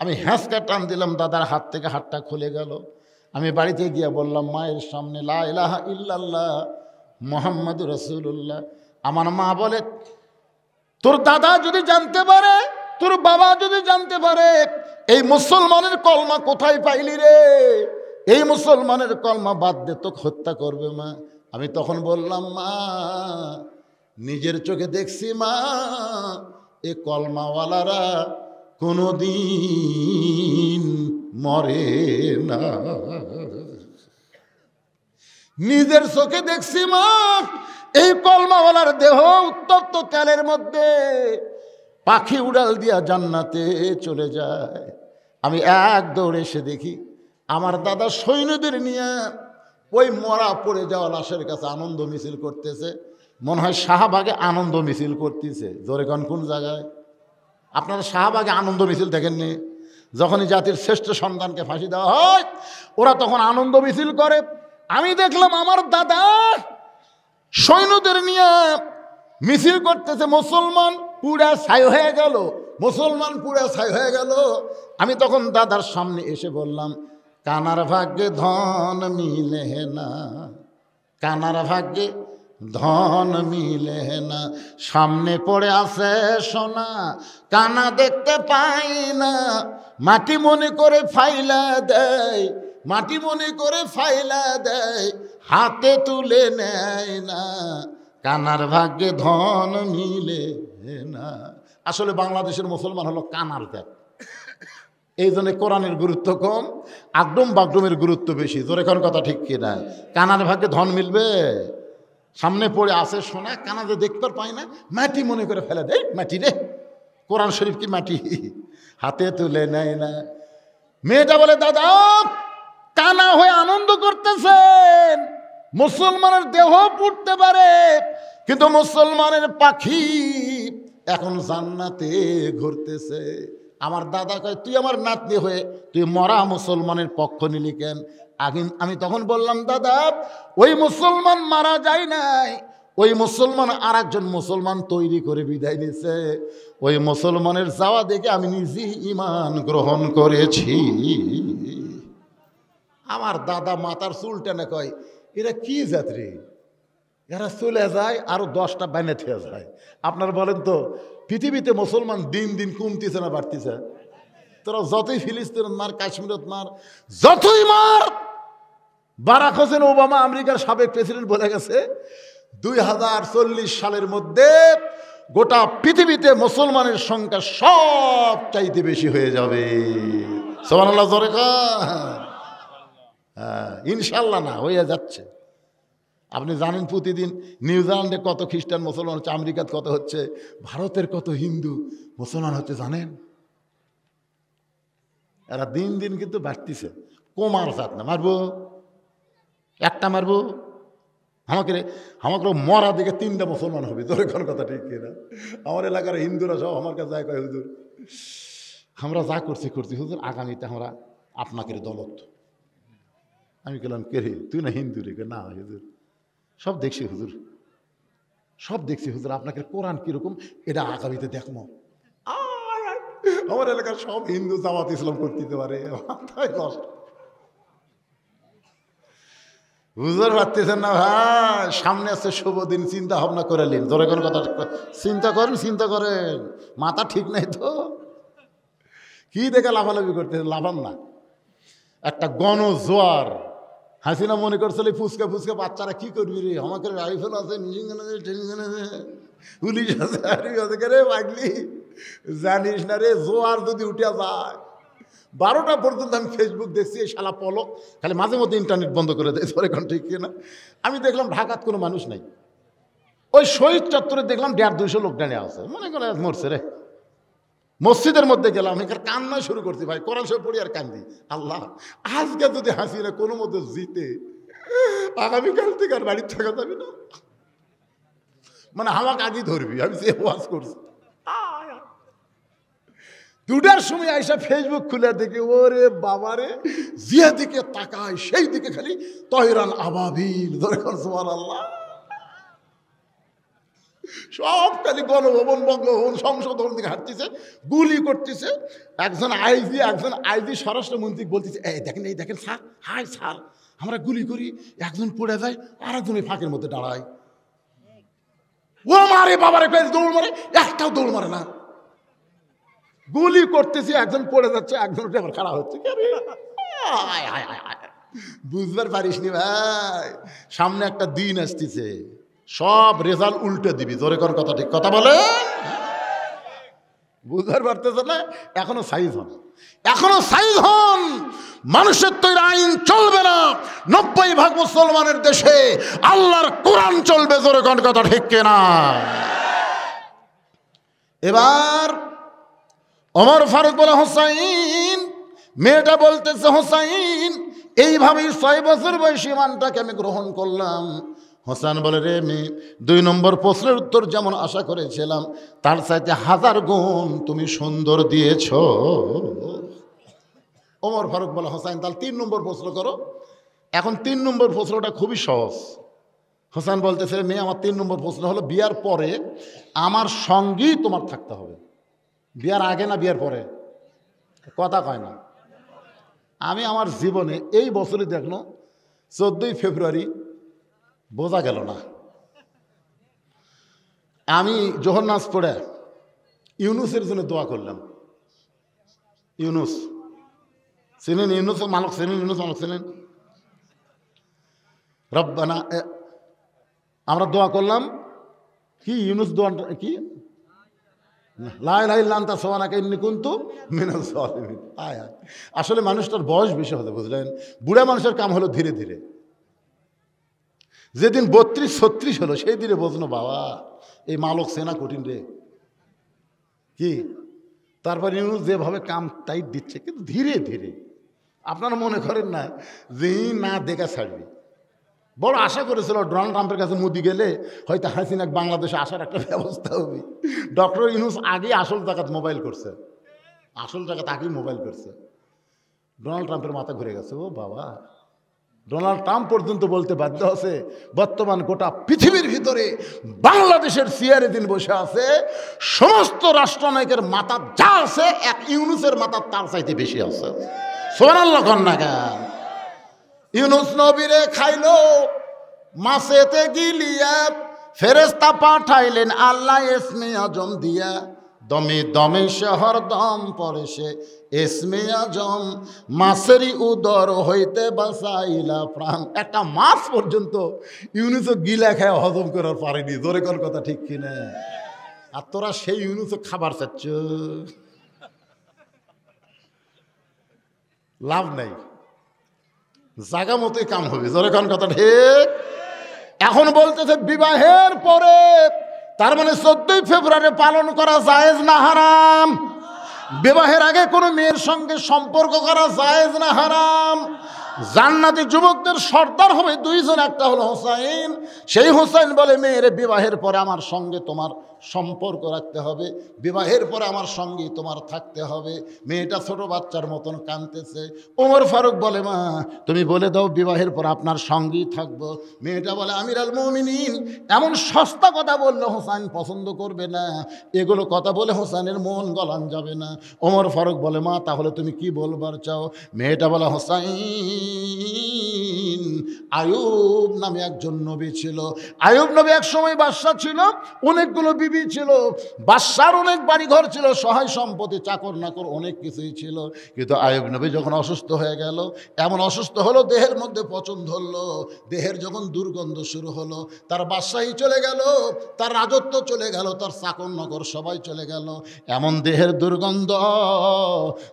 [SPEAKER 2] আমি হ্যাঁচকা টান দিলাম, দাদার হাত থেকে হাতটা খুলে গেল। আমি বাড়িতে গিয়ে বললাম মায়ের সামনে, লা ইলাহা ইল্লাল্লাহ মুহাম্মাদুর রাসূলুল্লাহ। আমার মা বলে, তোর দাদা যদি জানতে পারে, তোর বাবা যদি জানতে পারে এই মুসলমানের কলমা কোথায় পাইলি রে, এই মুসলমানের কলমা বাদ দে, তোকে হত্যা করবে মা। আমি তখন বললাম, মা নিজের চোখে দেখছি মা, এ কলমাওয়ালারা কোনোদিন মরে না। নিজের চোখে দেখছি মা, এই কলমাওয়ালার দেহ উত্তপ্ত তেলের মধ্যে পাখি উড়াল দিয়া জান্নাতে চলে যায়। আমি এক দৌড়ে এসে দেখি আমার দাদা সৈন্যদের নিয়ে ওই মরা পড়ে যাওয়া লাশের কাছে আনন্দ মিছিল করতেছে। মনে হয় শাহবাগে আনন্দ মিছিল করতেছে। জোরে কোন কোন জায়গায়? আপনারা শাহবাগে আনন্দ মিছিল দেখেননি? যখনই জাতির শ্রেষ্ঠ সন্তানকে ফাঁসি দেওয়া হয় ওরা তখন আনন্দ মিছিল করে। আমি দেখলাম আমার দাদা সৈন্যদের নিয়ে মিছিল করতেছে। মুসলমান পুরা ছাই হয়ে গেল, মুসলমান পুরা ছাই হয়ে গেল। আমি তখন দাদার সামনে এসে বললাম, কানার ভাগ্যে ধন মিলে না, কানার ভাগ্যে ধন মিলে না, সামনে পড়ে আছে সোনা কানা দেখতে পাই না, মাটি মনে করে ফাইলা দেয়, মাটি মনে করে ফাইলা দেয়, হাতে তুলে নেয় না, কানার ভাগ্যে ধন মিলে না। আসলে বাংলাদেশের মুসলমান হলো কানার জাত, এই জন্য কোরআনের গুরুত্ব কম, আগডুম বাগডুমের গুরুত্ব বেশি। জোরে কোন কথা ঠিক কিনা? কানার ভাগ্যে ধন মিলবে, সামনে পড়ে আসে সোনা কানা যে দেখতে পাই না, মাটি মনে করে ফেলে দেয়, মাটি রে, কোরআন শরীফ কি মাটি, হাতে তুলে নেয় না। মেয়েটা বলে, দাদা কানা হয়ে আনন্দ করতেছেন, মুসলমানের দেহ পুড়তে পারে, কিন্তু মুসলমানের পাখি এখন জান্নাতে ঘুরতেছে। আমার দাদা কয়, তুই আমার নাতনি হয়ে তুই মরা মুসলমানের পক্ষ নিলি কেন? আমি তখন বললাম, দাদা ওই মুসলমান মারা যায় নাই, ওই মুসলমান আর একজন মুসলমান তৈরি করে বিদায় নিছে, ওই মুসলমানের যাওয়া দেখে আমি নিজেই ঈমান গ্রহণ করেছি। আমার দাদা মাথার চুল টেনে কয়, এরা কি যাত্রী, এরা চলে যায় আরো 10টা বাইনে থেকে যায়। আপনারা বলেন তো, পৃথিবীতে মুসলমান দিন দিন কমতেছে না বাড়তেছে? তোরা যতই ফিলিস্তিন মার, কাশ্মীরত মার, যতই মার, বারাক হোসেন ওবামা আমেরিকার সাবেক প্রেসিডেন্ট বলে গেছে 2040 সালের মধ্যে গোটা পৃথিবীতে মুসলমানের সংখ্যা সব চাইতে বেশি হয়ে যাবে। সুবহানাল্লাহ, জোরে কর। ইনশাল্লাহ না, হয়ে যাচ্ছে। আপনি জানেন প্রতিদিন নিউজিল্যান্ডে কত খ্রিস্টান মুসলমান হচ্ছে, আমেরিকাতে কত হচ্ছে, ভারতের কত হিন্দু মুসলমান হচ্ছে জানেন? এরা দিন দিন কিন্তু বাড়তিছে, কমার জাত না। মারবো একটা, মারবো আমাকে মরা দিকে 3টা মুসলমান হবে। তোর কোন কথা ঠিক কিনা? আমার এলাকার হিন্দুরা সব আমার কাছে যায়, কয় হুজুর আমরা যা করছি হুজুর, আগামীতে আমরা আপনাকে দলত। আমি বললাম, কে রে তুই না হিন্দু রে? না হুজুর সব দেখছি হুজুর, সব দেখছি হুজুর, আপনাকে কোরআন কিরকম এটা আগামীতে দেখবো। আমার এলাকার সব হিন্দু জামাত ইসলাম করতে পারে, হুজুর ভাবতেছেন না ভাই, সামনে আছে শুভ দিন, চিন্তা ভাবনা করে নিন। ধরে কোন কথা চিন্তা করেন, মাথা ঠিক নাই তো, কি দেখে লাফালাফি করতেছেন? লাফান না। একটা গণজোয়ার, হাসিনা মনে করছিল ফুচকা বাচ্চারা কি করবি রে, আমাকে রাইফেল আছে, মিশিং গান আছে, ট্রেনিং গান আছে, পুলিশ আছে আর্মি আছে, রে পাগলি জানিস না রে, জোয়ার যদি উঠে যায় 12টা পর্যন্ত আমি ফেসবুক দেখছি, এই শালা পলক খালি মাঝে মধ্যে ইন্টারনেট বন্ধ করে দেয়, ধরে কোন ঠিক কিনা। আমি দেখলাম ঢাকাত কোনো মানুষ নাই, ওই শহীদ চত্বরে দেখলাম 150-200 লোক দাঁড়িয়ে আছে, মনে করে মরছে রে। মসজিদের মধ্যে গেলাম, এখানে কান্না শুরু করছি, ভাই কোরআন শরীফ পড়ি আর কান্দি, আল্লাহ আজকে যদি হাসিনা কোনো মধ্যে জিতে, আগামীকাল থেকে আর বাড়ির থাকা যাবে না, মানে আমাকে আগে ধরবি, আমি যে ওয়াজ করছি। 2টার সময় আইসা ফেসবুক খুলে দেখি, ওরে বাবারে, যে দিকে তাকায় সেই দিকে খালি তহরান আবাবিল, ধরে সুবহানাল্লাহ, সব খালি গণভবন বঙ্গভবন সংসদ ভবন দিকে হাঁটতেছে, গুলি করতেছে। একজন আইজি স্বরাষ্ট্রমন্ত্রী বলতেছে, এই দেখেন এই দেখেন স্যার, হাই স্যার, আমরা গুলি করি, একজন পড়ে যায় আর একজন ওই ফাঁকের মধ্যে দাঁড়ায়, ও মারে বাবারে, দৌড় মারে, একটাও দৌড় মারে না, গুলি করতেছি, একজন পড়ে যাচ্ছে, একজন উঠে আবার খাড়া হচ্ছে। বুঝবার পারিস নি ভাই, সামনে একটা দিন আসতেছে, সব রেজাল্ট উল্টে দিবি, জোরে কোন কথা ঠিক কথা বলে, বুঝবার পারতেছে না। এখনো সাইজ হন, মানুষের তৈরি আইন চলবে না, 90% মুসলমানের দেশে আল্লাহর কোরআন চলবে, জোরে কোন কথা ঠিক কিনা। এবার ওমর ফারুক বলে, হোসাইন, মেয়েটা বলতেছে, হোসাইন এইভাবেই 6 বছর বয়সী মানটাকে আমি গ্রহণ করলাম। হোসেন বলে, রে মেয়ে, 2 নম্বর প্রশ্নের উত্তর যেমন আশা করেছিলাম তার চাইতে 1000 গুণ তুমি সুন্দর দিয়েছ। ওমর ফারুক বলে, হোসেন তাহলে 3 নম্বর প্রশ্ন করো। এখন 3 নম্বর প্রশ্নটা খুবই সহজ। হোসেন বলতেছে, মেয়ে, আমার 3 নম্বর প্রশ্ন হলো, বিয়ার পরে আমার সঙ্গেই তোমার থাকতে হবে। বিয়ার আগে না বিয়ার পরে? কথা কয় না। আমি আমার জীবনে এই বছরই দেখলো 14ই ফেব্রুয়ারি, বোঝা গেল না, আমি জোহর নামাজ পড়ে ইউনুসের জন্য দোয়া করলাম। ইউনুস চিনেন? ইউনুস মালক চিনেন? ইউনুস মালক চিনেন? রব্বানা, আমরা দোয়া করলাম কি, ইউনুস দোয়া কি, লা ইলাহা ইল্লা আনতা সুবহানাকা ইন্নী কুনতু মিনাজ জালিমিন। আসলে মানুষটার বয়স বেশি হতে, বুঝলেন, বুড়া মানুষের কাম হলো ধীরে ধীরে। যেদিন 32-36 হলো সেই দিনে বোঝনো, বাবা এই মালক সেনা কঠিন রে, কি তারপর ইউনুস যেভাবে কাম টাইট দিচ্ছে, কিন্তু ধীরে ধীরে। আপনারা মনে করেন না যে না দেখা ছাড়বি। বড় আশা করেছিল ডোনাল্ড ট্রাম্পের কাছে মোদি গেলে হয়তো হাসিনা বাংলাদেশে আসার একটা ব্যবস্থা হবে। ডক্টর ইউনুস আগে আসল জায়গাত মোবাইল করছে, আসল জায়গাত আগেই মোবাইল করছে। ডোনাল্ড ট্রাম্পের মাথা ঘুরে গেছে। ও বাবা, ডোনাল্ড ট্রাম্প পর্যন্ত বলতে বাধ্য আছে বর্তমান গোটা পৃথিবীর ভিতরে বাংলাদেশের চেয়ারে দিন বসে আছে, সমস্ত রাষ্ট্রনায়কের মাথা যা আছে এক ইউনুসের মাথা তার চাইতে বেশি আছে। সুবহানাল্লাহ কন্যা গান। ইউনুস নবীরে খাইলো মাছেতে গিলিয়া, ফেরেশতা পাঠাইলেন আল্লাহ ইসমে আজম দিয়া, দমে দমে শহর দম পরে সে ইসমে আজম, মাছেরই উদর হইতে বাঁচাইলা প্রাণ। একটা মাছ পর্যন্ত ইউনুসও গিলা খায় হজম করার পারেনি, জোরে কোন কথা ঠিক কিনা। আর তোরা সেই ইউনুসও খাবার চাচ্ছ, লাভ নাই, জায়গা মতোই কাম হবে, জোরে কোন কথা ঠিক। এখন বলতেছে বিবাহের পরে, তার মানে 14ই ফেব্রুয়ারি পালন করা জায়েজ না হারাম? বিবাহের আগে কোনো মেয়ের সঙ্গে সম্পর্ক করা জায়েজ না হারাম? জান্নাতি যুবকদের সর্দার হবে 2 জন, একটা হলো হোসাইন। সেই হোসাইন বলে, মেয়ের বিবাহের পরে আমার সঙ্গে তোমার সম্পর্ক রাখতে হবে, বিবাহের পরে আমার সঙ্গেই তোমার থাকতে হবে। মেয়েটা ছোট বাচ্চার মতন কাঁদতেছে। ওমর ফারুক বলে, মা তুমি বলে দাও বিবাহের পর আপনার সঙ্গেই থাকবো। মেয়েটা বলে, আমির আল মুমিনিন, এমন সস্তা কথা বললে হোসাইন পছন্দ করবে না, এগুলো কথা বলে হোসাইনের মন গলান যাবে না। ওমর ফারুক বলে, মা তাহলে তুমি কি বলবার চাও? মেয়েটা বলে, হোসাইন আয়ুব নামে একজন নবী ছিল। আয়ুব নবী এক সময় বাদশা ছিল, অনেকগুলো বিবি ছিল, বাদশার অনেক বাড়িঘর ছিল, সহায় সম্পত্তি, চাকর নাকর অনেক কিছুই ছিল। কিন্তু আয়ুব নবী যখন অসুস্থ হয়ে গেল, এমন অসুস্থ হলো দেহের মধ্যে পচন ধরলো, দেহের যখন দুর্গন্ধ শুরু হলো, তার বাদশাহী চলে গেল, তার রাজত্ব চলে গেল, তার চাকর নগর সবাই চলে গেল। এমন দেহের দুর্গন্ধ,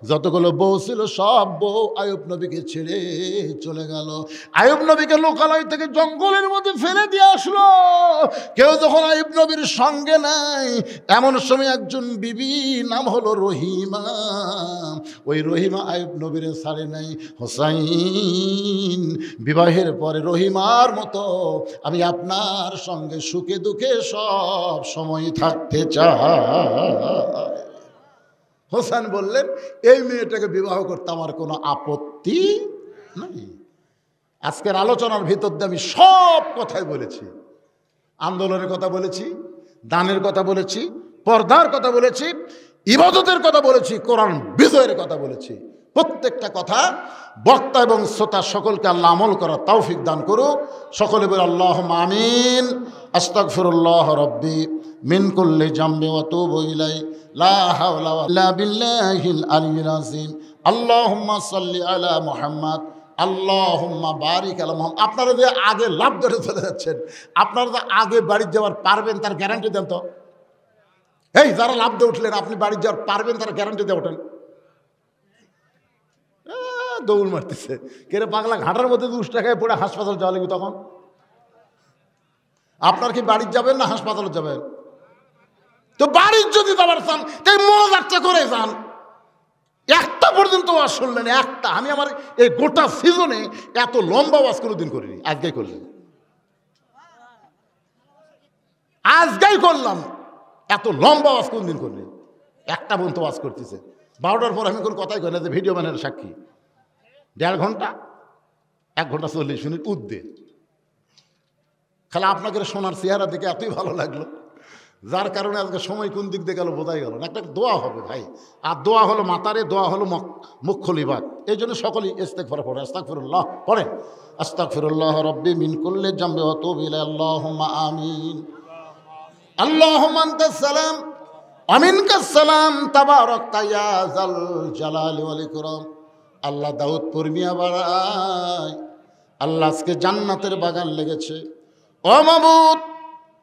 [SPEAKER 2] যতগুলো বউ ছিল সব বউ আয়ুব নবীকে ছেড়ে চলে গেল। আয়ুব নবীকে লোকালয় থেকে জঙ্গলের মধ্যে ফেলে দিয়ে আসলো। কেউ যখন আয়ুব নবীর সঙ্গে নাই, এমন সময় একজন বিবি, নাম হলো রহিমা, ওই রহিমা আয়ুব নবীর ছাড়ে নাই। হোসাইন, বিবাহের পরে রহিমার মতো আমি আপনার সঙ্গে সুখে দুঃখে সব সময় থাকতে চাই। হোসেন বললেন, এই মেয়েটাকে বিবাহ করতে আমার কোনো আপত্তি নাই। আজকের আলোচনার ভিতর দিয়ে আমি সব কথাই বলেছি, আন্দোলনের কথা বলেছি, দানের কথা বলেছি, পর্দার কথা বলেছি, ইবাদতের কথা বলেছি, কোরআন বিজয়ের কথা বলেছি। প্রত্যেকটা কথা বক্তা এবং শ্রোতা সকলকে আল্লাহ আমল করার তৌফিক দান করুক। সকলে বলে আল্লাহুম্মা আমিন। আস্তাগফিরুল্লাহ রাব্বি মিন কুল্লি জামবি ওয়া তুবু ইলাইহি লা হাওলা ওয়ালা বিল্লাহিল আলিয়্যিল আযীম। আল্লাহুম্মা সাল্লি আলা মুহাম্মাদ, আল্লাহুম্মা বারিক আলা মুহাম্মাদ। আপনারা যে আগে লাভ ধরে চলে যাচ্ছেন, আপনারা যে আগে বাড়ি যাওয়ার পারবেন তার গ্যারান্টি দেন তো। এই যারা লাভ দিয়ে উঠলেন, আপনি বাড়ি যাওয়ার পারবেন তার গ্যারান্টি দিয়ে ওঠেন। দৌড় মারতেছে কেরে পাগলা, ঘাটার মধ্যে 2 টাকায় পড়ে হাসপাতাল যাওয়া লাগবে তখন। আপনার কি বাড়ির যাবেন না হাসপাতালে যাবেন? তো বাড়ির যদি যাবার চান তাই মনোযাত্রা করে যান। একটা পর্যন্ত ওয়াজ শুনলেন, একটা। আমি আমার এই গোটা সিজনে এত লম্বা ওয়াজ কোনোদিন করিনি, আজকেই করলেন, আজকেই করলাম। এত লম্বা ওয়াজ কোনদিন করলেন? একটা পর্যন্ত ওয়াজ করতেছে। 12টার পর আমি কোনো কথাই কই না, যে ভিডিও ম্যানের সাক্ষী। 1.5 ঘন্টা, 1 ঘন্টা 40 মিনিট উদ্দে। খালি আপনাকে শোনার চেহারা দেখে এতই ভালো লাগলো, যার কারণে আজকে সময় কোন দিক দিয়ে গেল বোঝাই গেল না। একটা দোয়া হবে ভাই, আর দোয়া হলো মাতারে, দোয়া হলো মুখলিবাত। এই জন্য সকলেই ইস্তেগফার পড়ে, আস্তাগফিরুল্লাহ পড়েন। আস্তাগফিরুল্লাহ রাব্বি মিন কুল্লি জামবি ওয়া তুবু ইলাইহি। আল্লাহুম্মা আমিন। আল্লাহুম্মা আনতাস সালাম ওয়া মিনকাস সালাম, তাবারাকতা ইয়া যাল জালালি ওয়াল ইকরাম। আল্লাহ দাউদপুর মিয়া বাড়ায়, আল্লাহ আজকে জান্নাতের বাগান লেগেছে। ও মাবুদ,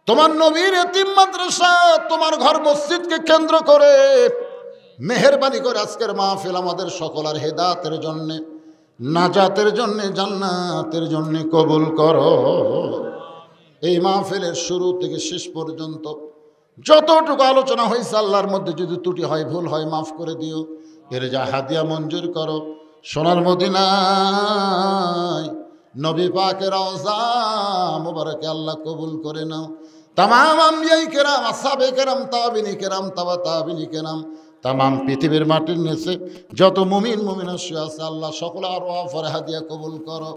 [SPEAKER 2] তোমার নবীর এতিম মাদ্রাসা, তোমার ঘর মসজিদকে কেন্দ্র করে মেহেরবানি করে আজকের মাহফিল আমাদের সকলের হেদায়েতের জন্য, নাজাতের জন্য, জান্নাতের জন্য কবুল করো। এই মাহফিলের শুরু থেকে শেষ পর্যন্ত যতটুকু আলোচনা হয়েছে, আল্লাহর মধ্যে যদি ত্রুটি হয়, ভুল হয়, মাফ করে দিও। এর যা হাদিয়া মঞ্জুর করো। সোনার মদিনায় নবী পাকের রওজা মুবারকে আল্লাহ কবুল করে নাও। তামাম আম্বিয়াই কেরাম, আসহাবে কেরাম, তাবিনী কেরাম, তাবিনী কেরাম, তামাম পৃথিবীর মাটির নিচে যত মুমিন মুমিনা শুয়ে আছে, আল্লাহ সকল আরো ফরহা দিয়া কবুল করো।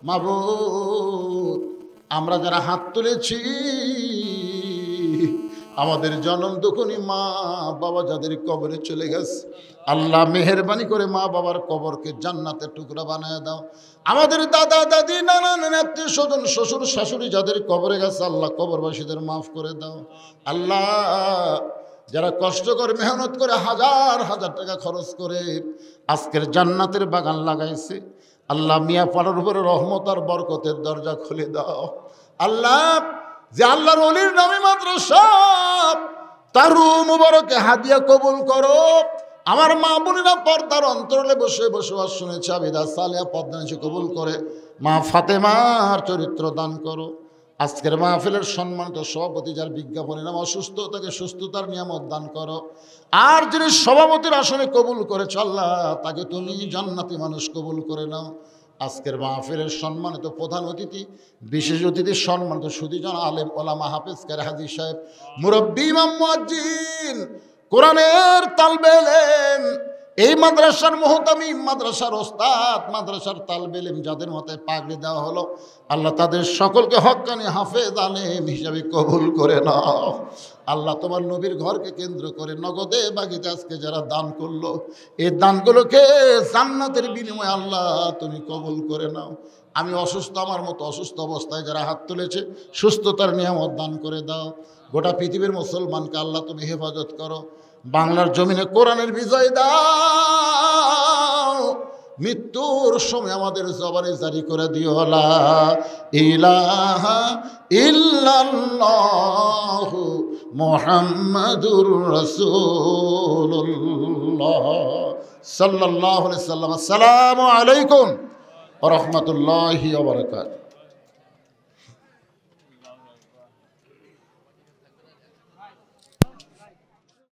[SPEAKER 2] মাবুদ, আমরা যারা হাত তুলেছি, আমাদের জনম দুঃখনি মা বাবা যাদের কবরে চলে গেছে, আল্লাহ মেহেরবানি করে মা বাবার কবরকে জান্নাতের টুকরা বানায় দাও। আমাদের দাদা দাদি, নানা নানি, আত্মীয় স্বজন, শ্বশুর শাশুড়ি যাদের কবরে গেছে, আল্লাহ কবরবাসীদের মাফ করে দাও। আল্লাহ, যারা কষ্ট করে মেহনত করে হাজার হাজার টাকা খরচ করে আজকের জান্নাতের বাগান লাগাইছে, আল্লাহ মিয়া পাড়ার উপরে রহমত আর বরকতের দরজা খুলে দাও। আল্লাহ, যে আল্লাহর ওলির নামে মাদ্রাসা, তার মুবারকে হাদিয়া কবুল করো। আমার মা বোনেরা পর্দার অন্তরালে বসে বসবাস শুনেছে, আবিদা সালেহা পদ্মানিসে কবুল করে। মা ফাতেমার চরিত্র দান করো। আজকের মাহফিলের সম্মানিত সভাপতি, যার বিজ্ঞাপনের নাম অসুস্থ, তাকে সুস্থতার নিয়ামত দান করো। আর যিনি সভাপতির আসনে কবুল করেছ, আল্লাহ তাকে তুমি জান্নাতি মানুষ কবুল করে নাও। আজকের মাহফিলের সম্মানিত প্রধান অতিথি, বিশেষ অতিথি, সম্মানিত সুধীজন আলেম ওলামা, হাফেজ কারি হাজী সাহেব, মুরব্বী ইমাম মুয়াজ্জিন, কোরআনের তালবে ইলম, এই মাদ্রাসার মুহতামিম, মাদ্রাসার ওস্তাদ, মাদ্রাসার তালবে ইলম যাদের মাথায় পাগড়ি দেওয়া হলো, আল্লাহ তাদের সকলকে হক্কানি হাফেজ আলেম হিসাবে কবুল করে নাও। আল্লাহ তোমার নবীর ঘরকে কেন্দ্র করে নগদে বাগিতে আজকে যারা দান করলো, এই দানগুলোকে জান্নাতের বিনিময়ে আল্লাহ তুমি কবুল করে নাও। আমি অসুস্থ, আমার মতো অসুস্থ অবস্থায় যারা হাত তুলেছে, সুস্থতার নিয়ামত দান করে দাও। গোটা পৃথিবীর মুসলমানকে আল্লাহ তুমি হেফাজত করো। বাংলার জমিনে কোরআনের বিজয় দাও। মৃত্যুর সময় আমাদের জবানে জারি করে দিও লা ইলাহা ইল্লাল্লাহু মুহাম্মাদুর রাসূলুল্লাহ সাল্লাল্লাহু আলাইহি ওয়াসাল্লাম। আসসালামু আলাইকুম ওয়া রাহমাতুল্লাহি ওয়া বারাকাতুহু।